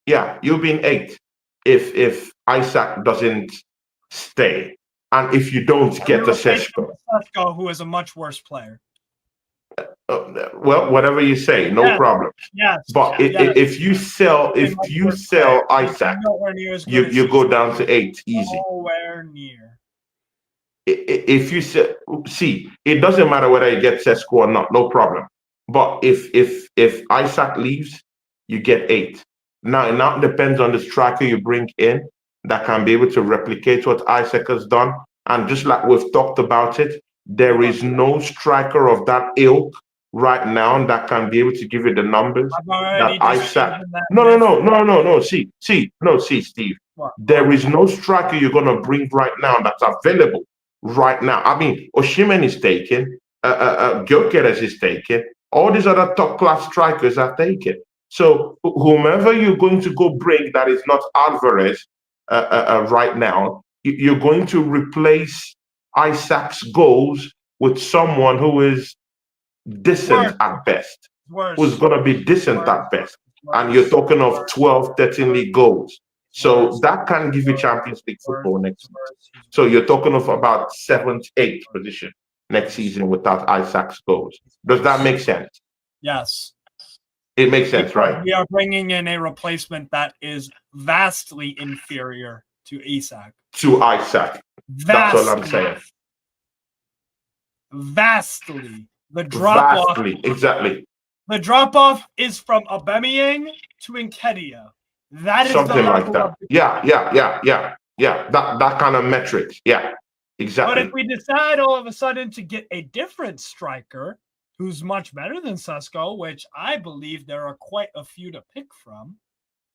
Yeah, you'll be in 8th if Isaac doesn't stay, and if you don't get a Seshko. Seshko, who is a much worse player. Well, whatever you say, no problem. Yes. But if you sell Isaac, you go down to 8 easy. Nowhere near. If you see, it doesn't matter whether you get Sesco or not, no problem. But if Isaac leaves, you get 8. Now it now depends on the striker you bring in that can be able to replicate what Isaac has done. And just like we've talked about it, there is no striker of that ilk right now that can be able to give you the numbers that Isaac. No. See, Steve. There is no striker you're gonna bring right now that's available right now. I mean, Osimhen is taken, Gyökeres is taken, all these other top class strikers are taken. So whomever you're going to go bring that is not Alvarez right now, you're going to replace Isaac's goals with someone who is decent at best, who's going to be decent at best. And you're talking of 12, 13 league goals. So that can give you Champions League football next season. So you're talking of about 7th, 8th position next season without Isaac's goals. Does that make sense? Yes. It makes sense, right? We are bringing in a replacement that is vastly inferior to Isak. That's all I'm saying. Vastly. The drop-off. Exactly. The drop-off is from Aubameyang to Nketiah. That is something like that. Yeah. That kind of metrics. Yeah, exactly. But if we decide all of a sudden to get a different striker who's much better than Seshko, which I believe there are quite a few to pick from,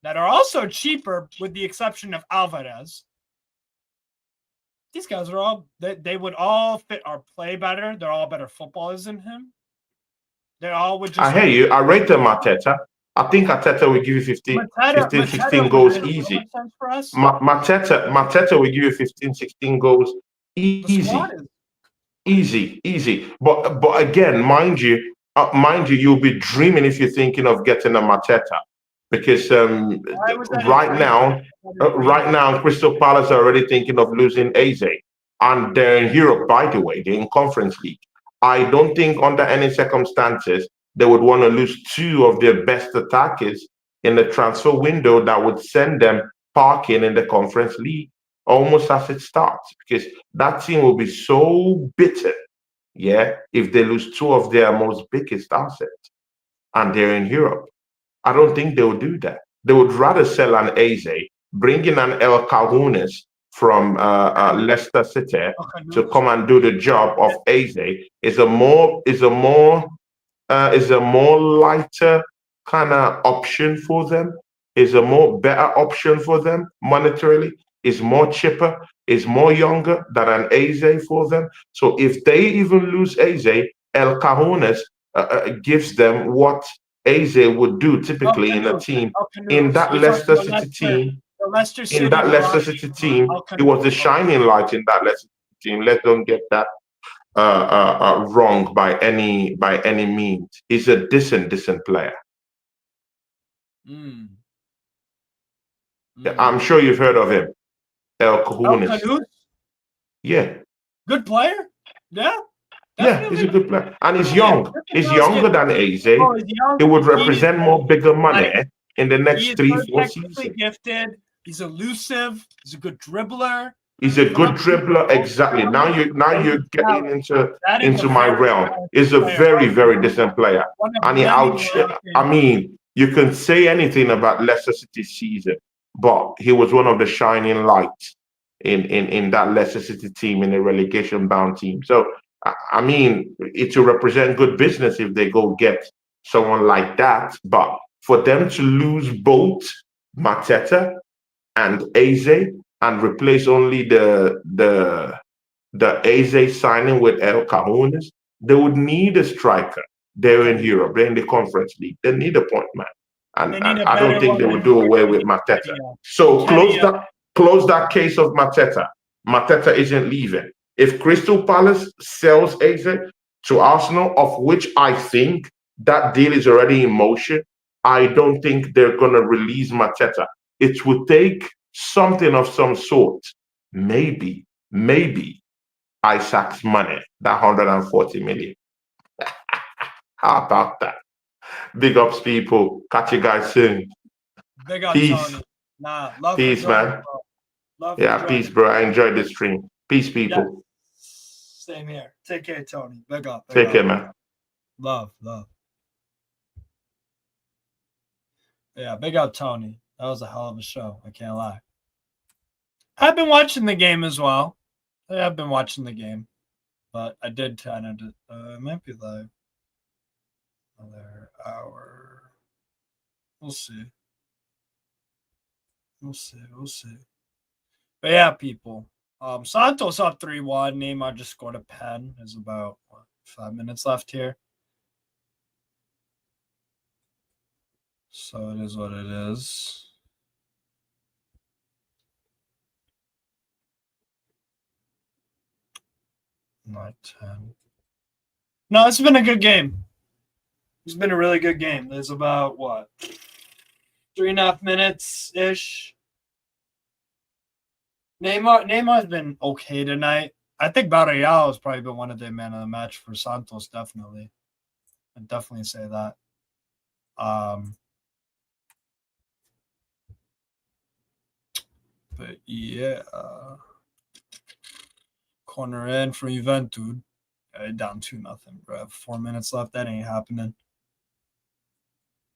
that are also cheaper with the exception of Alvarez. These guys are all, they would all fit our play better. They're all better footballers than him. They all would just. I hear you. I rate them Mateta. I think Mateta will give you 15, 16 goals easy. Mateta will give you 15, 16 goals easy. Easy. But again, mind you, you'll be dreaming if you're thinking of getting a Mateta. Because right now, Crystal Palace are already thinking of losing Eze. And they're in Europe, by the way, they're in Conference League. I don't think under any circumstances they would want to lose 2 of their best attackers in the transfer window that would send them parking in the Conference League almost as it starts, because that team will be so bitter, if they lose 2 of their most biggest assets and they're in Europe. I don't think they would do that. They would rather sell an Eze, bring in an El Cajunas from Leicester City to come and do the job of Eze. Is a more lighter kind of option for them. Is a more better option for them monetarily. Is more cheaper. Is more younger than an Eze for them. So if they even lose Eze, El Cajunas gives them what Eze would do typically in a team. In that Leicester City team, he was the shining light in that Leicester City team. Let's don't get that wrong by any means. He's a decent player. I'm sure you've heard of him. El Cajunas. Yeah. Good player? Yeah. Yeah, he's a good player. And he's young. He's younger than Eze. He would represent more bigger money in the next 3-4 seasons. Gifted. He's elusive. He's a good dribbler. He's a good dribbler. Exactly. Now you're getting into my realm. He's a very, very decent player. And I mean, you can say anything about Leicester City season, but he was one of the shining lights in that Leicester City team, in a relegation bound team. So I mean, it will represent good business if they go get someone like that. But for them to lose both Mateta and Eze, and replace only the Eze signing with El Cajones, they would need a striker. They're in Europe, they're in the Conference League. They need a point man. And I don't think they would do away with Mateta. So close that case of Mateta. Mateta isn't leaving. If Crystal Palace sells Eze to Arsenal, of which I think that deal is already in motion, I don't think they're going to release Mateta. It would take something of some sort. Maybe Isaac's money, that 140 million. How about that? Big ups, people. Catch you guys soon. Big ups, Peace. Tony. Nah, love peace, man. Yeah, peace, bro. I enjoyed the stream. Peace, people. Yeah. Same here. Take care, Tony. Big up. Take care, man. Love. Yeah, big up, Tony. That was a hell of a show. I can't lie. I've been watching the game as well. I've been watching the game, but I did kind of. It might be live. Another hour. We'll see. But yeah, people. Santos up 3-1. Neymar just scored a pen. There's about 5 minutes left here. So it is what it is. Not 10. No, it's been a good game. It's been a really good game. There's about 3.5 minutes ish. Neymar's been okay tonight. I think Barreal has probably been one of the man of the match for Santos. Definitely, I'd definitely say that. But yeah, corner in for Juventude. Down 2-0, bro. 4 minutes left. That ain't happening.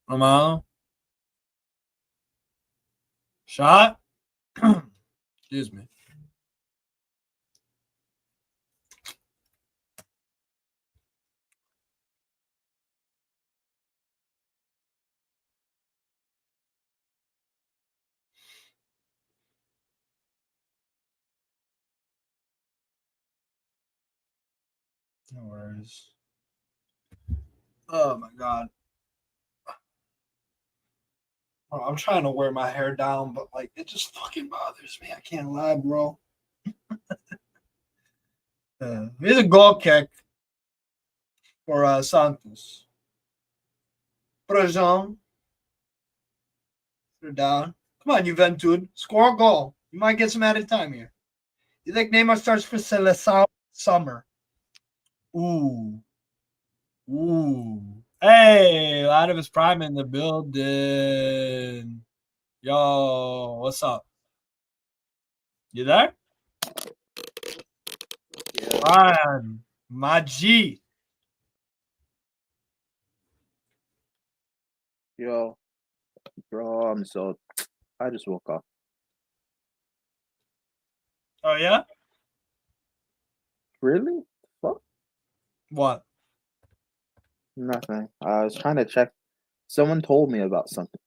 Romano. Shot. Excuse me. No worries. Oh my god. Bro, I'm trying to wear my hair down, but like it just fucking bothers me. I can't lie, bro. Here's a goal kick for Santos. Prejean. They're down. Come on, Juventude. Score a goal. You might get some added time here. You think Neymar starts for Seleção summer? Ooh. Hey, a lot of his prime in the building. Yo, what's up? You there? Yeah. Ryan, my G. Yo, bro, I just woke up. Oh, yeah? Really? What? Nothing. I was trying to check. Someone told me about something.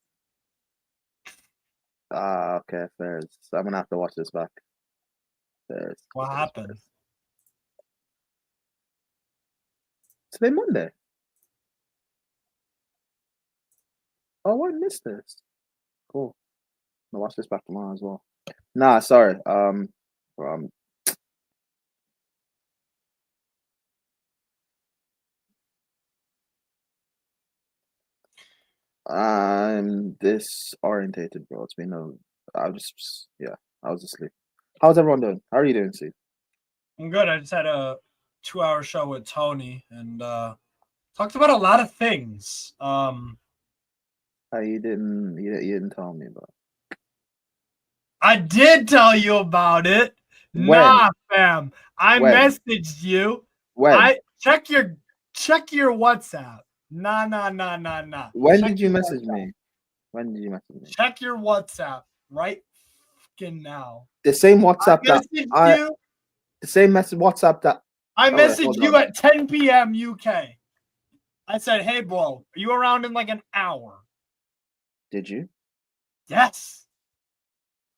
Okay, fair. So I'm gonna have to watch this back. What happened? Today Monday. Oh, I missed this. Cool. I'll watch this back tomorrow as well. Nah, sorry. I'm disorientated, bro. It's been I was asleep. How's everyone doing? How are you doing, Steve? I'm good. I just had a 2-hour show with Tony and talked about a lot of things. You didn't tell me about it. I did tell you about it. When? Nah, fam. I When? messaged you. When? Check your WhatsApp. Nah. When Check did you your message WhatsApp. me? When did you message me? Check your WhatsApp right fucking now. The same I WhatsApp that messaged I. you. The same message WhatsApp that. I All right, messaged hold you on. at 10 p.m. UK. I said, "Hey, bro, are you around in like an hour?" Did you? Yes.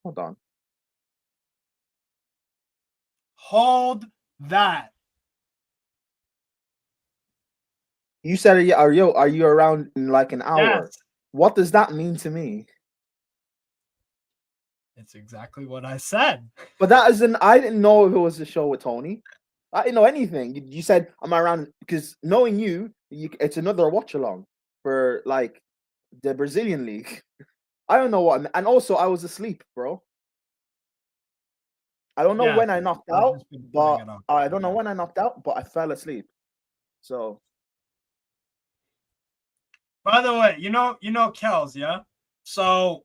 Hold on. Hold that. You said, are you around in like an hour? Yes. What does that mean to me? It's exactly what I said. But that isn't. I didn't know if it was a show with Tony. I didn't know anything. You said I'm around because knowing you, it's another watch along for like the Brazilian league. I don't know what, and also I was asleep, bro. I don't know Yeah, when I knocked I've out, just been putting but it up. I don't know when I knocked out, but I fell asleep. So By the way, you know Kels, yeah? So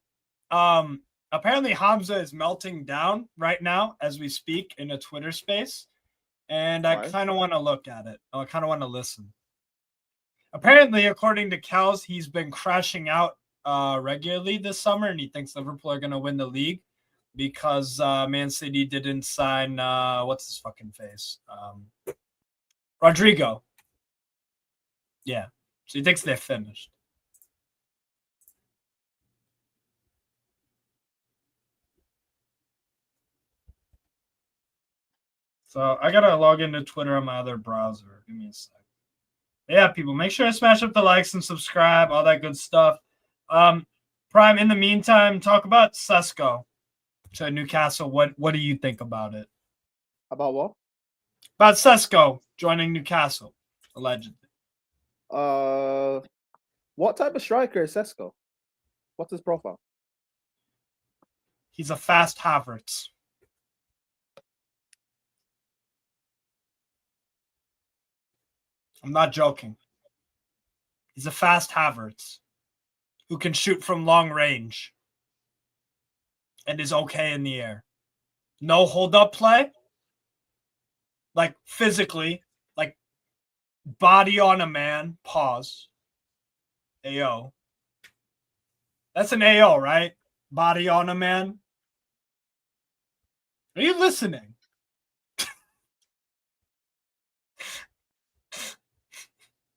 apparently Hamza is melting down right now as we speak in a Twitter space. And I why? kind of want to look at it. I kind of want to listen. Apparently, according to Kels, he's been crashing out regularly this summer, and he thinks Liverpool are going to win the league because Man City didn't sign what's his fucking face, Rodrigo. Yeah, so he thinks they're finished. So I gotta log into Twitter on my other browser. Give me a sec. Yeah, people, make sure to smash up the likes and subscribe, all that good stuff. Prime, in the meantime, talk about Sesko to Newcastle. What do you think about it? About what? About Sesko joining Newcastle, allegedly. What type of striker is Sesko? What's his profile? He's a fast Havertz. I'm not joking. He's a fast Havertz who can shoot from long range and is okay in the air. No hold-up play. Like physically, like body on a man, pause. AO. That's an AO, right? Body on a man. Are you listening?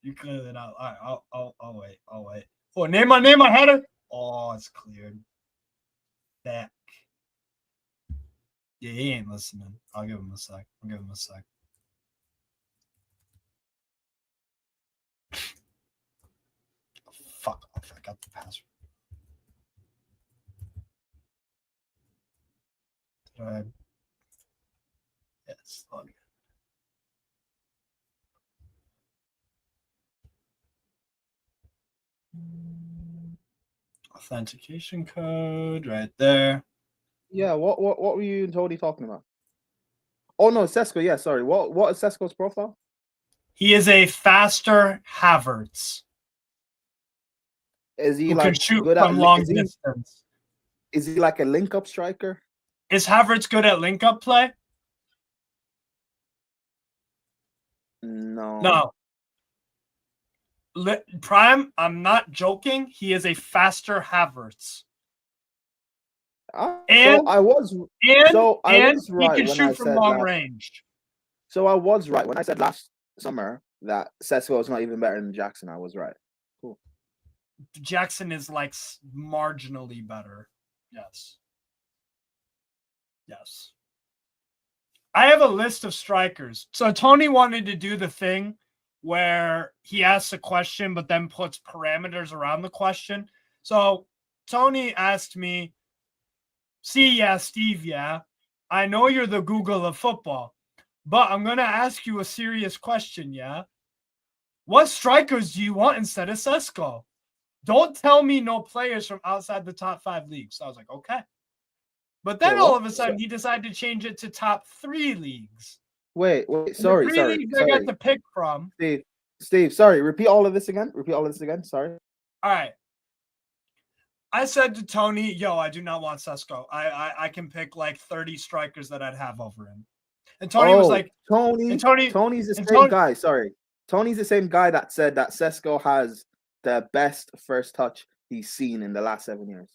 You cleared it out. All right, I'll wait. I'll wait. Oh, name my header. Oh, it's cleared. Back. Yeah, he ain't listening. I'll give him a sec. Fuck off. I got the password. Did I? Yes, log in. Authentication code right there. Yeah, what were you and Tony talking about? Oh no, Sesko. Yeah, sorry. What is Sesko's profile? He is a faster Havertz. Is he who like can shoot good at from long distance? Is he like a link-up striker? Is Havertz good at link-up play? No. Prime, I'm not joking. He is a faster Havertz. So I was right he can when shoot I from said long range. So I was right when I said last summer that Sesko is not even better than Jackson. I was right. Cool. Jackson is like marginally better. Yes. I have a list of strikers. So Tony wanted to do the thing where he asks a question but then puts parameters around the question. So Tony asked me, Steve, I know you're the Google of football, but I'm going to ask you a serious question, yeah? What strikers do you want instead of Sesko? Don't tell me no players from outside the top 5 leagues. So I was like, okay. But then all of a sudden, he decided to change it to top 3 leagues. Wait, sorry. I got to pick from. Steve, sorry. Repeat all of this again. Sorry. All right. I said to Tony, yo, I do not want Sesko. I can pick like 30 strikers that I'd have over him. And Tony was like, Tony. and Tony, Tony's the and same Tony, guy. Sorry, Tony's the same guy that said that Sesko has the best first touch he's seen in the last 7 years.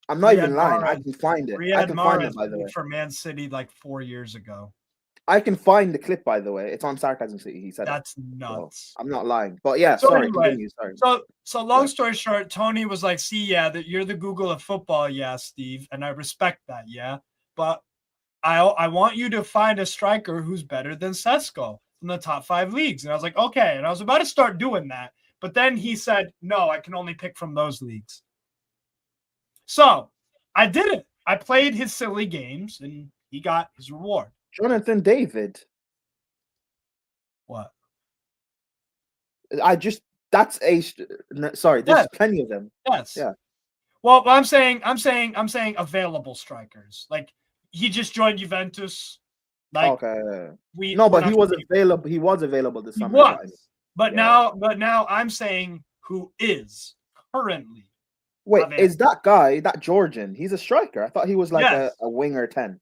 I'm not even lying. I can find it. I can find it, by the way. For Man City like 4 years ago. I can find the clip, by the way. It's on Sarcasm City. He said that's nuts. So I'm not lying. But yeah, so sorry, anyway, continue. Sorry. So long story short, Tony was like, see, yeah, that you're the Google of football, yeah, Steve. And I respect that, yeah. But I want you to find a striker who's better than Sesko from the top 5 leagues. And I was like, okay. And I was about to start doing that. But then he said, no, I can only pick from those leagues. So I did it. I played his silly games and he got his reward. Jonathan David. What? That's a sorry, there's plenty of them. Yes. Yeah. Well, I'm saying available strikers. Like he just joined Juventus. Like okay. But he was available. He was available this summer. Was. But now I'm saying who is currently. Wait, is that guy, that Georgian? He's a striker. I thought he was like a winger 10.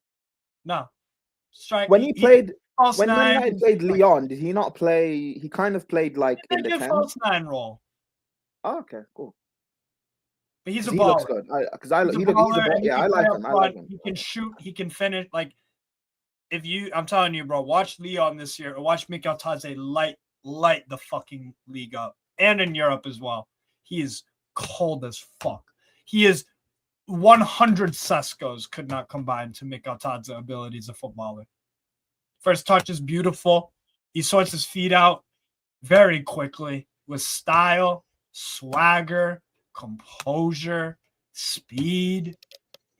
No. Strike. When he played Lyon, did he not play? He kind of played like in the 10. False 9 role. Oh, okay, cool. But he's a baller. He looks good. I like him. I like him. He can shoot. He can finish. Like I'm telling you, bro, watch Lyon this year. Or watch Mikel Tadze light the fucking league up, and in Europe as well. He is cold as fuck. He is 100 Seskos could not combine to Mikel Tadze's ability as a footballer. First touch is beautiful. He sorts his feet out very quickly with style, swagger, composure, speed.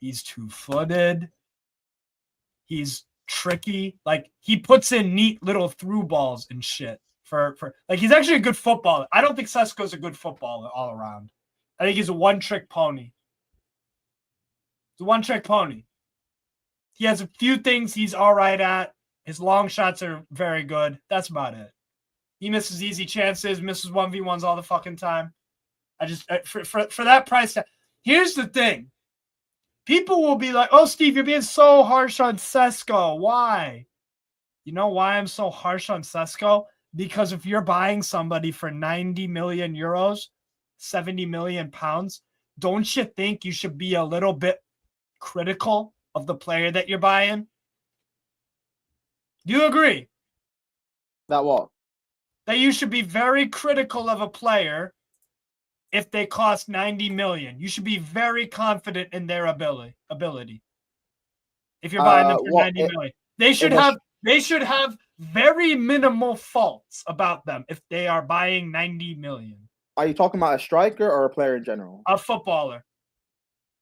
He's 2-footed. He's tricky. Like he puts in neat little through balls and shit. For like he's actually a good footballer. I don't think Sesko's a good footballer all around. I think he's a one-trick pony. He's a one-trick pony. He has a few things he's all right at. His long shots are very good. That's about it. He misses easy chances, misses 1v1s all the fucking time. I just for that price tag. Here's the thing. People will be like, "Oh, Steve, you're being so harsh on Sesko. Why?" You know why I'm so harsh on Sesko? Because if you're buying somebody for 90 million euros, 70 million pounds, don't you think you should be a little bit critical of the player that you're buying? Do you agree? That what? That you should be very critical of a player if they cost 90 million. You should be very confident in their ability. If you're buying them for 90 million. They should have very minimal faults about them if they are buying 90 million. Are you talking about a striker or a player in general? A footballer.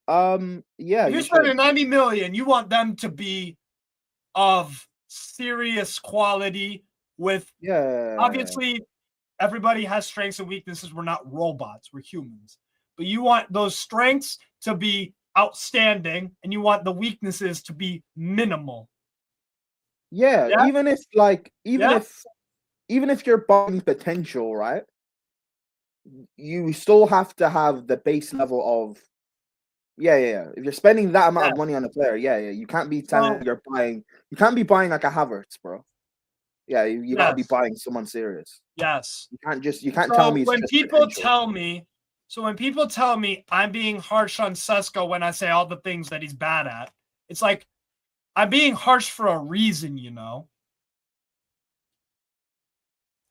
Yeah. If you're spending 90 million, you want them to be of serious quality with obviously everybody has strengths and weaknesses. We're not robots, we're humans. But you want those strengths to be outstanding and you want the weaknesses to be minimal. Yeah. Even if you're buying potential, right? You still have to have the base level of If you're spending that amount of money on a player, you can't be telling you're buying. You can't be buying like a Havertz, bro. Yeah, you gotta be buying someone serious. Yes. You can't tell me. When people tell me I'm being harsh on Sesko when I say all the things that he's bad at, it's like I'm being harsh for a reason, you know.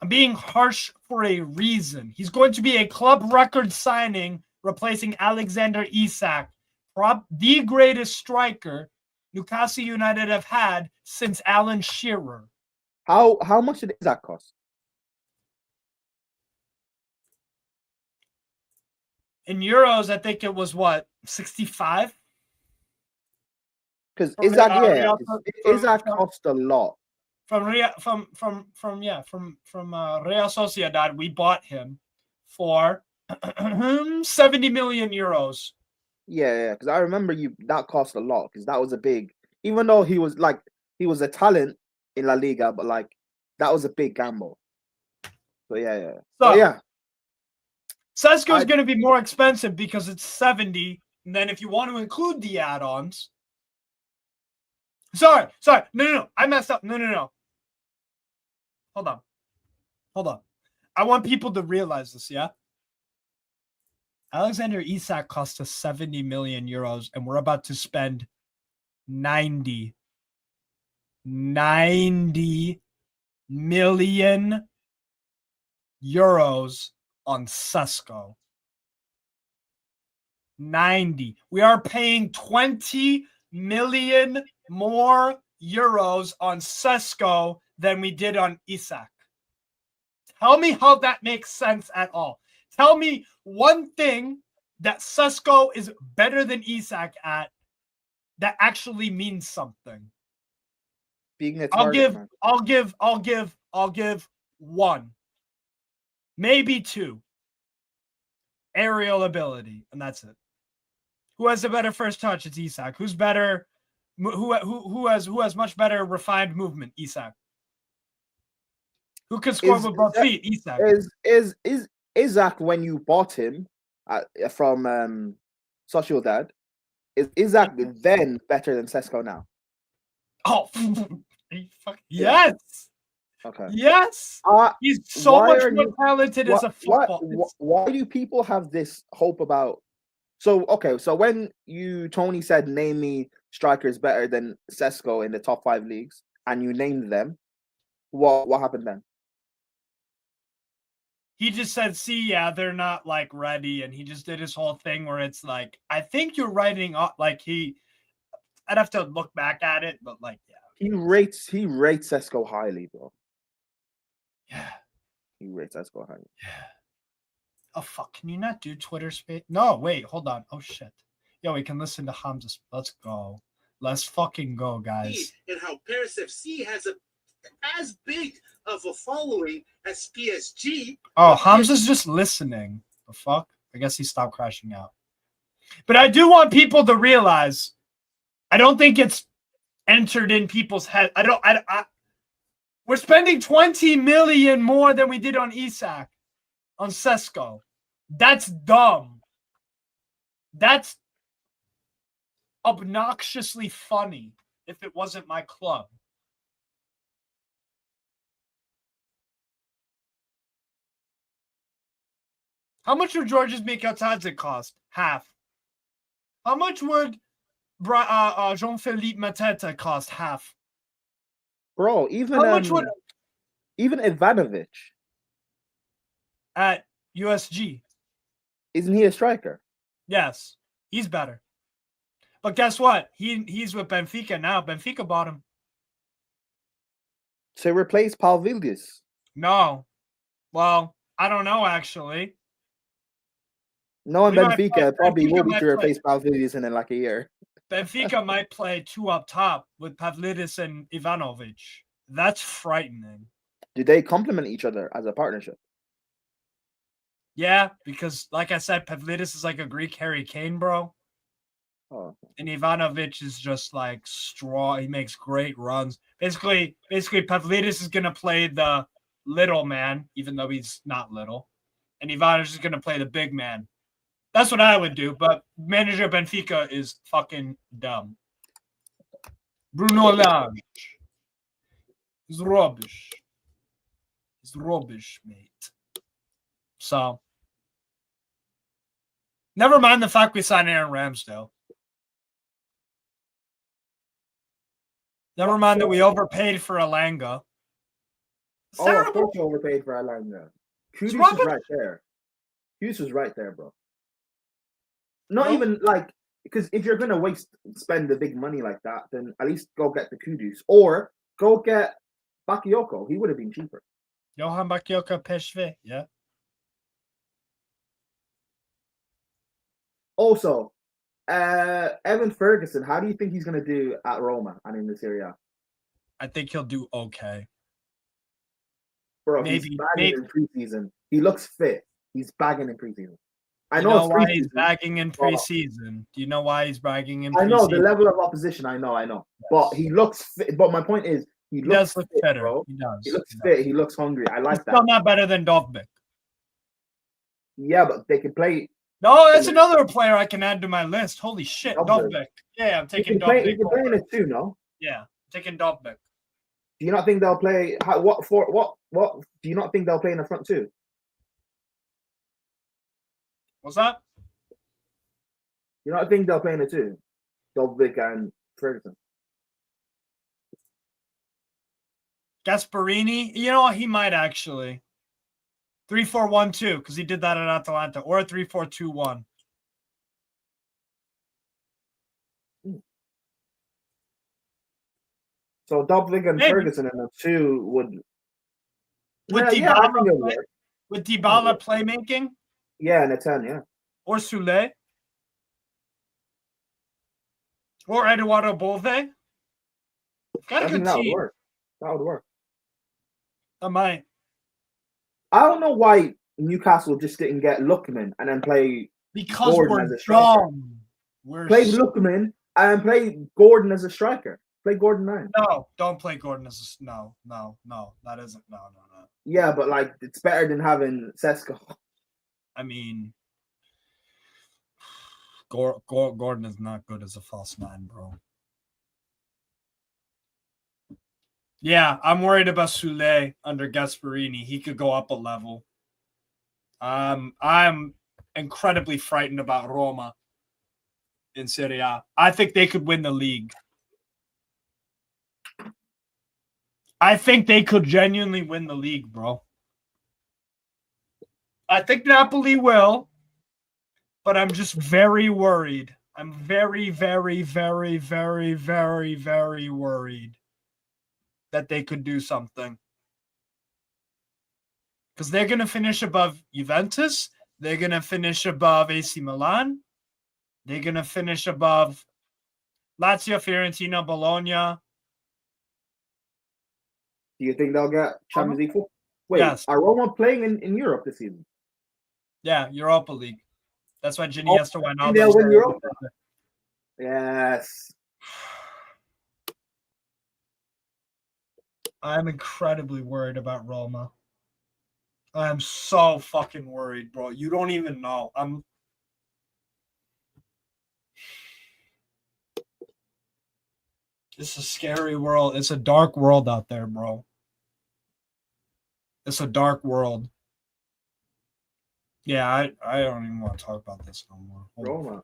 I'm being harsh for a reason. He's going to be a club record signing, replacing Alexander Isak, the greatest striker Newcastle United have had since Alan Shearer. How much did Isak cost? In euros, I think it was 65. Because Isak cost a lot. From Real Sociedad, we bought him for 70 million euros. Yeah, because I remember that cost a lot because that was a big. Even though he was a talent in La Liga, but like that was a big gamble. So yeah. So yeah. Sesko is going to be more expensive because it's 70. And then if you want to include the add-ons. Sorry. No. I messed up. No. Hold on. I want people to realize this, yeah? Alexander Isak cost us 70 million euros, and we're about to spend 90 million euros on Sesko. 90. We are paying 20 million more euros on Sesko than we did on Isak. Tell me how that makes sense at all. Tell me one thing that Sesko is better than Isak at that actually means something. Being a target, I'll give one. Maybe two. Aerial ability, and that's it. Who has a better first touch? It's Isak. Who's better? Who has much better refined movement? Isak. Who can score with both feet? Isak. Is Isak, when you bought him from Sociedad, is Isak then better than Sesko now? Oh, yes. Okay. Yes. He's so much more talented as a football. Why do people have this hope about? So when Tony said, name me strikers better than Sesko in the top 5 leagues, and you named them, what happened then? He just said, see, yeah, they're not like ready. And he just did his whole thing where it's like, I think you're writing up like I'd have to look back at it, but like, yeah. He rates Sesko highly, bro. Yeah. He rates Sesko highly. Yeah. Oh, fuck. Can you not do Twitter space? No, wait, hold on. Oh, shit. Yo, we can listen to Hamza. Let's go. Let's fucking go, guys. And how Paris FC has as big of a following as PSG. Oh, Hamza's just listening. The fuck? I guess he stopped crashing out. But I do want people to realize, I don't think it's entered in people's head. We're spending 20 million more than we did on Isak, on Sesko. That's dumb. That's obnoxiously funny if it wasn't my club. How much would George's Mikotadze cost? Half. How much would Jean-Philippe Mateta cost? Half. Bro, even how much would even Ivanovic at USG? Isn't he a striker? Yes, he's better. But guess what? He's with Benfica now. Benfica bought him. To replace Pavlidis? No. Well, I don't know actually. No, in Benfica probably will be to replace Pavlidis in like a year. Benfica might play 2 up top with Pavlidis and Ivanovic. That's frightening. Do they complement each other as a partnership? Yeah, because like I said, Pavlidis is like a Greek Harry Kane, bro. Oh. And Ivanovic is just like straw. He makes great runs. Basically, Pavlidis is gonna play the little man, even though he's not little, and Ivanovic is gonna play the big man. That's what I would do, but manager Benfica is fucking dumb. Bruno Lage is rubbish. He's rubbish, mate. So, never mind the fact we signed Aaron Ramsdale. Never mind that we overpaid for Alanga. Of course you overpaid for Alanga. Kudus was right there. Kudus was right there, bro. Not even like, because if you're going to spend the big money like that, then at least go get the Kudus. Or go get Bakayoko. He would have been cheaper. Johan Bakayoko PSV, yeah. Also, Evan Ferguson, how do you think he's going to do at Roma and in the Serie A? I think he'll do okay. Bro, he's bagging in preseason. He looks fit. He's bagging in preseason. I know why he's bagging in preseason. Do you know why he's bagging in preseason? I know the level of opposition. I know. Yes. But he looks fit. But my point is, He does looks look fit, better. bro. He does. He looks He does. fit. He looks hungry. I He's like still that. not better than Dovbyk. Yeah, but they can play. No, that's another player I can add to my list. Holy shit, Dovbyk. Dovbyk. Yeah, I'm He taking can play. Dovbyk He can play in over. it too. No. Yeah, taking Dovbyk. Do you not think they'll play? What? Do you not think they'll play in the front too? What's that? You not think they'll play in it too? Dovbyk and Ferguson. Gasparini, you know what? He might actually. 3-4-1-2, because he did that at Atalanta, or a 3-4-2-1. So Dovbyk and Maybe. Ferguson in the two would. With Yeah, I think Dybala, it'll work. with Dybala playmaking, Yeah, in a 10, yeah. or Sule, or Eduardo Bove. Got I a think good that would team. work. That would work. I might. I don't know why Newcastle just didn't get Lookman and then play Because Gordon we're as a striker. dumb. We're Play Lookman and play Gordon as a striker. Play Gordon 9. No, don't play Gordon as a no. That isn't no. Yeah, but like it's better than having Sesko. I mean, Gordon is not good as a false nine, bro. Yeah, I'm worried about Sule under Gasparini. He could go up a level. I'm incredibly frightened about Roma in Serie A. I think they could win the league. I think they could genuinely win the league, bro. I think Napoli will, but I'm just very worried. I'm very, very, very, very, very, very worried that they could do something. Because they're going to finish above Juventus. They're going to finish above AC Milan. They're going to finish above Lazio, Fiorentina, Bologna. Do you think they'll get Champions League football? Wait, Yes. are Roma playing in Europe this season? Yeah, Europa League. That's why Ginny has to win all they'll those. win Europa. Yes. I'm incredibly worried about Roma. I'm so fucking worried, bro. You don't even know. It's a scary world. It's a dark world out there, bro. It's a dark world. Yeah, I don't even want to talk about this no more. Roma.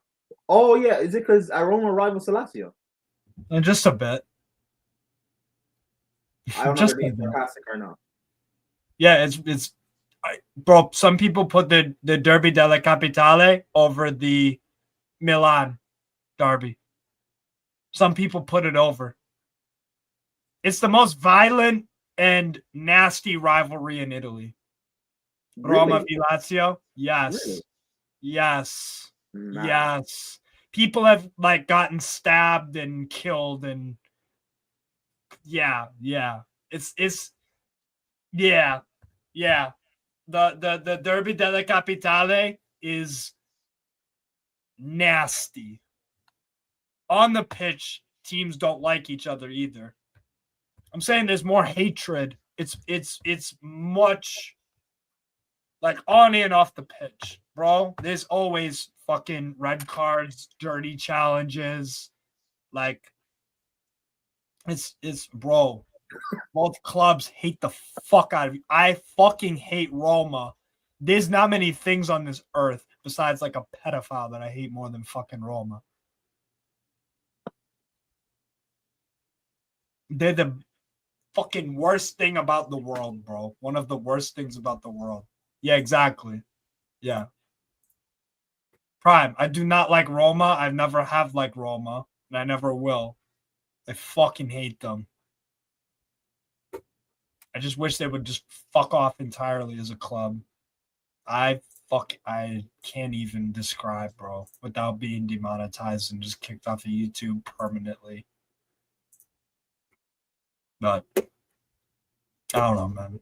Oh yeah, is it because Roma rivals Lazio? Just a bit. I don't know Just if they're a bit. sarcastic or not. Yeah, bro. Some people put the Derby della Capitale over the Milan derby. Some people put it over. It's the most violent and nasty rivalry in Italy. Really? Roma v Lazio. Yes. Really? Yes. Nah. Yes. People have like gotten stabbed and killed and yeah. It's yeah. The Derby della Capitale is nasty. On the pitch, teams don't like each other either. I'm saying there's more hatred. It's much like on and off the pitch, bro. There's always fucking red cards, dirty challenges. Like it's bro. Both clubs hate the fuck out of you. I fucking hate Roma. There's not many things on this earth besides like a pedophile that I hate more than fucking Roma. They're the fucking worst thing about the world, bro. One of the worst things about the world. Yeah, exactly. Yeah. Prime. I do not like Roma. I never have liked Roma, and I never will. I fucking hate them. I just wish they would just fuck off entirely as a club. I can't even describe, bro, without being demonetized and just kicked off of YouTube permanently. But I don't know, man.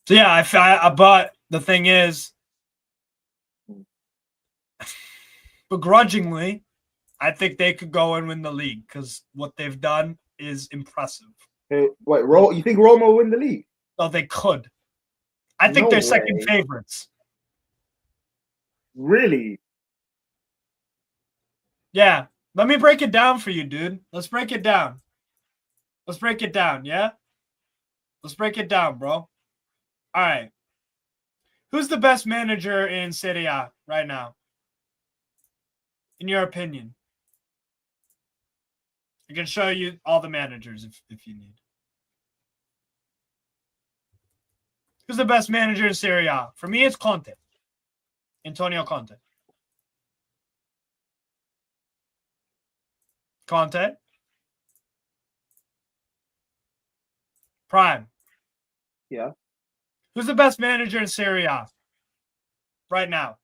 So yeah, but the thing is, begrudgingly, I think they could go and win the league because what they've done is impressive. Hey, wait, you think Roma will win the league? So they could. I think No they're second way. favorites. Really? Yeah. Let me break it down for you, dude. Let's break it down. Let's break it down, yeah? Let's break it down, bro. All right. Who's the best manager in Serie A right now? In your opinion? I can show you all the managers if you need. Who's the best manager in Serie A? For me, it's Conte. Antonio Conte. Conte. Prime. Yeah. Who's the best manager in Serie A right now?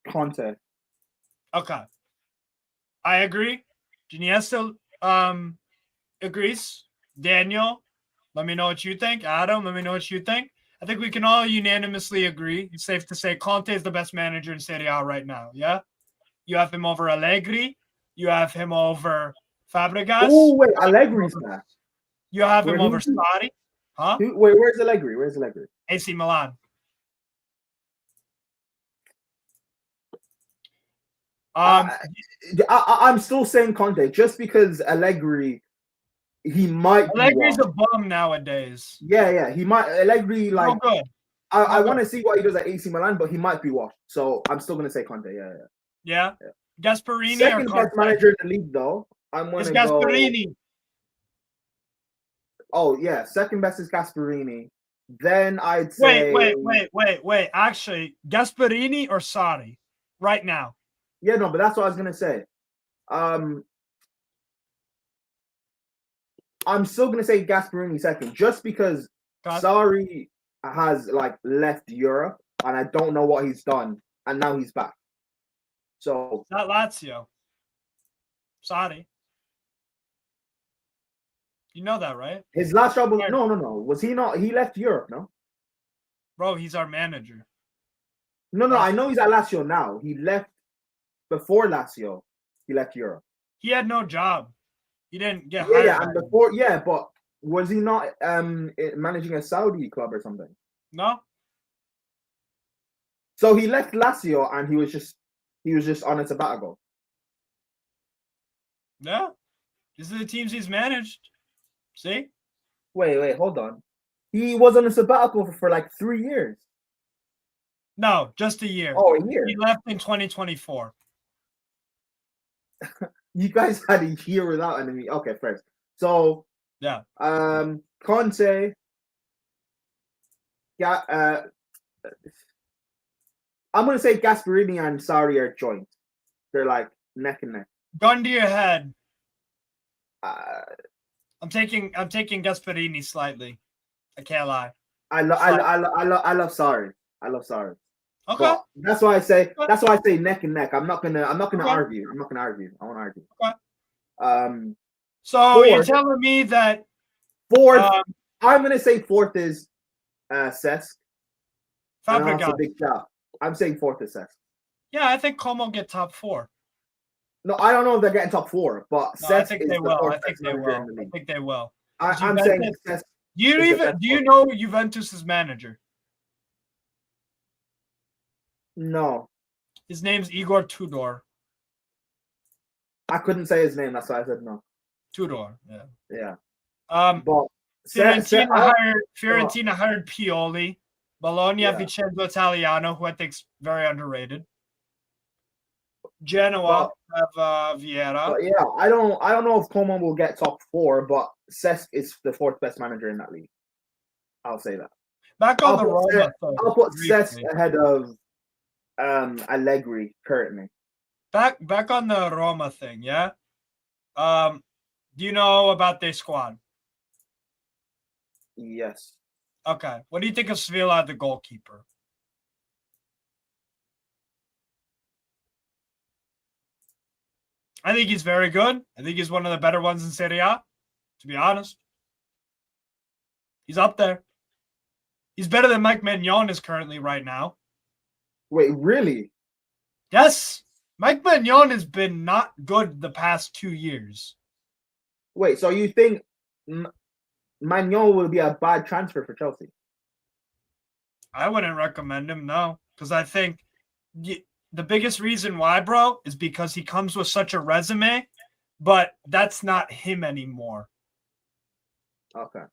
Conte. Okay. I agree. Iniesta agrees. Daniel, let me know what you think. Adam, let me know what you think. I think we can all unanimously agree. It's safe to say Conte is the best manager in Serie A right now. Yeah? You have him over Allegri. You have him over Fabregas. Oh, wait, Allegri's back. You have him Where over is he? Sarri. Huh? Wait, where's Allegri? Where's Allegri? AC Milan. I'm still saying Conte just because Allegri, he might be Allegri's washed. a bum nowadays. Yeah, he might. Allegri, like, No good. I want to see what he does at AC Milan, but he might be washed. So I'm still gonna say Conte. Yeah. Gasparini Second or best Conte? manager in the league, though. I'm It's gonna go. Gasparini. Oh yeah, second best is Gasparini. Then I'd say. Wait. Actually, Gasparini or Sarri right now? Yeah, no, but that's what I was gonna say. I'm still gonna say Gasparini second, just because Sarri has like left Europe, and I don't know what he's done, and now he's back. So Not Lazio. Sarri. You know that, right? His last job was no. Was he not? He left Europe, no? Bro, he's our manager. No. I know he's at Lazio now. He left before Lazio. He left Europe. He had no job. He didn't get hired. Yeah, and before, but was he not managing a Saudi club or something? No. So he left Lazio and he was just on a sabbatical. Yeah. These are the teams he's managed. See? Wait, hold on. He was on a sabbatical for like 3 years. No, just a year. Oh, a year. He left in 2024. You guys had a year without enemy. Okay, first. So yeah. Conte. Yeah. I'm gonna say Gasparini and Sarri are joint. They're like neck and neck. Gun to your head. I'm taking Gasparini slightly. I can't lie. I love Sarri. I love Sarri. Okay. But that's why I say neck and neck. I'm not gonna argue. I'm not gonna argue. I won't argue. Okay. So you're telling me that fourth, I'm gonna say fourth is Cesc. Fabregas. Big job. I'm saying fourth is Cesc. Yeah, I think Como get top 4. No, I don't know if they're getting top 4, but no, I think they will. I think they will. I'm saying Cesc. Do you know Juventus' manager? No. His name's Igor Tudor. I couldn't say his name. That's why I said no. Tudor. Yeah. Yeah. But Fiorentina hired Pioli. Bologna, Vincenzo Italiano, who I think is very underrated. Genoa have Vieira. But yeah, I don't know if Coman will get top 4, but Cesc is the 4th best manager in that league. I'll say that. Back on the Roma. I'll put Cesc ahead of Allegri currently. Back on the Roma thing, yeah. Do you know about their squad? Yes. Okay. What do you think of Sevilla, the goalkeeper? I think he's very good. I think he's one of the better ones in Serie A, to be honest. He's up there. He's better than Mike Maignan is currently right now. Wait, really? Yes. Mike Maignan has been not good the past 2 years. Wait, so you think Magnon will be a bad transfer for Chelsea? I wouldn't recommend him, no, because I think the biggest reason why, bro, is because he comes with such a resume, but that's not him anymore. Okay.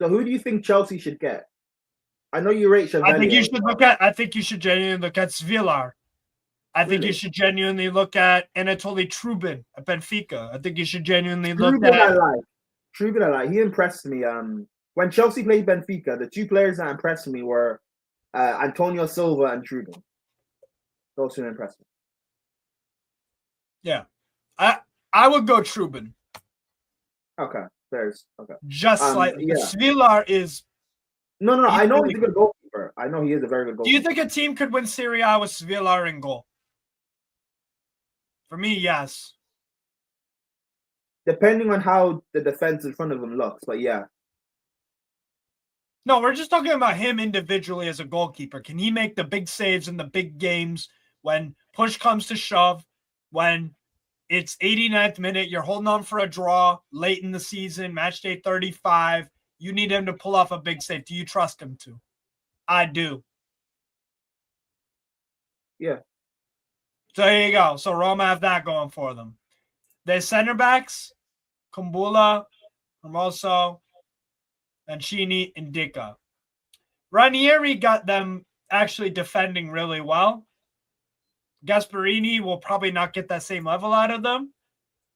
So who do you think Chelsea should get? I know you rate Chevalier. I think you should genuinely look at Svilar. I think you should genuinely look at Anatoly Trubin at Benfica. I think you should genuinely look at Trubin. I like. He impressed me. When Chelsea played Benfica, the two players that impressed me were Antonio Silva and Trubin. Those two impressed me. Yeah, I would go Trubin. Okay, there's okay. Just slightly. Yeah. Svilar is. No. I know he's a good goalkeeper. I know he is a very good goalkeeper. Do you think a team could win Serie A with Svilar in goal? For me, yes. Depending on how the defense in front of him looks, but yeah. No, we're just talking about him individually as a goalkeeper. Can he make the big saves in the big games when push comes to shove, when it's 89th minute, you're holding on for a draw late in the season, match day 35, you need him to pull off a big save. Do you trust him to? I do. Yeah. So there you go. So Roma have that going for them. Their center backs, Kumbula, Hermoso, Mancini, and Dica. Ranieri got them actually defending really well. Gasparini will probably not get that same level out of them,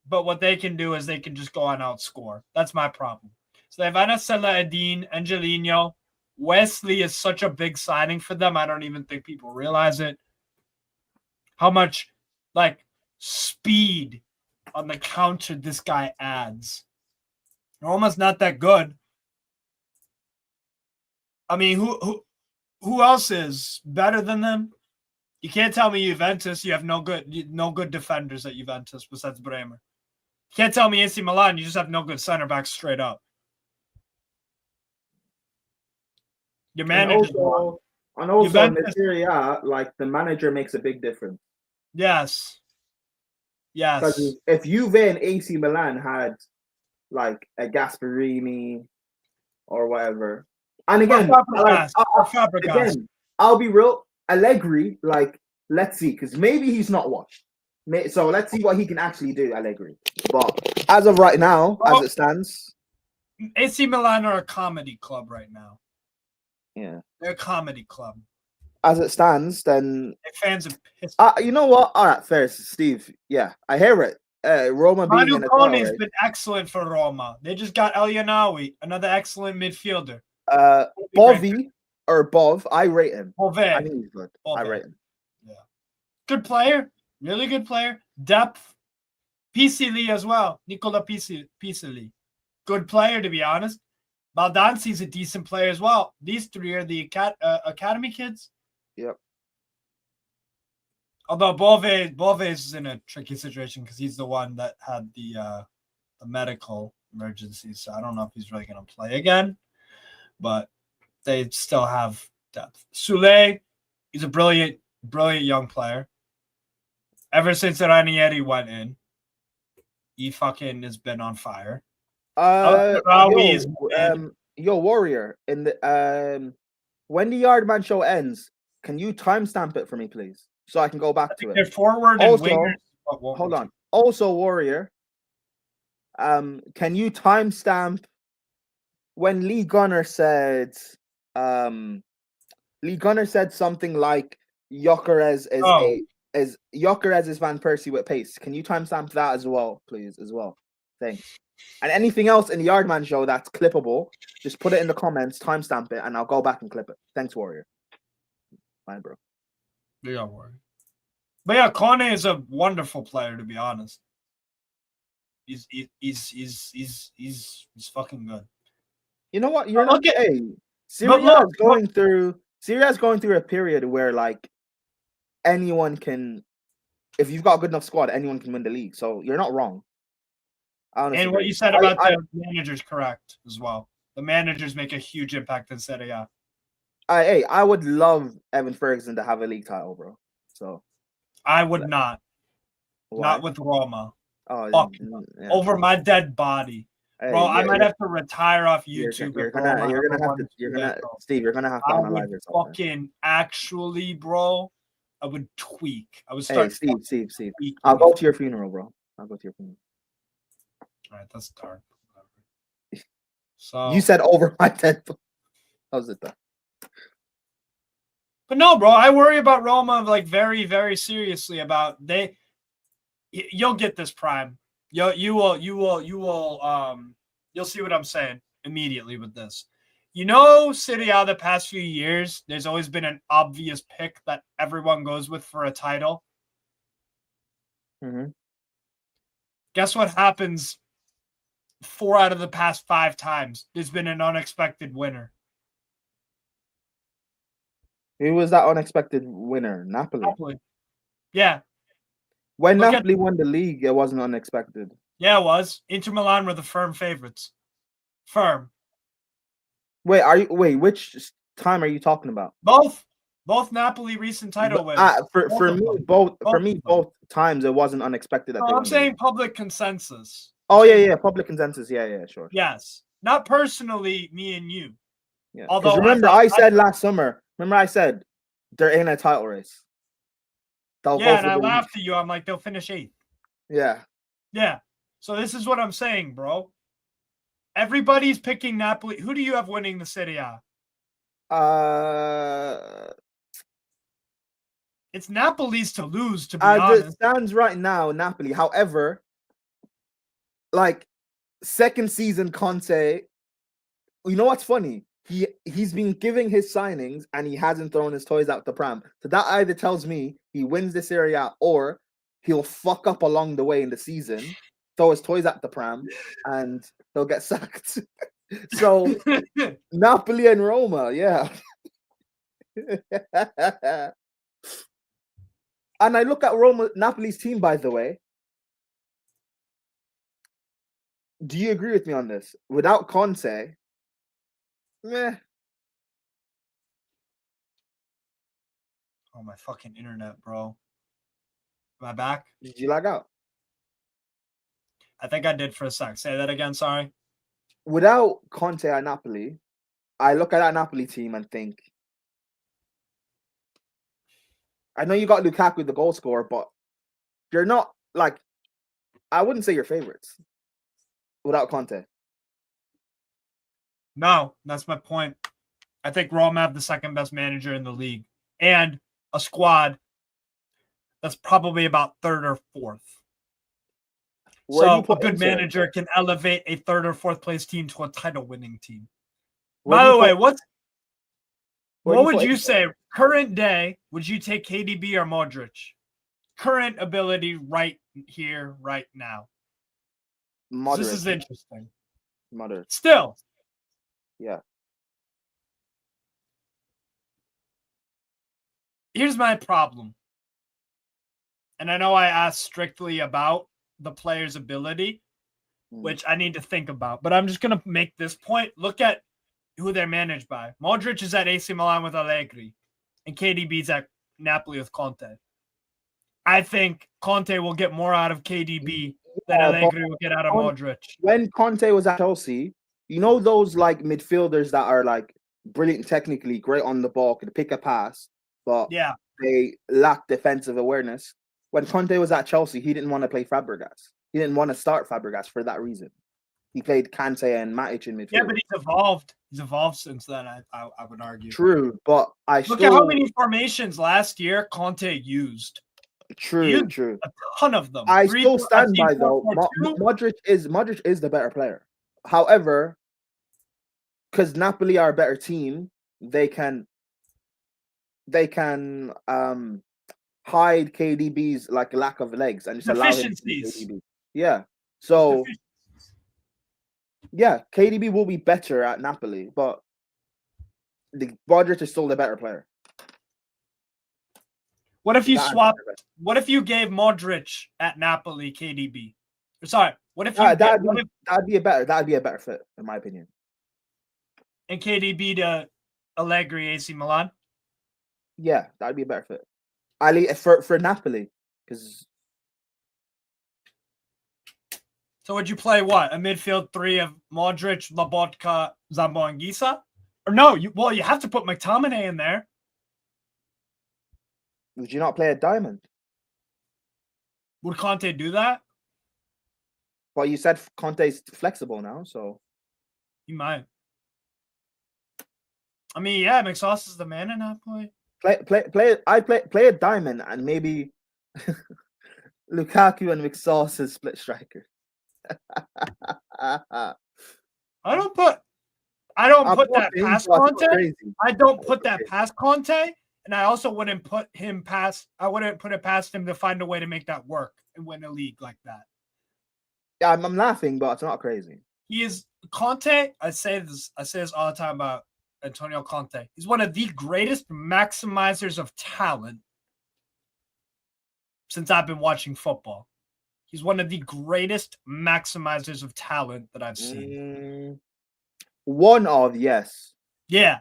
but what they can do is they can just go on outscore. That's my problem. So they have Ana Salah-Eddin, Angelino. Wesley is such a big signing for them. I don't even think people realize it. How much speed on the counter this guy adds. Roma's not that good. I mean, who else is better than them? You can't tell me Juventus. You have no good defenders at Juventus besides Bremer. You can't tell me AC Milan. You just have no good center backs straight up. Your manager. And also in the Serie A, the manager makes a big difference. Yes. Because if Juve and AC Milan had a Gasparini or whatever, and again, I'll be real. Allegri, let's see, because maybe he's not washed. So let's see what he can actually do, Allegri. But as of right now, as it stands, AC Milan are a comedy club right now. Yeah, they're a comedy club. As it stands, then fans are pissed. You know what? All right, fair, Steve. Yeah, I hear it. Roma being in Manu has been excellent for Roma. They just got El Yanawi, another excellent midfielder. Bovi or Bov, I rate him. Bove. I think he's good. Bove. I rate him. Yeah, good player, really good player. Depth. Pisili as well. Nicola Pisili, good player to be honest. Baldanzi's a decent player as well. These three are the academy kids. Yep. Although Bove is in a tricky situation because he's the one that had the medical emergency, so I don't know if he's really going to play again. But they still have depth. Sule, he's a brilliant young player. Ever since Ranieri went in, he fucking has been on fire. Warrior, in the when the Yardman show ends, can you timestamp it for me, please, so I can go back to it? They're forward and wingers. Hold on. Also, Warrior, can you timestamp when Lee Gunner said something like Gyökeres is Gyökeres is Van Persie with pace? Can you timestamp that as well, please? As well, thanks. And anything else in the Yardman show that's clippable, just put it in the comments, timestamp it, and I'll go back and clip it. Thanks, Warrior. Fine, bro. Yeah, Warrior. But yeah, Kone is a wonderful player, to be honest. He's fucking good. You know what? You're not getting. Syria's going through a period where anyone can, if you've got a good enough squad, anyone can win the league. So you're not wrong. Honestly, and what you said about the managers correct as well. The managers make a huge impact in Serie A. I would love Evan Ferguson to have a league title, bro. So I would not. Why? Not with Roma. Oh, over my dead body. Hey, Bro, I yeah, might yeah. have to retire off You're, YouTube you're if Roma gonna, you're ever gonna have won to, the you're gonna, Scudetto. Steve, you're gonna have to I analyze would yourself. Man. fucking actually, bro. I would tweak. I would Hey, start. Steve. tweaking. I'll go to your funeral, bro. I'll go to your funeral. All right, that's dark. So You said over my dead. How's it though? But no, bro, I worry about Roma like very, very seriously about you'll get this Prime. You'll see what I'm saying immediately with this. You know, Serie A the past few years, there's always been an obvious pick that everyone goes with for a title. Mm-hmm. Guess what happens 4 out of the past 5 times? There's been an unexpected winner. Who was that unexpected winner? Napoli. Yeah. When Look Napoli won the league, it wasn't unexpected. Yeah, it was. Inter Milan were the firm favorites. Firm. Wait, which time are you talking about? Both Napoli recent title wins. For me, both times it wasn't unexpected that they won. I'm saying public consensus. Oh yeah, public consensus. Yeah, sure. Yes, not personally, me and you. Yeah. Although remember, I said last summer. Remember, I said they're in a title race. And I laughed at you. I'm like, they'll finish 8th. Yeah. Yeah. So this is what I'm saying, bro. Everybody's picking Napoli. Who do you have winning the Serie A? It's Napoli's to lose, to be honest. It stands right now, Napoli. However, like second season Conte, you know what's funny? He's been giving his signings and he hasn't thrown his toys out the pram. So that either tells me he wins this area or he'll fuck up along the way in the season, throw his toys at the pram, and he'll get sacked. So Napoli and Roma, yeah. And I look at Napoli's team, by the way. Do you agree with me on this? Without Conte, meh. Oh, my fucking internet, bro. Am I back? Did you lag out? I think I did for a sec. Say that again, sorry. Without Conte at Napoli, I look at that Napoli team and think, I know you got Lukaku, the goal scorer, but you're not, like, I wouldn't say your favorites without Conte. No, that's my point. I think Roma have the second best manager in the league and a squad that's probably about 3rd or 4th. So a good manager can elevate a 3rd or 4th place team to a title-winning team. By the way, what would you say? Current day, would you take KDB or Modric? Current ability right here, right now. Modric. This is interesting. Modric. Still. Yeah. Here's my problem. And I know I asked strictly about the player's ability, which I need to think about. But I'm just going to make this point. Look at who they're managed by. Modric is at AC Milan with Allegri, and KDB's at Napoli with Conte. I think Conte will get more out of KDB than Allegri will get out of Modric. When Conte was at Chelsea, you know those like midfielders that are like brilliant technically, great on the ball, can pick a pass, but they lack defensive awareness. When Conte was at Chelsea, he didn't want to play Fabregas. He didn't want to start Fabregas for that reason. He played Kante and Matic in midfield. Yeah, but he's evolved. He's evolved since then, I would argue. True, but Look at how many formations last year Conte used. True. A ton of them. I still stand by though. Modric is the better player. However, because Napoli are a better team, they can hide KDB's like lack of legs and just allow him to be KDB. Yeah. So yeah, KDB will be better at Napoli, but the Modric is still the better player. What if you swapped? What if you gave Modric at Napoli KDB? Sorry, what if you that'd be a better fit in my opinion. And KDB to Allegri AC Milan? Yeah, that'd be a better fit. For Napoli, because So would you play what? A midfield three of Modric, Lobotka, Zamboanguissa? Or no, you have to put McTominay in there. Would you not play a diamond? Would Conte do that? Well, you said Conte's flexible now, so He might. I mean, yeah, McSauce is the man in Napoli. play a diamond and maybe Lukaku and McSauce is split striker. I don't put that past Conte. I don't put that past Conte, and I also wouldn't put him past. I wouldn't put it past him to find a way to make that work and win a league like that. Yeah, I'm laughing, but it's not crazy. He is Conte. I say this all the time about Antonio Conte. He's one of the greatest maximizers of talent since I've been watching football. He's one of the greatest maximizers of talent that I've seen. One of, yes. Yeah.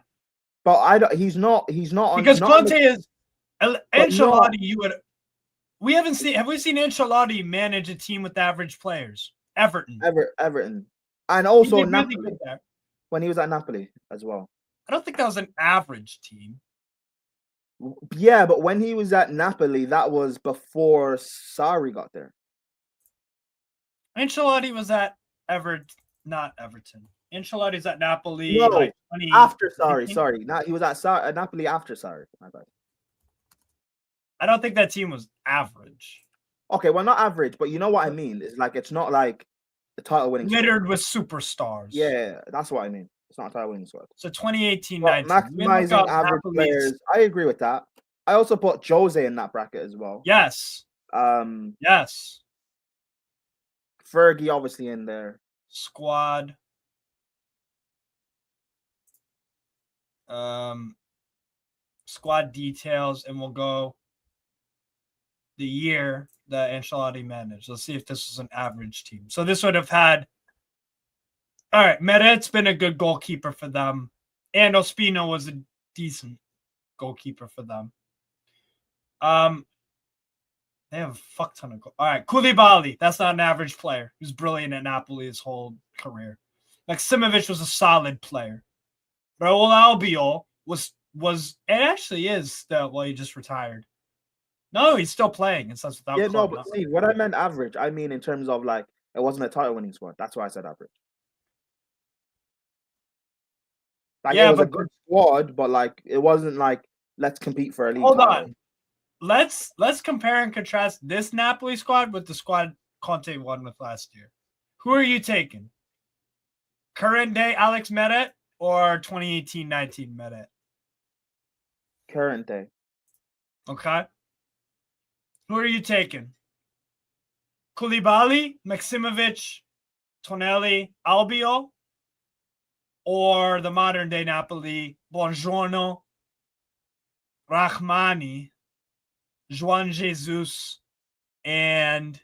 But he's not on, because not Conte is Ancelotti. No. Have we seen Ancelotti manage a team with average players? Everton. And also really Napoli, good there. when he was at Napoli as well. I don't think that was an average team. Yeah, but when he was at Napoli, that was before Sarri got there. Ancelotti was at not Everton. Ancelotti's at Napoli. No, after Sarri. Sorry, he was at Napoli after Sarri. My bad. I don't think that team was average. Okay, well, not average, but you know what I mean. It's like it's not like the title winning littered squad. with superstars. Yeah, that's what I mean. It's not a title winning squad. So 2018-19. Maximizing average players. I agree with that. I also put Jose in that bracket as well. Yes. Yes. Fergie obviously in there. Squad. Squad details, and we'll go the year that Ancelotti managed. Let's see if this was an average team. So this would have had. All right, Meret's been a good goalkeeper for them, and Ospino was a decent goalkeeper for them. They have a fuck ton of goals. All right, Koulibaly. That's not an average player. He was brilliant at Napoli his whole career. Maksimovic was a solid player. Raul Albiol was and actually is still. Well, he just retired. No, he's still playing. It's without. Yeah, no, but see, what I meant average, I mean in terms of like it wasn't a title winning squad. That's why I said average. Like, yeah, it was a good squad, but like it wasn't like let's compete for a league. Hold on. Let's compare and contrast this Napoli squad with the squad Conte won with last year. Who are you taking? Current day Alex Meret or 2018-19 Meret? Current day. Okay. Who are you taking? Koulibaly, Maksimovic, Tonelli, Albiol, or the modern day Napoli, Buongiorno, Rahmani, Juan Jesus, and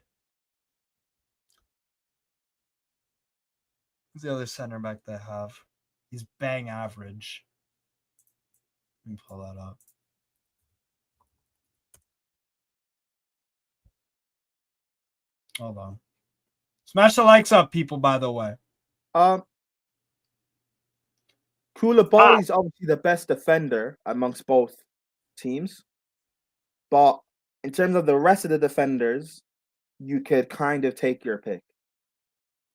who's the other center back they have? He's bang average. Let me pull that up. Hold on. Smash the likes up, people, by the way. Koulibaly is obviously the best defender amongst both teams. But in terms of the rest of the defenders, you could kind of take your pick.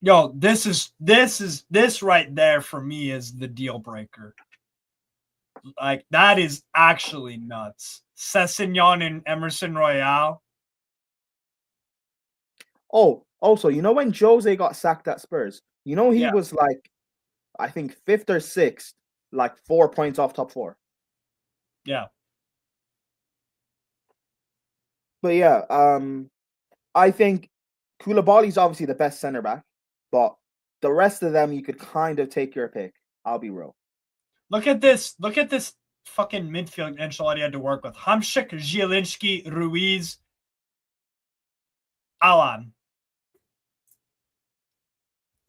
Yo, this right there for me is the deal breaker. Like, that is actually nuts. Sessegnon and Emerson Royale. Oh, also, you know when Jose got sacked at Spurs? You know he was like, I think 5th or 6th, like 4 points off top 4. Yeah. But yeah, I think Koulibaly's obviously the best center back, but the rest of them you could kind of take your pick. I'll be real. Look at this fucking midfield Ancelotti had to work with. Hamšík, Zielinski, Ruiz, Alan.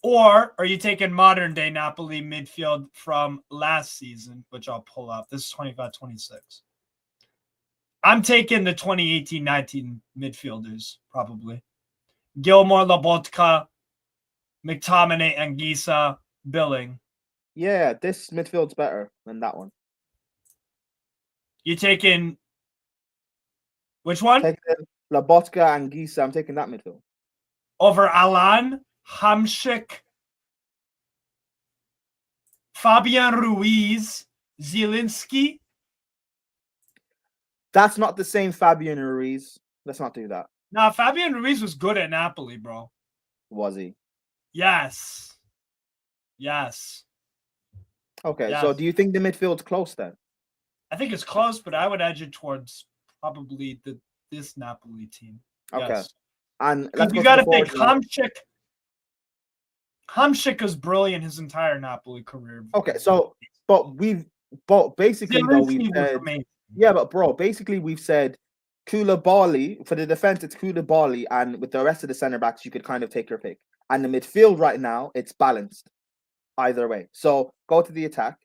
Or are you taking modern day Napoli midfield from last season, which I'll pull up? This is 25-26. I'm taking the 2018-19 midfielders, probably. Gilmore, Lobotka, McTominay and Gisa billing. Yeah, this midfield's better than that one. You taking which one? Taking Lobotka and Gisa, I'm taking that midfield. Over Alan, Hamšík, Fabian Ruiz, Zielinski. That's not the same Fabian Ruiz. Let's not do that. Nah, Fabian Ruiz was good at Napoli, bro. Was he? Yes. Yes. Okay, Yes. so do you think the midfield's close then? I think it's close, but I would edge it towards probably this Napoli team. Okay. Yes. And Because let's you go got to to the think forwards now. Hamšík was brilliant his entire Napoli career. Okay, so basically though we've Zielinski was said amazing. yeah, but bro, basically we've said Koulibaly for the defense. It's Koulibaly, and with the rest of the center backs, you could kind of take your pick. And the midfield right now, it's balanced either way. So go to the attack.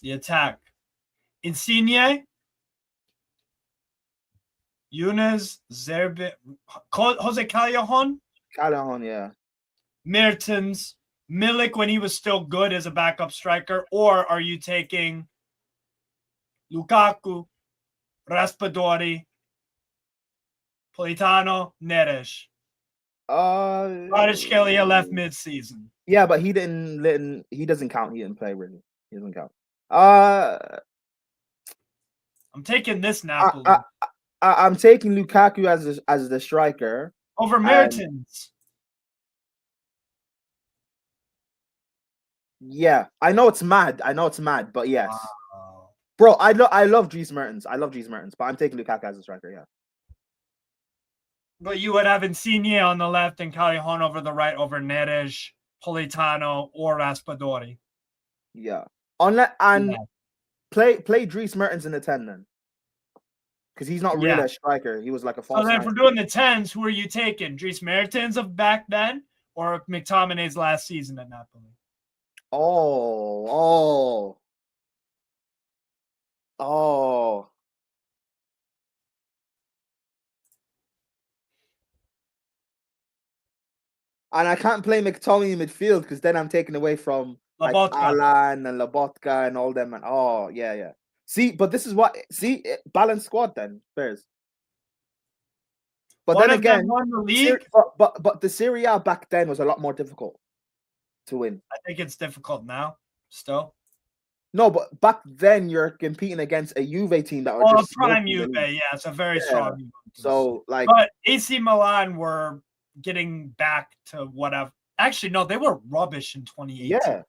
The attack. Insigne, Younes, Zerbe, Jose Callejon, Callahan, yeah. Mertens, Milik when he was still good as a backup striker, or are you taking Lukaku, Raspadori, Politano, Neres? Kvaratskhelia left mid-season. Yeah, but he doesn't count. He didn't play really. He doesn't count. I'm taking this Napoli I'm taking Lukaku as the striker over Mertens. Yeah, I know it's mad, but yes. Wow. Bro, I love Dries Mertens. But I'm taking Lukaku as a striker, yeah. But you would have Insigne on the left and Callejon over the right over Neres, Politano, or Raspadori. Yeah. Play Dries Mertens in the 10 then. Because he's not really a striker. He was like a false. So then if we're doing the 10s, who are you taking? Dries Mertens of back then or McTominay's last season at Napoli? Oh. And I can't play McTominay in midfield because then I'm taking away from like Alan and Lobotka and all them. And yeah. See, but this is what balanced squad then, Bears. But then again, won the league. But the Serie A back then was a lot more difficult to win. I think it's difficult now, still. No, but back then you're competing against a Juve team that were just prime Juve. Yeah, it's a very strong Juve. So like, but AC Milan were getting back to whatever. Actually, no, they were rubbish in 2018. Yeah,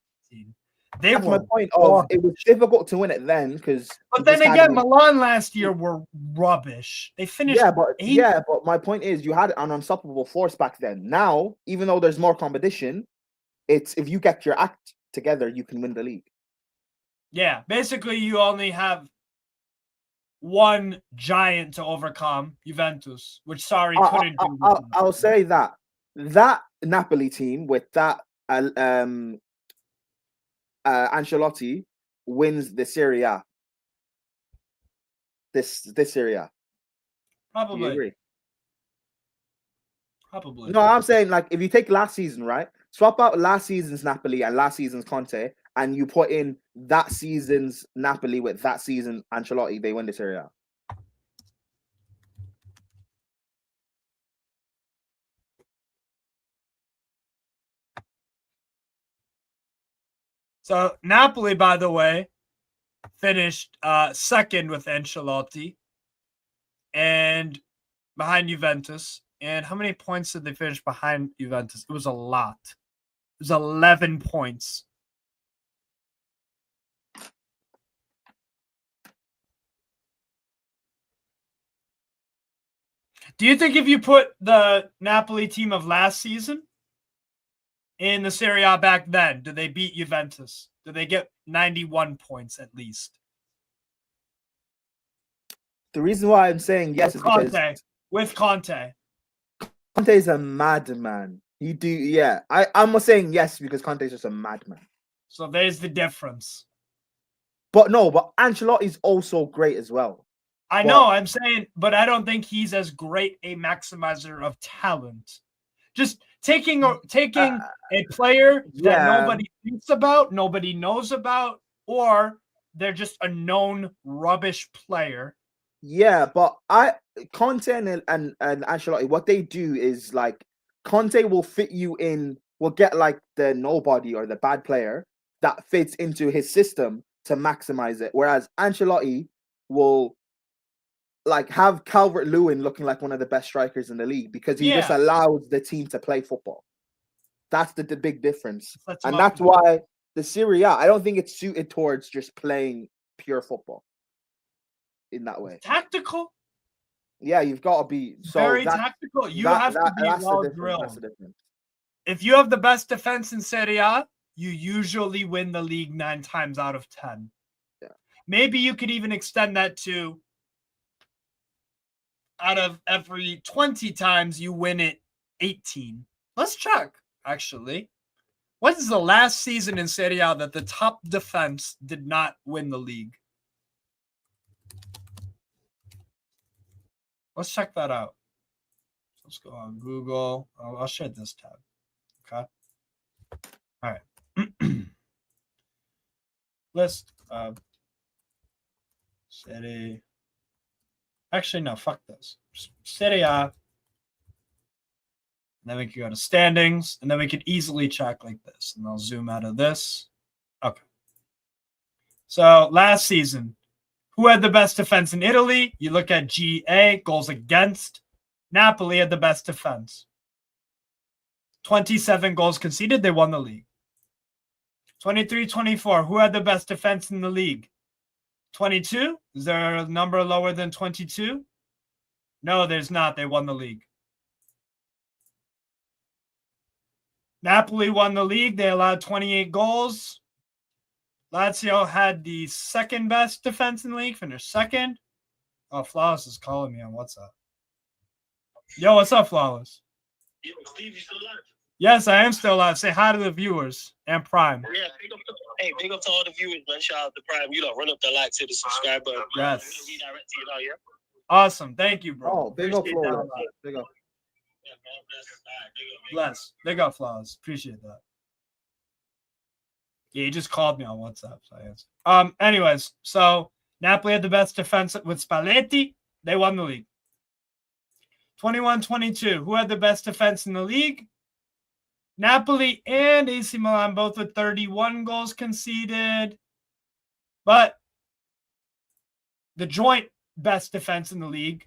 that's my point. It was difficult to win it then because. But then again, Milan last year were rubbish. They finished. But my point is, you had an unstoppable force back then. Now, even though there's more competition, it's if you get your act together, you can win the league. Yeah, basically, you only have one giant to overcome, Juventus, which couldn't do. I'll say that Napoli team with that Ancelotti wins the Serie A. This Serie A. Probably. Do you agree? Probably. No, I'm saying like if you take last season, right? Swap out last season's Napoli and last season's Conte, and you put in that season's Napoli with that season Ancelotti, they win the Serie A. So Napoli, by the way, finished second with Ancelotti and behind Juventus. And how many points did they finish behind Juventus? It was a lot. It was 11 points. Do you think if you put the Napoli team of last season in the Serie A back then, did they beat Juventus? Did they get 91 points at least? The reason why I'm saying yes is because with Conte. Conte is a madman. I'm saying yes because Conte is just a madman. So there's the difference. But Ancelotti is also great as well. I know, I'm saying, but I don't think he's as great a maximizer of talent. Just taking a player that yeah. nobody thinks about, nobody knows about, or they're just a known rubbish player. Yeah, but Conte and Ancelotti, what they do is like Conte will fit you in, will get like the nobody or the bad player that fits into his system to maximize it. Whereas Ancelotti will like have Calvert-Lewin looking like one of the best strikers in the league because he just allows the team to play football. That's the big difference. And that's why the Serie A, I don't think it's suited towards just playing pure football in that way. Tactical? Yeah, you've got to be very tactical. You have to be well drilled. That's the difference. If you have the best defense in Serie A, you usually win the league 9 times out of 10. Yeah. Maybe you could even extend that to out of every 20 times you win it 18. Let's check, actually. What is the last season in Serie A that the top defense did not win the league? Let's check that out. Let's go on Google. I'll share this tab. Okay. All right. List of Serie. Actually, no, fuck this. Serie A. And then we can go to standings, and then we could easily check like this. And I'll zoom out of this. Okay. So last season, who had the best defense in Italy? You look at GA, goals against. Napoli had the best defense. 27 goals conceded. They won the league. 23-24. Who had the best defense in the league? 22? Is there a number lower than 22? No, there's not. They won the league. Napoli won the league. They allowed 28 goals. Lazio had the second best defense in the league, finished second. Oh, Flawless is calling me on WhatsApp. Yo, what's up, Flawless? Yo, Steve, you still alive? Yes, I am still alive. Say hi to the viewers and Prime. Yeah, big up to all the viewers, man. Shout out to Prime. You know, run up the like to the subscribe button. Yes. Redirect to you now, yeah? Awesome. Thank you, bro. Oh, big up, Appreciate that a Flawless. lot. Big up. Yeah, man, big up, Bless. Big up, Flawless. Appreciate that. Yeah, he just called me on WhatsApp, so I answered. Anyways, so Napoli had the best defense with Spalletti. They won the league. 21-22. Who had the best defense in the league? Napoli and AC Milan, both with 31 goals conceded. But the joint best defense in the league,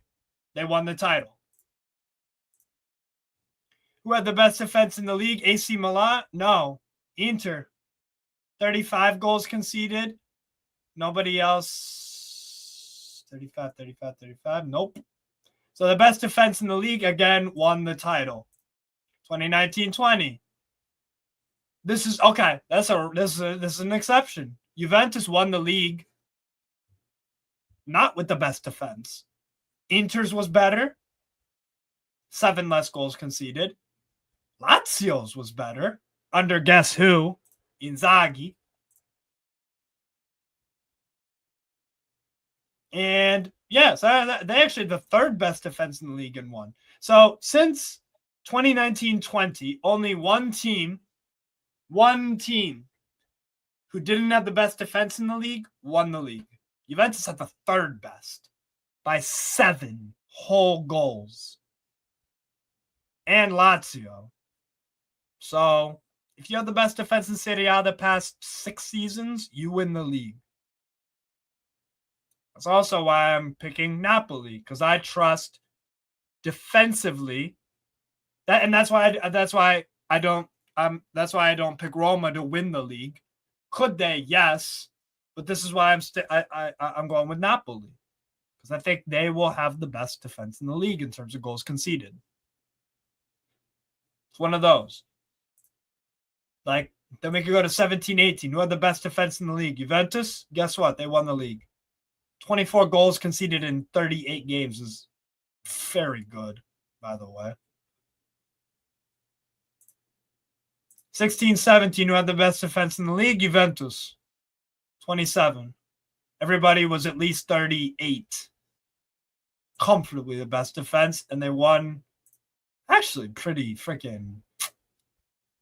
they won the title. Who had the best defense in the league? AC Milan? No. Inter. 35 goals conceded. Nobody else. 35. Nope. So the best defense in the league, again, won the title. 2019-20. This is okay. This is an exception. Juventus won the league, not with the best defense. Inter's was better. 7 less goals conceded. Lazio's was better. Under guess who? Inzaghi. And yes, they actually the third best defense in the league and won. So since 2019-20, only one team who didn't have the best defense in the league won the league. Juventus had the third best by 7 whole goals. And Lazio. So if you have the best defense in Serie A the past 6 seasons, you win the league. That's also why I'm picking Napoli, because I trust defensively. That's why I don't pick Roma to win the league. Could they? Yes, but this is why I'm going with Napoli, because I think they will have the best defense in the league in terms of goals conceded. It's one of those. Like, then we could go to 17-18. Who had the best defense in the league? Juventus? Guess what? They won the league. 24 goals conceded in 38 games is very good, by the way. 16-17, who had the best defense in the league? Juventus. 27. Everybody was at least 38. Comfortably the best defense, and they won actually pretty freaking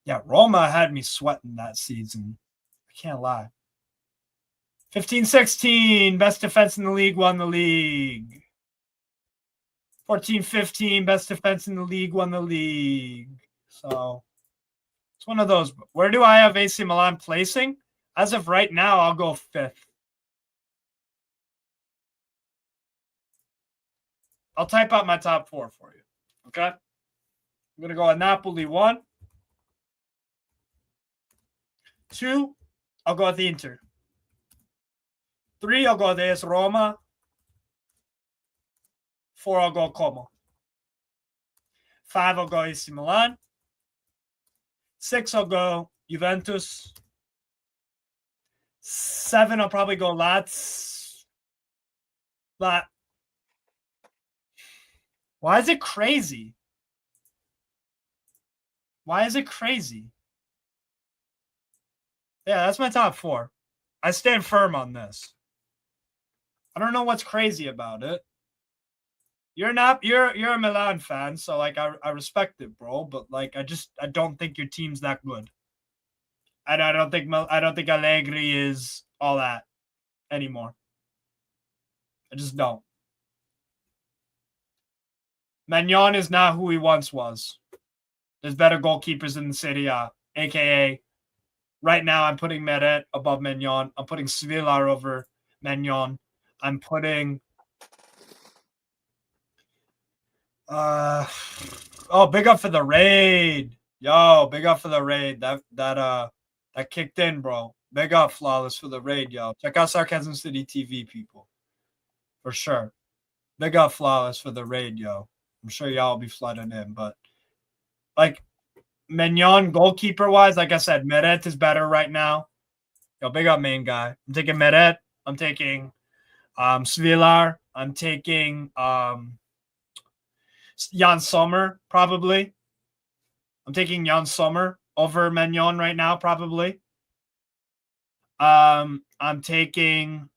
Yeah, Roma had me sweating that season. I can't lie. 15-16, best defense in the league, won the league. 14-15, best defense in the league, won the league. So it's one of those. Where do I have AC Milan placing? As of right now, I'll go 5th. I'll type out my top 4 for you. Okay? I'm going to go at Napoli 1. 2, I'll go with the Inter. 3, I'll go with AS Roma. 4, I'll go Como. 5, I'll go AC Milan. 6, I'll go Juventus. 7, I'll probably go Lats. But why is it crazy? Why is it crazy? Yeah, that's my top 4. I stand firm on this. I don't know what's crazy about it. You're a Milan fan, so like I respect it, bro. But like I don't think your team's that good. And I don't think Allegri is all that anymore. I just don't. Maignan is not who he once was. There's better goalkeepers in the Serie A, aka right now I'm putting Meret above Maignan. I'm putting Svilar over Maignan. I'm putting big up for the raid. Yo, big up for the raid. That kicked in, bro. Big up, Flawless, for the raid, yo. Check out Sarcasm City TV, people. For sure. Big up, Flawless, for the raid, yo. I'm sure y'all will be flooding in, but like Maignan goalkeeper wise, like I said, Meret is better right now. Yo, big up main guy. I'm taking Meret. I'm taking Svilar. I'm taking Jan Sommer, probably. I'm taking Jan Sommer over Maignan right now, probably. I'm taking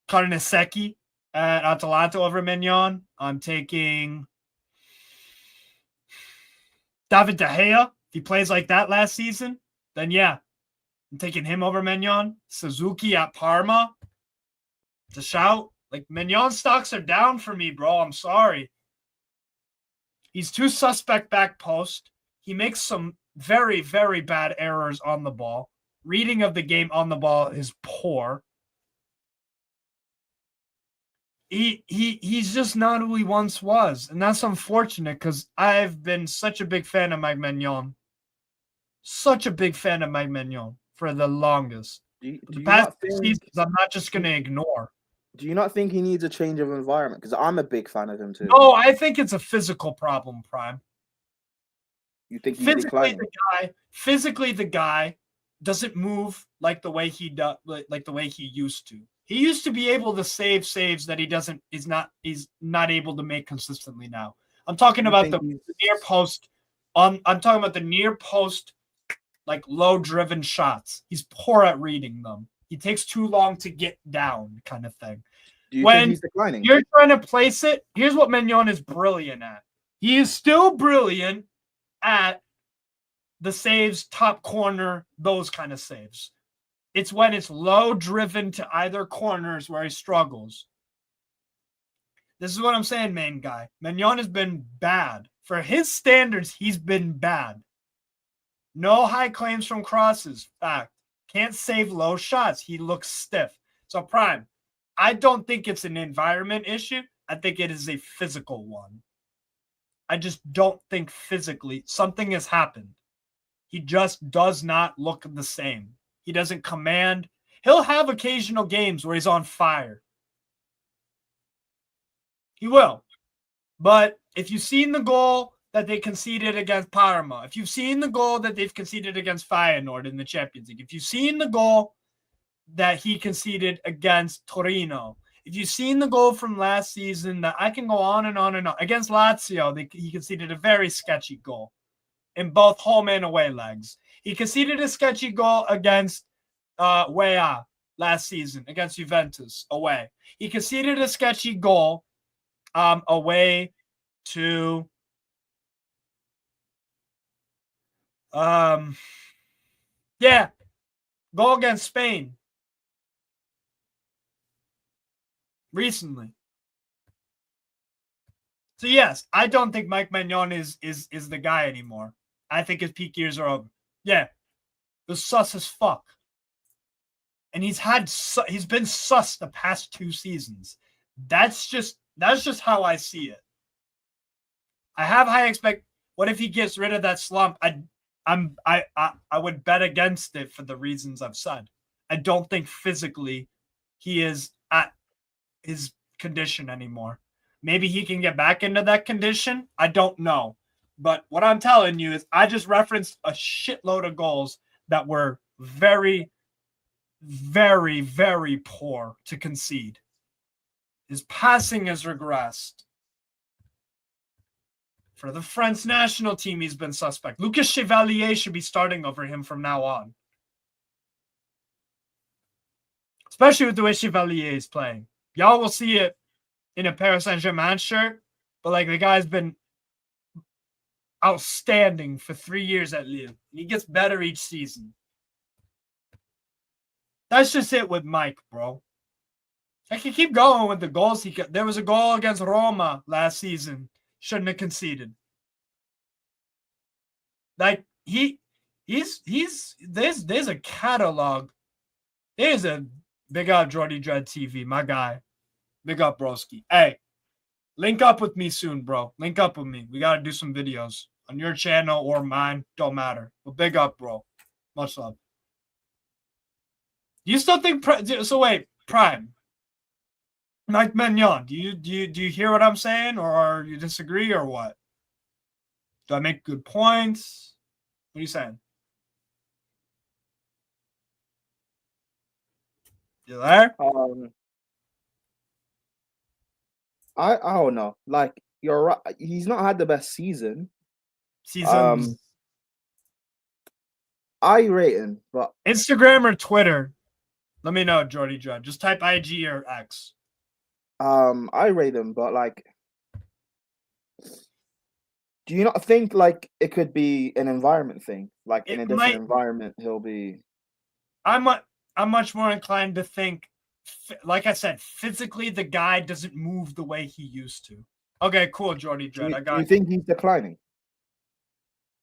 Carnesecchi at Atalanta over Maignan. I'm taking David De Gea. If he plays like that last season, then yeah, I'm taking him over Maignan. Suzuki at Parma. To shout. Like, Maignan stocks are down for me, bro. I'm sorry. He's too suspect back post. He makes some very, very bad errors on the ball. Reading of the game on the ball is poor. He's just not who he once was. And that's unfortunate because I've been such a big fan of Mike Maignan. Such a big fan of Mike Maignan for the longest. The past seasons, I'm not just going to ignore. Do you not think he needs a change of environment? Because I'm a big fan of him too. No, I think it's a physical problem, Prime. You think he's declining? Physically, the guy doesn't move like the way he does, like the way he used to. He used to be able to save saves that he's not able to make consistently now. I'm talking about the near post. I'm talking about the near post, like low driven shots. He's poor at reading them. He takes too long to get down, kind of thing. Do you think he's declining? You're trying to place it. Here's what Maignan is brilliant at. He is still brilliant at the saves, top corner, those kind of saves. It's when it's low driven to either corners where he struggles. This is what I'm saying, main guy. Maignan has been bad. For his standards, he's been bad. No high claims from crosses. Fact. Can't save low shots. He looks stiff. So, Prime, I don't think it's an environment issue. I think it is a physical one. I just don't think physically something has happened. He just does not look the same. He doesn't command. He'll have occasional games where he's on fire. He will. But if you've seen the goal that they conceded against Parma, if you've seen the goal that they've conceded against Feyenoord in the Champions League, if you've seen the goal that he conceded against Torino, if you've seen the goal from last season, that I can go on and on and on. Against Lazio, he conceded a very sketchy goal in both home and away legs. He conceded a sketchy goal against Weah last season, against Juventus, away. He conceded a sketchy goal away to Yeah, goal against Spain recently. So yes, I don't think Mike Maignan is the guy anymore. I think his peak years are over. Yeah, the sus as fuck, and he's been sus the past 2 seasons. That's just how I see it. I have high expect. What if he gets rid of that slump? I would bet against it for the reasons I've said. I don't think physically he is at his condition anymore. Maybe he can get back into that condition. I don't know. But what I'm telling you is I just referenced a shitload of goals that were very, very, very poor to concede. His passing has regressed. For the French national team, he's been suspect. Lucas Chevalier should be starting over him from now on. Especially with the way Chevalier is playing. Y'all will see it in a Paris Saint-Germain shirt, but like the guy's been outstanding for 3 years at Lille. He gets better each season. That's just it with Mike, bro. I can keep going with the goals he got. There was a goal against Roma last season. Shouldn't have conceded. Like there's a catalog. There's a big up Jordy Dread TV, my guy. Big up broski. Hey, link up with me soon, bro. Link up with me. We gotta do some videos on your channel or mine. Don't matter. But big up, bro. Much love. Do you still think so? Wait, Prime. Mike Maignan, do you hear what I'm saying, or you disagree, or what? Do I make good points? What are you saying? You there? I don't know. Like you're right. He's not had the best season. Seasons. I rate him, but Instagram or Twitter. Let me know, Jordy Dread. Just type IG or X. I rate him, but like, do you not think like it could be an environment thing? Like in a different environment, he'll be. I'm much more inclined to think, like I said, physically the guy doesn't move the way he used to. Okay, cool, Jordy Dread. Do you think he's declining?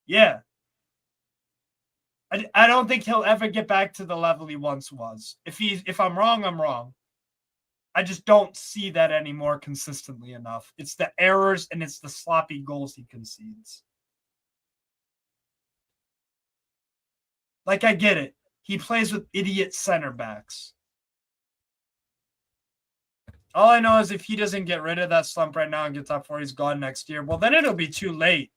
Yeah. I don't think he'll ever get back to the level he once was. If I'm wrong, I'm wrong. I just don't see that anymore consistently enough. It's the errors and it's the sloppy goals he concedes. Like, I get it. He plays with idiot center backs. All I know is if he doesn't get rid of that slump right now and get top 4, he's gone next year. Well, then it'll be too late.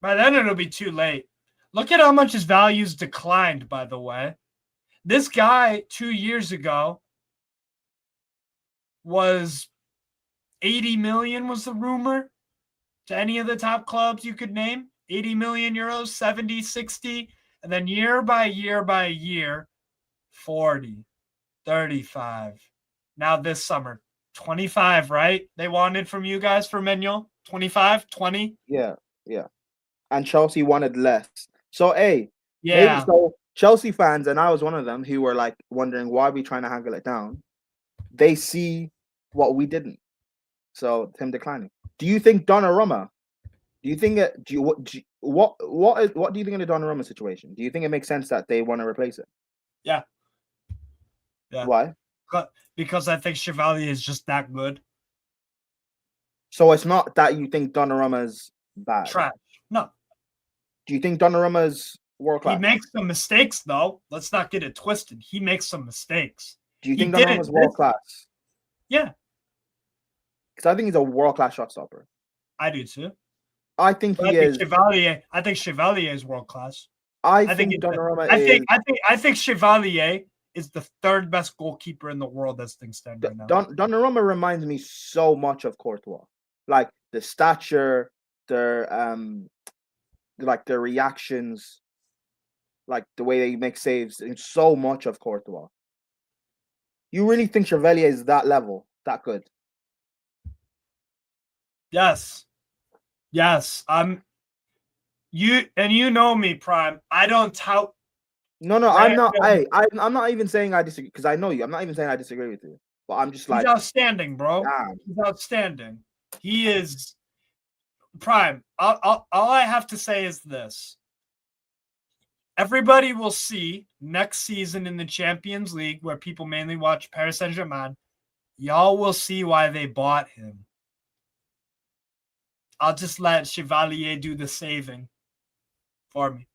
By then, it'll be too late. Look at how much his value's declined, by the way. This guy 2 years ago was 80 million was the rumor to any of the top clubs you could name. 80 million euros, 70, 60. And then year by year, 40, 35. Now this summer, 25, right? They wanted from you guys for Maignan? 25, 20? Yeah. And Chelsea wanted less. So, yeah. Maybe so Chelsea fans, and I was one of them, who were like wondering why we trying to haggle it down. They see what we didn't. So him declining. Do you think Donnarumma? Do you think it? What do you think of the Donnarumma situation? Do you think it makes sense that they want to replace it? Yeah. Why? Because I think Chevalier is just that good. So it's not that you think Donnarumma's bad. Trash. No. Do you think Donnarumma's world class? He makes some mistakes, though. Let's not get it twisted. He makes some mistakes. Do you think Donnarumma's world class? Yeah. Because I think he's a world class shot stopper. I do too. I think he is. I think Chevalier is world class. I think Donnarumma is. I think Chevalier is the 3rd best goalkeeper in the world as things stand right now. Donnarumma reminds me so much of Courtois, like the stature, their reactions, like the way they make saves. It's so much of Courtois. You really think Chevalier is that level, that good? Yes. I'm you know me, Prime. I don't tout. No, I'm not. Random. I'm not even saying I disagree because I know you. I'm not even saying I disagree with you. But I'm just He's like, outstanding, bro. damn. He's outstanding. He is Prime. All I have to say is this. Everybody will see next season in the Champions League, where people mainly watch Paris Saint-Germain. Y'all will see why they bought him. I'll just let Chevalier do the saving for me.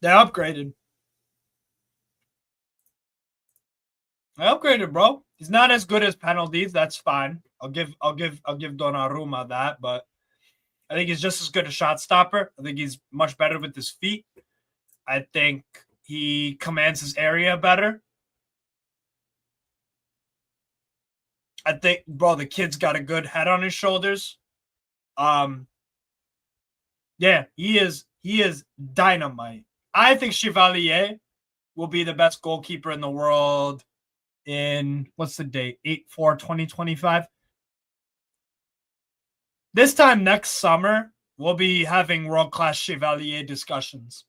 They upgraded. Bro. He's not as good as penalties. That's fine. I'll give Donnarumma that, but I think he's just as good a shot stopper. I think he's much better with his feet. I think he commands his area better. I think, bro, the kid's got a good head on his shoulders. Yeah, he is dynamite. I think Chevalier will be the best goalkeeper in the world in, what's the date? 8/4/2025. This time next summer, we'll be having world-class Chevalier discussions.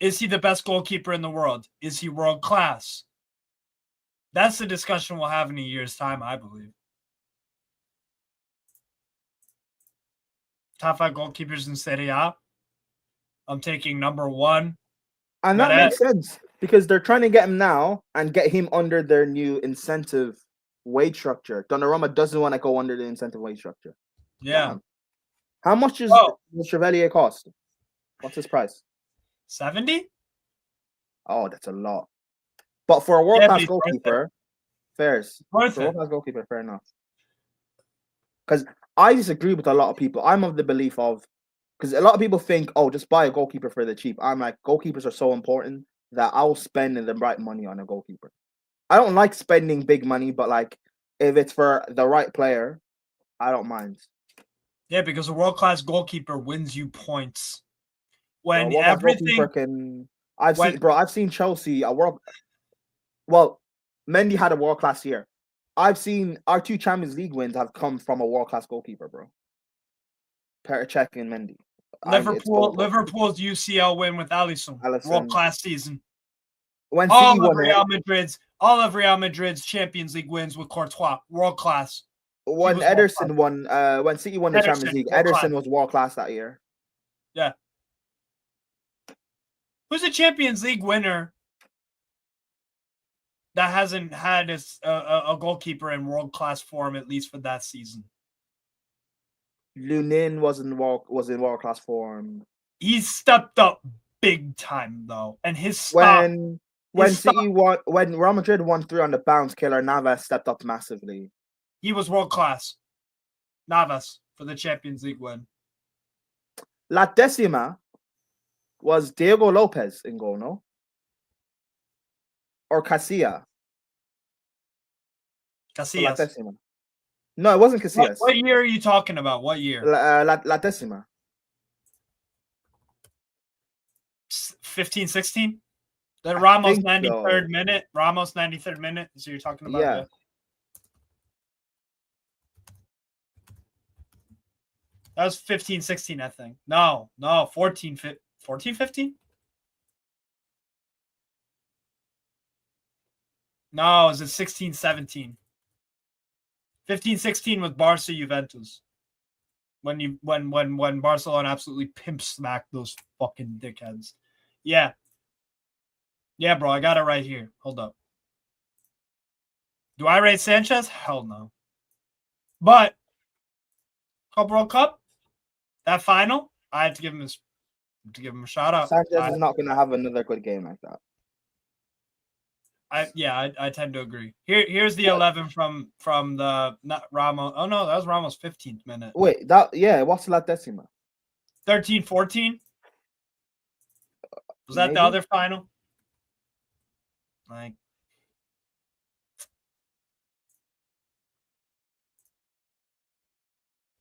Is he the best goalkeeper in the world? Is he world-class? That's the discussion we'll have in a year's time, I believe. Top 5 goalkeepers in Serie A. I'm taking number 1. And that makes sense because they're trying to get him now and get him under their new incentive wage structure. Donnarumma doesn't want to go under the incentive wage structure. Yeah. How much does Chevalier cost? What's his price? 70? Oh, that's a lot. But for a world-class goalkeeper, fair enough. Because I disagree with a lot of people. I'm of the belief of, because a lot of people think, oh, just buy a goalkeeper for the cheap. I'm like, goalkeepers are so important that I'll spend the right money on a goalkeeper. I don't like spending big money, but like if it's for the right player, I don't mind. Yeah, because a world-class goalkeeper wins you points. When Well, everything I've seen Chelsea well, Mendy had a world-class year. I've seen our 2 Champions League wins have come from a world-class goalkeeper, bro. Petr and Mendy. Liverpool's UCL win with Alisson. World-class season. When all City of Real Madrid's Champions League wins with Courtois. World-class. When Ederson won, when City won the Champions League, Ederson was world-class that year. Yeah. Who's a Champions League winner that hasn't had a goalkeeper in world-class form, at least for that season? Lunin was in world-class form. He's stepped up big time though, and his stop. When Real Madrid won 3 on the bounce, Keylor Navas stepped up massively. He was world-class. Navas for the Champions League win. La Decima was Diego Lopez in goal, no? Or Casillas? Casillas. No, it wasn't Casillas. What year are you talking about? What year? La Decima. 15-16? The Ramos 93rd minute? Ramos 93rd minute? So you're talking about? Yeah. That was 15-16, I think. No, 14-15? No, it was 16-17. 15-16 was Barca Juventus. When Barcelona absolutely pimp smacked those fucking dickheads. Yeah. Yeah, bro, I got it right here. Hold up. Do I rate Sanchez? Hell no. But Club World Cup, that final, I have to give him a shout out. Sanchez is not going to have another good game like that. I tend to agree. Here's the 11 from the not Ramos. Oh no, that was Ramos' 15th minute. Wait, what's La Decima? 13-14. Was that the other final? Like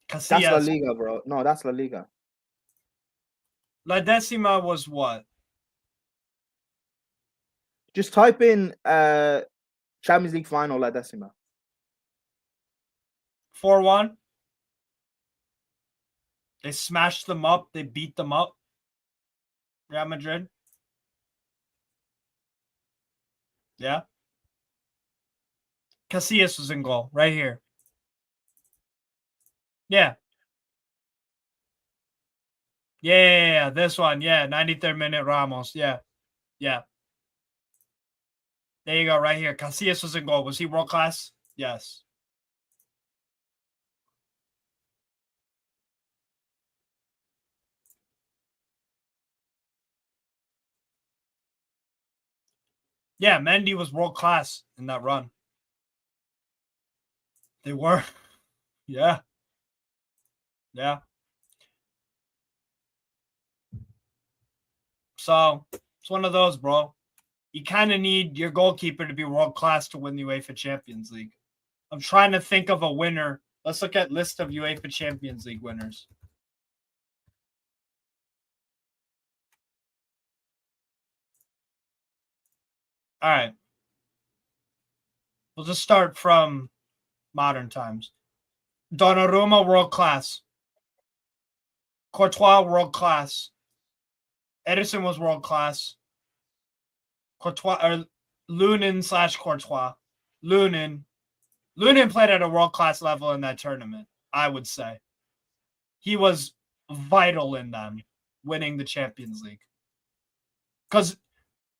Casillas. That's La Liga, bro. No, that's La Liga. La Decima was what? Just type in Champions League final La Decima. 4-1. They smashed them up. They beat them up. Real Madrid. Yeah. Casillas was in goal right here. Yeah. Yeah. This one. Yeah. 93rd minute Ramos. Yeah. Yeah. There you go. Right here. Casillas was in goal. Was he world class? Yes. Yeah. Mendy was world class in that run. They were. Yeah. Yeah. So it's one of those, bro. You kind of need your goalkeeper to be world class to win the UEFA Champions League. I'm trying to think of a winner. Let's look at list of UEFA Champions League winners. All right. We'll just start from modern times. Donnarumma, world class. Courtois, world class. Edison was world class. Courtois or Lunin/Courtois. Lunin played at a world class level in that tournament, I would say. He was vital in them winning the Champions League. Because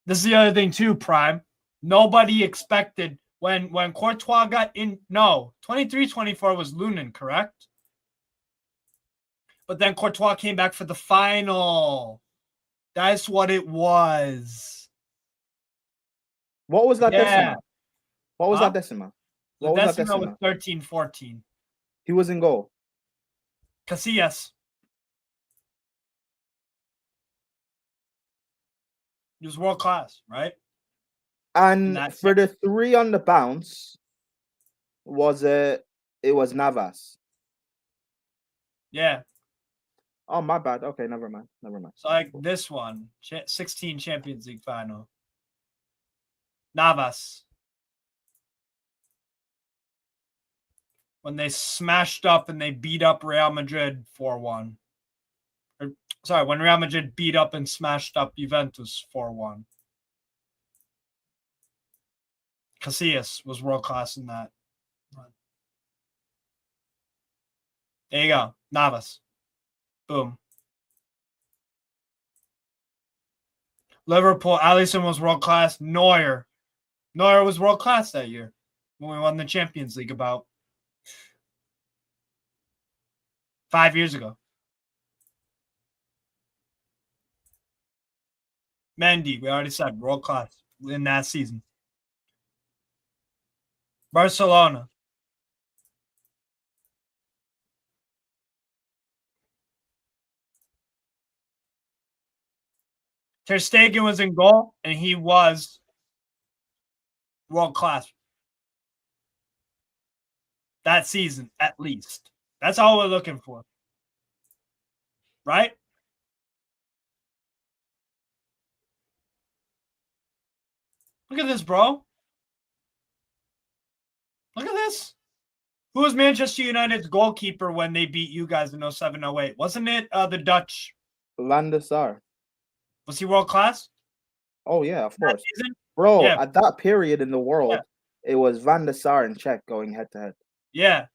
this is the other thing too, Prime. Nobody expected when Courtois got in. No, 23-24 was Lunin, correct? But then Courtois came back for the final. That's what it was. What was that Yeah. Decima? What was Huh? that Decima? The What was that Decima was Decima? 13-14. He was in goal. Casillas. He was world class, right? And that's for the three on the bounce, it was Navas. Yeah. Oh, my bad. Okay, never mind. So like this one, 16 Champions League final. Navas. When they smashed up and they beat up Real Madrid 4-1. When Real Madrid beat up and smashed up Juventus 4-1. Casillas was world class in that. There you go. Navas. Boom. Liverpool, Alisson was world class. Neuer was world class that year when we won the Champions League about 5 years ago. Mendy, we already said, world class in that season. Barcelona. Ter Stegen was in goal, and he was world class that season, at least. That's all we're looking for. Right? Look at this, bro. Look at this. Who was Manchester United's goalkeeper when they beat you guys in 07-08? Wasn't it the Dutch? Van der Sar. Was he world class? Oh, yeah, of course. Season? Bro, Yeah. at that period in the world, it was Van der Sar and Czech going head-to-head. Yeah.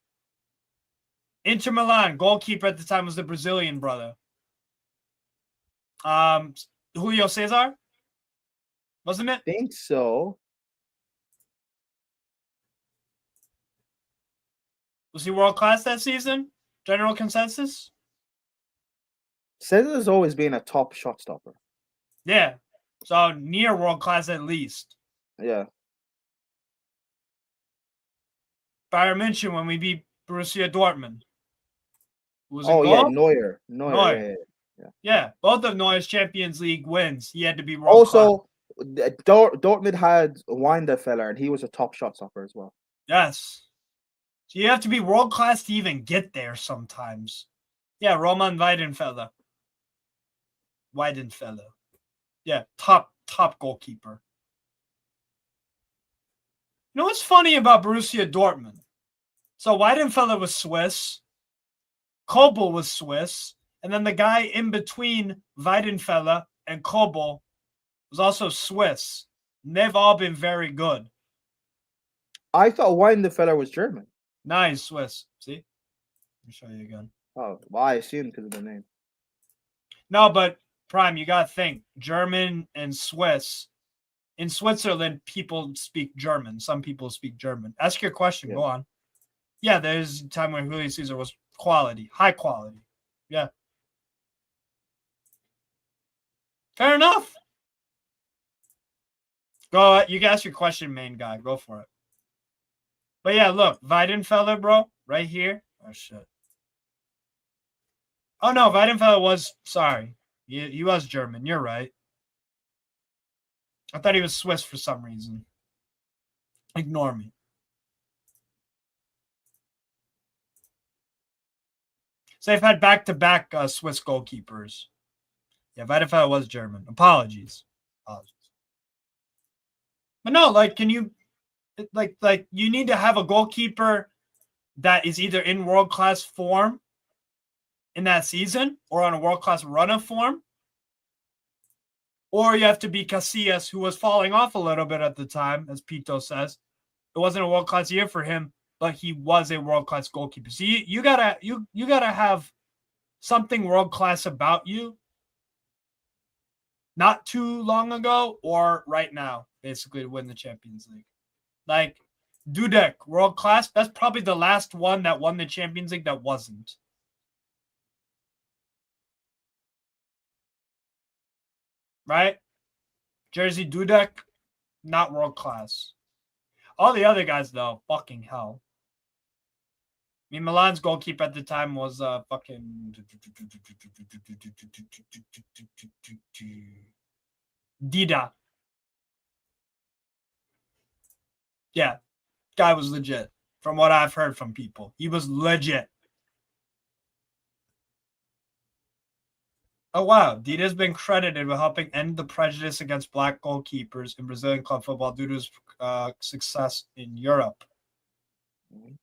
Inter Milan, goalkeeper at the time was the Brazilian brother. Julio Cesar? Wasn't it? I think so. Was he world class that season? General consensus? Cesar's always been a top shot stopper. Yeah. So near world class at least. Yeah. Bayern München when we beat Borussia Dortmund. Was it yeah, goal? Neuer. Yeah, both of Neuer's Champions League wins. He had to be world class. Also, Dortmund had Winderfeller, and he was a top shot stopper as well. Yes. So you have to be world class to even get there sometimes. Yeah, Roman Weidenfeller. Yeah, top goalkeeper. You know what's funny about Borussia Dortmund? So Weidenfeller was Swiss, Kobel was Swiss, and then the guy in between Weidenfeller and Kobel was also Swiss. And they've all been very good. I thought Weidenfeller was German. Nice Swiss. See? Let me show you again. Oh, well, I assumed because of the name. No, but Prime, you got to think German and Swiss. In Switzerland, people speak German. Some people speak German. Ask your question. Yeah. Go on. Yeah, there's a time when Julio Caesar was quality, high quality. Yeah. Fair enough. Go. You can ask your question, main guy. Go for it. But yeah, look, Weidenfeller, bro, right here. Oh, shit. Oh, no, Weidenfeller was, sorry. He was German. You're right. I thought he was Swiss for some reason. Ignore me. So they've had back-to-back Swiss goalkeepers. Yeah, Weidenfeller was German. Apologies. But no, like, can you, like you need to have a goalkeeper that is either in world-class form in that season or on a world-class run of form, or you have to be Casillas, who was falling off a little bit at the time, as Pito says. It wasn't a world-class year for him, but he was a world-class goalkeeper. So you gotta have something world-class about you not too long ago or right now, basically, to win the Champions League. Like Dudek, world-class. That's probably the last one that won the Champions League that wasn't. Right? Jerzy Dudek, not world-class. All the other guys, though, fucking hell. I mean, Milan's goalkeeper at the time was fucking Dida. Yeah, guy was legit. From what I've heard from people, he was legit. Oh, wow. Dida's been credited with helping end the prejudice against black goalkeepers in Brazilian club football due to his success in Europe.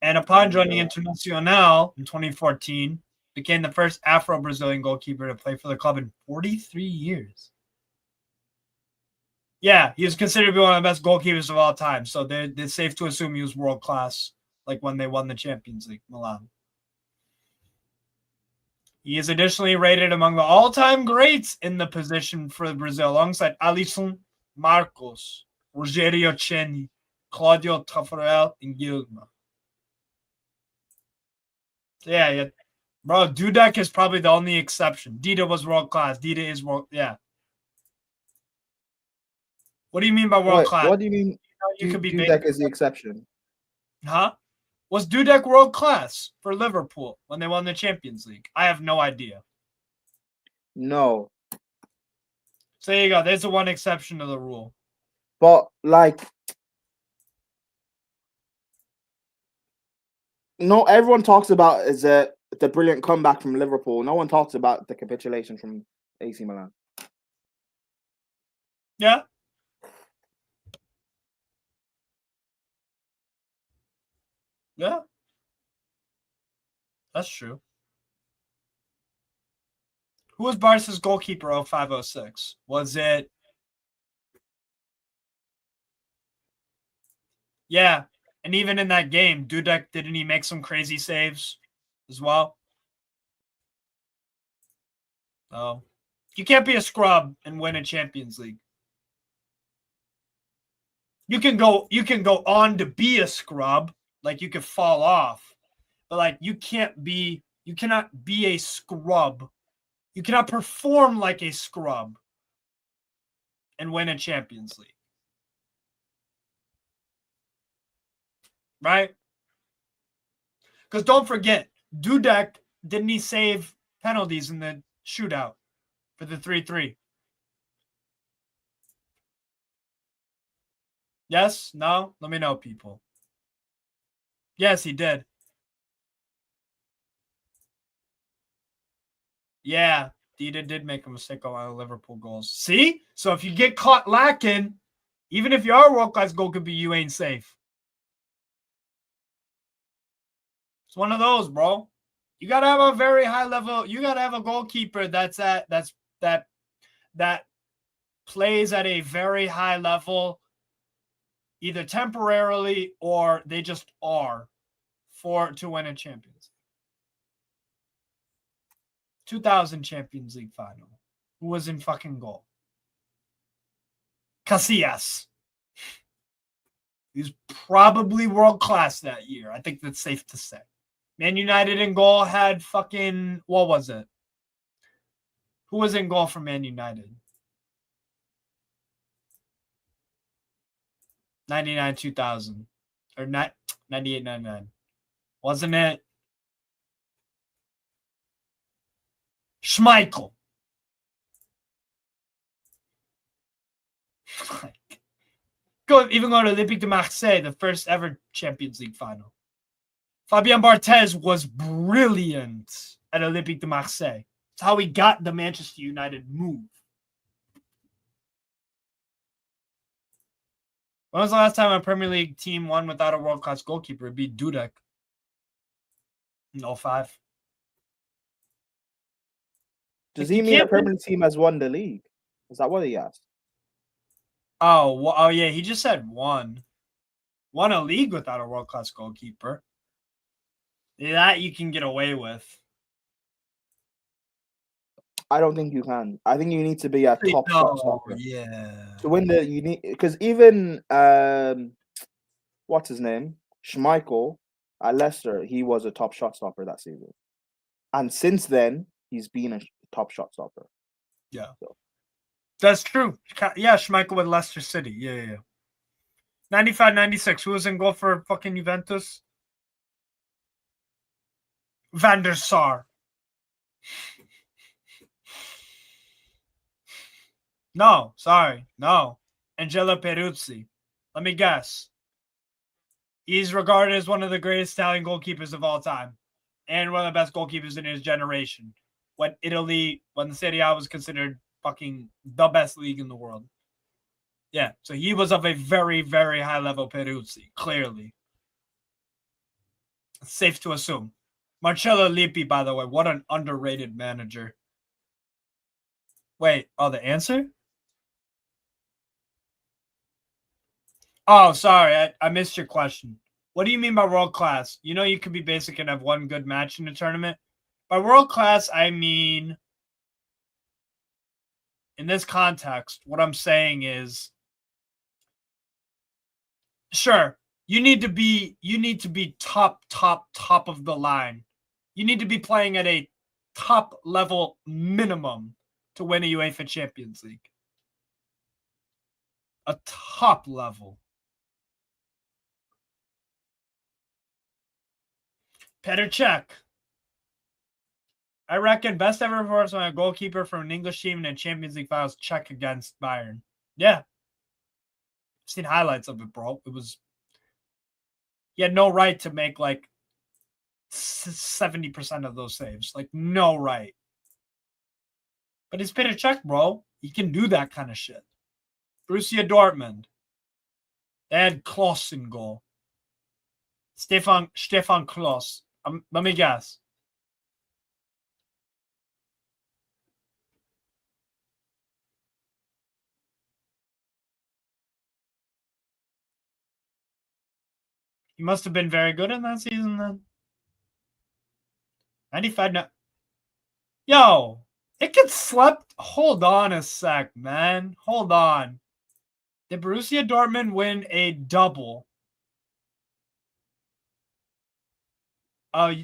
And upon joining Internacional in 2014, became the first Afro-Brazilian goalkeeper to play for the club in 43 years. Yeah, he was considered to be one of the best goalkeepers of all time. So it's safe to assume he was world-class, like when they won the Champions League, Milan. He is additionally rated among the all-time greats in the position for Brazil, alongside Alisson, Marcos, Rogério Ceni, Claudio Taffarel, and Guilherme. Yeah. Bro, Dudek is probably the only exception. Dida was world-class. Dida is world... Yeah. What do you mean by world-class? What do you mean You could be Dudek is the exception? Huh? Was Dudek world-class for Liverpool when they won the Champions League? I have no idea. No. So there you go. There's the one exception to the rule. But, like, no, everyone talks about is the brilliant comeback from Liverpool. No one talks about the capitulation from AC Milan. Yeah. Yeah. That's true. Who was Barca's goalkeeper 05-06? Was it... Yeah. And even in that game, Dudek, didn't he make some crazy saves as well? Oh. You can't be a scrub and win a Champions League. You can go on to be a scrub, like you could fall off. But like you cannot be a scrub. You cannot perform like a scrub and win a Champions League. Right? Because don't forget, Dudek, didn't he save penalties in the shootout for the 3-3? Yes? No? Let me know, people. Yes, he did. Yeah, Dida did make a mistake on our Liverpool goals. See? So if you get caught lacking, even if you are a world-class goalkeeper, you ain't safe. It's one of those, bro. You gotta have a very high level. You gotta have a goalkeeper that plays at a very high level, either temporarily or they just are to win a Champions League. 2000 Champions League final. Who was in fucking goal? Casillas. He was probably world class that year. I think that's safe to say. Man United in goal had fucking, what was it? Who was in goal for Man United? 99, 2000. Or 98, 99. Wasn't it? Schmeichel. Even go to Olympique de Marseille, the first ever Champions League final. Fabien Barthez was brilliant at Olympique de Marseille. It's how he got the Manchester United move. When was the last time a Premier League team won without a world-class goalkeeper? It'd be Dudek. In 05. Does he mean a Premier League team has won the league? Is that what he asked? Oh, yeah. He just said won. Won a league without a world-class goalkeeper. That you can get away with. I don't think you can. I think you need to be a top shot stopper. Yeah. To win you need, because even what's his name? Schmeichel at Leicester, he was a top shot stopper that season. And since then, he's been a top shot stopper. Yeah. So. That's true. Yeah, Schmeichel with Leicester City. Yeah. 95, 96. Who was in goal for fucking Juventus? Van der Sar. No, sorry. No. Angelo Peruzzi. Let me guess. He's regarded as one of the greatest Italian goalkeepers of all time. And one of the best goalkeepers in his generation. When the Serie A was considered fucking the best league in the world. Yeah, so he was of a very, very high level Peruzzi, clearly. It's safe to assume. Marcello Lippi, by the way, what an underrated manager. Wait, the answer? Oh, sorry, I missed your question. What do you mean by world class? You know you could be basic and have one good match in the tournament. By world class, I mean, in this context, what I'm saying is, sure, you need to be top of the line. You need to be playing at a top level minimum to win a UEFA Champions League. A top level. Petr Cech. I reckon best ever performance by a goalkeeper from an English team in a Champions League finals, Cech against Bayern. Yeah. I've seen highlights of it, bro. He had no right to make like 70% of those saves. Like, no right. But it's Petr Cech, bro. He can do that kind of shit. Borussia Dortmund. They had Klose in goal. Stefan Klose. Let me guess. He must have been very good in that season then. 95. No. Yo, it gets slept. Hold on a sec, man. Hold on. Did Borussia Dortmund win a double?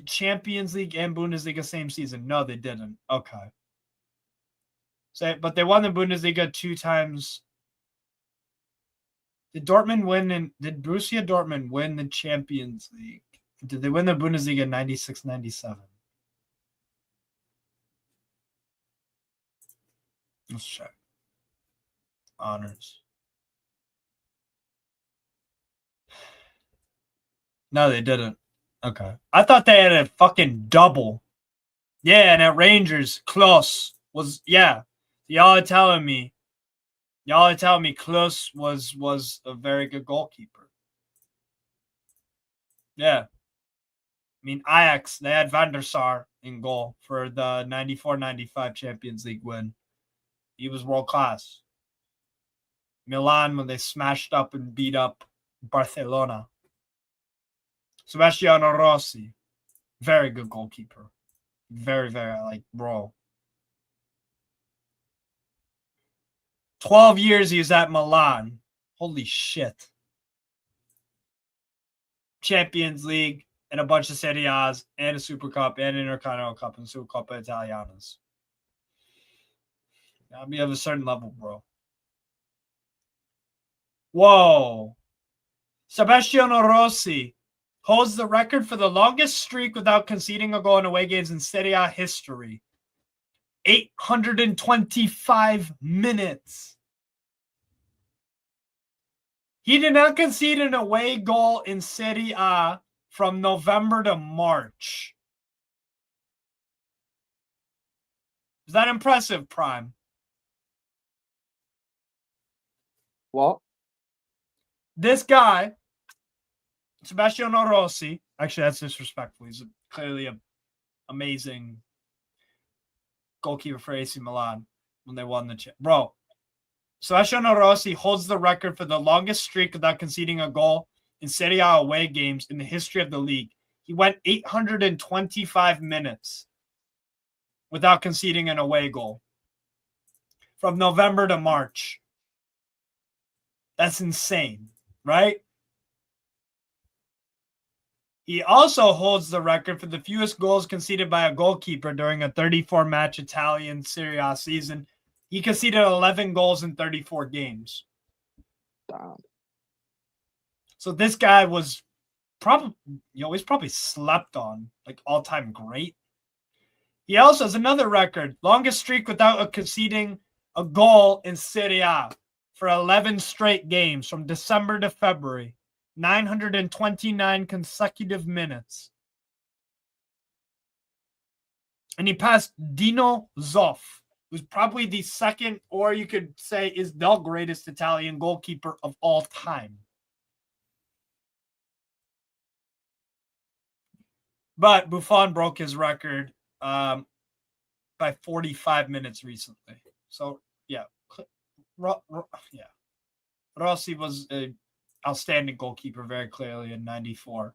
Champions League and Bundesliga same season? No, they didn't. Okay. But they won the Bundesliga 2 times. Did Borussia Dortmund win the Champions League? Did they win the Bundesliga 96, 97? Let's check. Honors. No, they didn't. Okay. I thought they had a fucking double. Yeah, and at Rangers, Klose was, yeah. Y'all are telling me Klose was a very good goalkeeper. Yeah. mean, Ajax, they had Van der Sar in goal for the 94-95 Champions League win. He was world class. Milan, when they smashed up and beat up Barcelona. Sebastiano Rossi, very good goalkeeper. Very, very, like, bro. 12 years he was at Milan. Holy shit. Champions League and a bunch of Serie A's and a Super Cup and an Intercontinental Cup and Supercoppa Italianas. Gotta be of a certain level, bro. Whoa. Sebastiano Rossi holds the record for the longest streak without conceding a goal in away games in Serie A history. 825 minutes. He did not concede an away goal in Serie A from November to March. Is that impressive, Prime? What? This guy, Sebastiano Rossi, actually, that's disrespectful. He's clearly an amazing goalkeeper for AC Milan when they won the bro. Sebastiano Rossi holds the record for the longest streak without conceding a goal in Serie A away games in the history of the league. He went 825 minutes without conceding an away goal from November to March. That's insane, right? He also holds the record for the fewest goals conceded by a goalkeeper during a 34-match Italian Serie A season. He conceded 11 goals in 34 games. Damn. So this guy was probably, he's probably slept on, like all-time great. He also has another record, longest streak without conceding a goal in Serie A for 11 straight games from December to February. 929 consecutive minutes. And he passed Dino Zoff, who's probably the second, or you could say is the greatest Italian goalkeeper of all time. But Buffon broke his record by 45 minutes recently. So, yeah. Rossi was an outstanding goalkeeper very clearly in 94.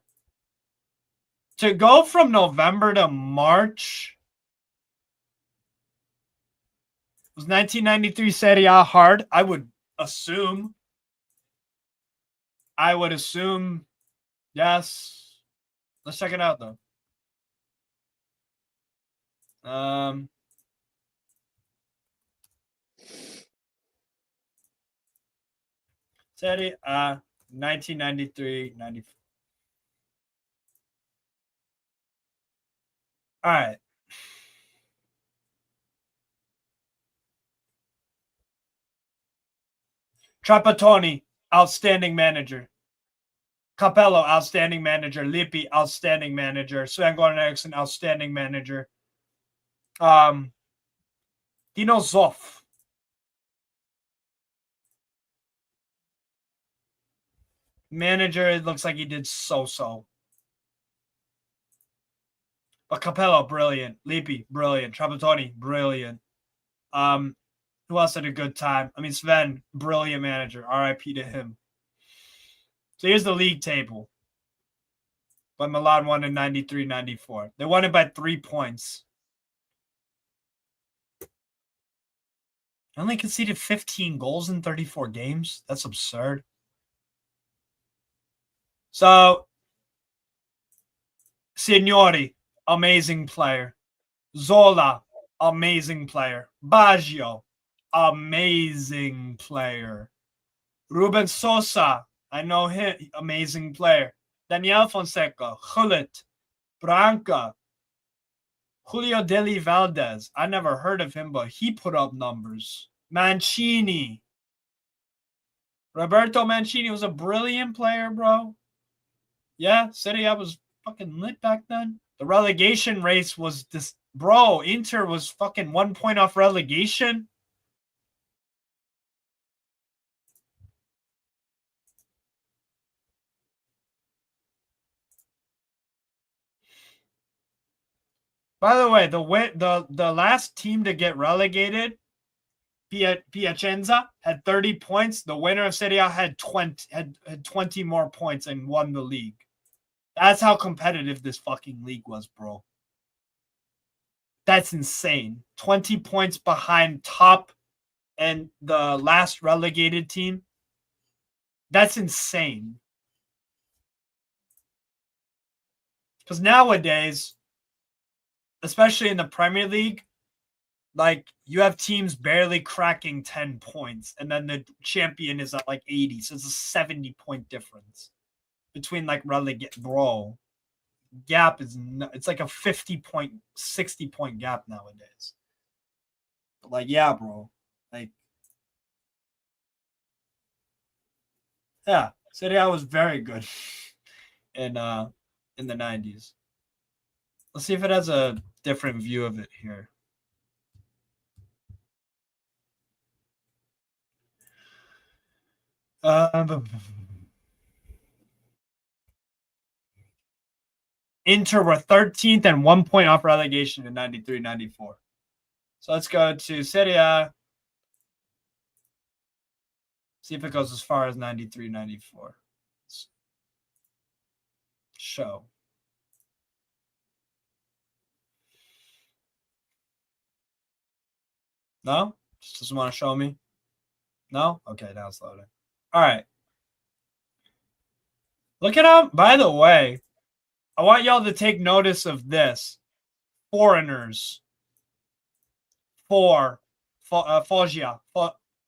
To go from November to March, was 1993 Serie A hard? I would assume. Yes. Let's check it out, though. Serie A 1993-94. All right. Trapattoni, outstanding manager. Capello, outstanding manager. Lippi, outstanding manager. Sven-Goran Eriksson, outstanding manager. Dino Zoff. Manager, it looks like he did so-so. But Capello, brilliant. Lippi, brilliant. Trapattoni, brilliant. Who else had a good time? I mean, Sven, brilliant manager. RIP to him. So here's the league table. But Milan won in 93-94. They won it by 3 points. They only conceded 15 goals in 34 games. That's absurd. So, Signori, amazing player. Zola, amazing player. Baggio, amazing player. Ruben Sosa, I know him, amazing player. Daniel Fonseca, Gullit, Branca, Julio Deli Valdez. I never heard of him, but he put up numbers. Mancini. Roberto Mancini was a brilliant player, bro. Yeah, Serie A was fucking lit back then. The relegation race was this. Bro, Inter was fucking 1 point off relegation. By the way, the last team to get relegated, Piacenza, had 30 points. The winner of Serie A had 20 more points and won the league. That's how competitive this fucking league was, bro. That's insane. 20 points behind top and the last relegated team. That's insane. Because nowadays, especially in the Premier League, like you have teams barely cracking 10 points, and then the champion is at like 80. So it's a 70-point difference between like relegate, bro. Gap is it's like a 50-point, 60-point gap nowadays. Like, yeah, bro. Like, yeah, Serie A was very good in the 90s. Let's see if it has a different view of it here. Inter were 13th and 1 point off relegation in 93-94. So let's go to Serie A. See if it goes as far as 93-94. Show. No? Just doesn't want to show me? No? Okay, now it's loading. All right. Look at how, by the way, I want y'all to take notice of this. Foreigners. Foggia.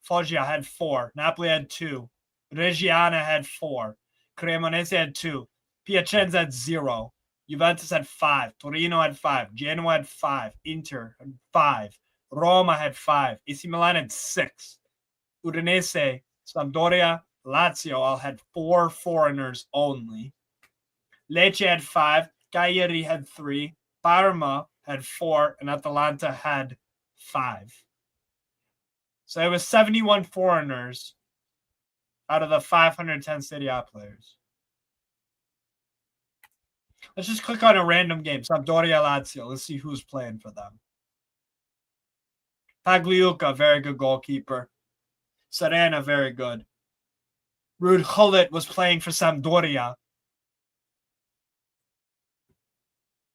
Foggia had 4. Napoli had 2. Reggiana had 4. Cremonese had 2. Piacenza had 0. Juventus had 5. Torino had 5. Genoa had 5. Inter had 5. Roma had 5. AC Milan had 6. Udinese, Sampdoria, Lazio all had 4 foreigners only. Lecce had 5. Cagliari had 3. Parma had 4. And Atalanta had 5. So it was 71 foreigners out of the 510 Serie A players. Let's just click on a random game. Sampdoria, Lazio. Let's see who's playing for them. Pagliuca, very good goalkeeper. Serena, very good. Ruud Gullit was playing for Sampdoria.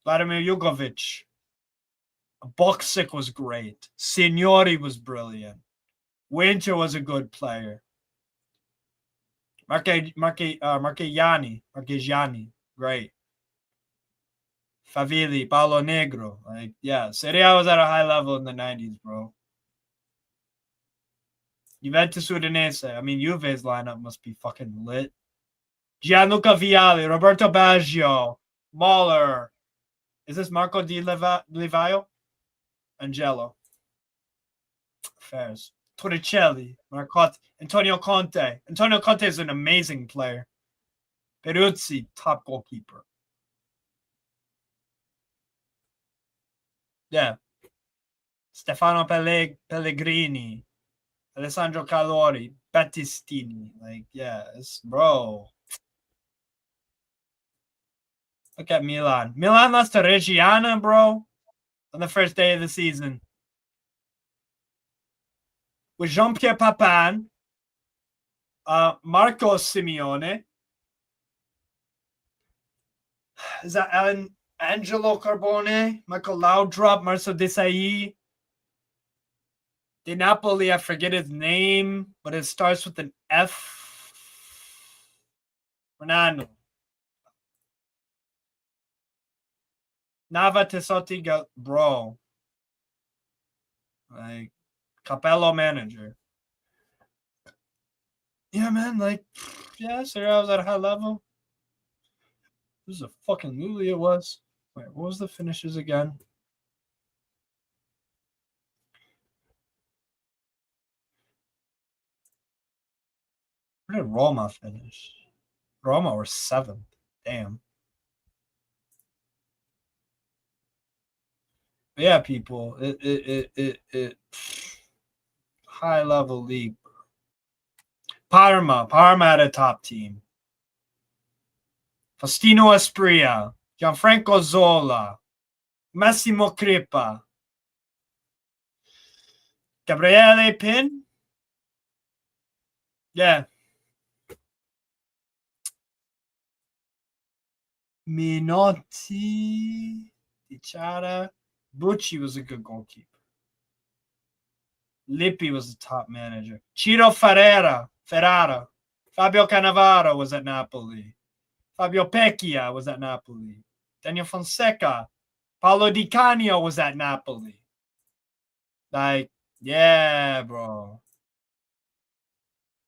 Vladimir Jugovic. Boksic was great. Signori was brilliant. Winter was a good player. Marchegiani, great. Favilli, Paolo Negro. Like, yeah, Serie A was at a high level in the 90s, bro. Juventus Udinese. I mean, Juve's lineup must be fucking lit. Gianluca Vialli, Roberto Baggio, Mahler. Is this Marco Di Livaio? Angelo. Fairs. Torricelli, Marcotti, Antonio Conte. Antonio Conte is an amazing player. Peruzzi, top goalkeeper. Yeah. Stefano Pellegrini. Alessandro Calori. Battistini. Like, yeah, it's, bro. Look at Milan. Milan lost to Reggiana, bro, on the first day of the season. With Jean-Pierre Papin, Marco Simeone. Is that Angelo Carbone? Michael Laudrup, Marcel Desailly. De Napoli, I forget his name, but it starts with an F. Renano. Nava Tessotti, bro. Like, Capello manager. Yeah, man, like, yeah, Serie A was at a high level. This is a fucking movie it was. Wait, what was the finishes again? Where did Roma finish? Roma were 7th. Damn. But yeah, people, it high level league. Parma had a top team. Faustino Espria, Gianfranco Zola, Massimo Crippa. Gabriele Pin. Yeah. Minotti. Dichara. Bucci was a good goalkeeper. Lippi was the top manager. Ciro Ferrara. Fabio Cannavaro was at Napoli. Fabio Pecchia was at Napoli. Daniel Fonseca. Paolo Di Canio was at Napoli. Like, yeah, bro.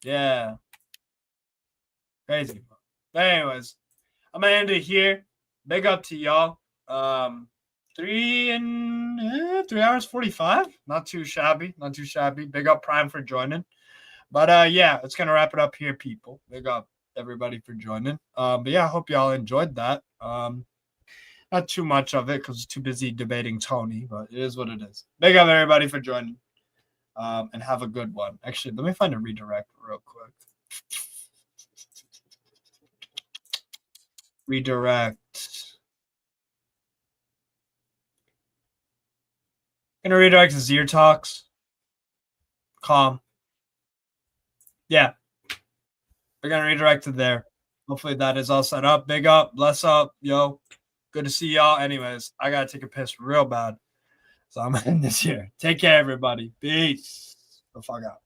Yeah. Crazy, bro. But anyways, I'm gonna end it here. Big up to y'all. 3 hours 45. Not too shabby. Not too shabby. Big up Prime for joining. But yeah, it's gonna wrap it up here, people. Big up everybody for joining. But yeah, I hope y'all enjoyed that. Not too much of it because too busy debating Tony, but it is what it is. Big up everybody for joining. And have a good one. Actually, let me find a redirect real quick. Redirect. Gonna redirect to Zier Talks. Calm. Yeah. We're gonna redirect to there. Hopefully that is all set up. Big up, bless up, yo. Good to see y'all. Anyways, I gotta take a piss real bad. So I'm ending this here. Take care, everybody. Peace. The fuck out.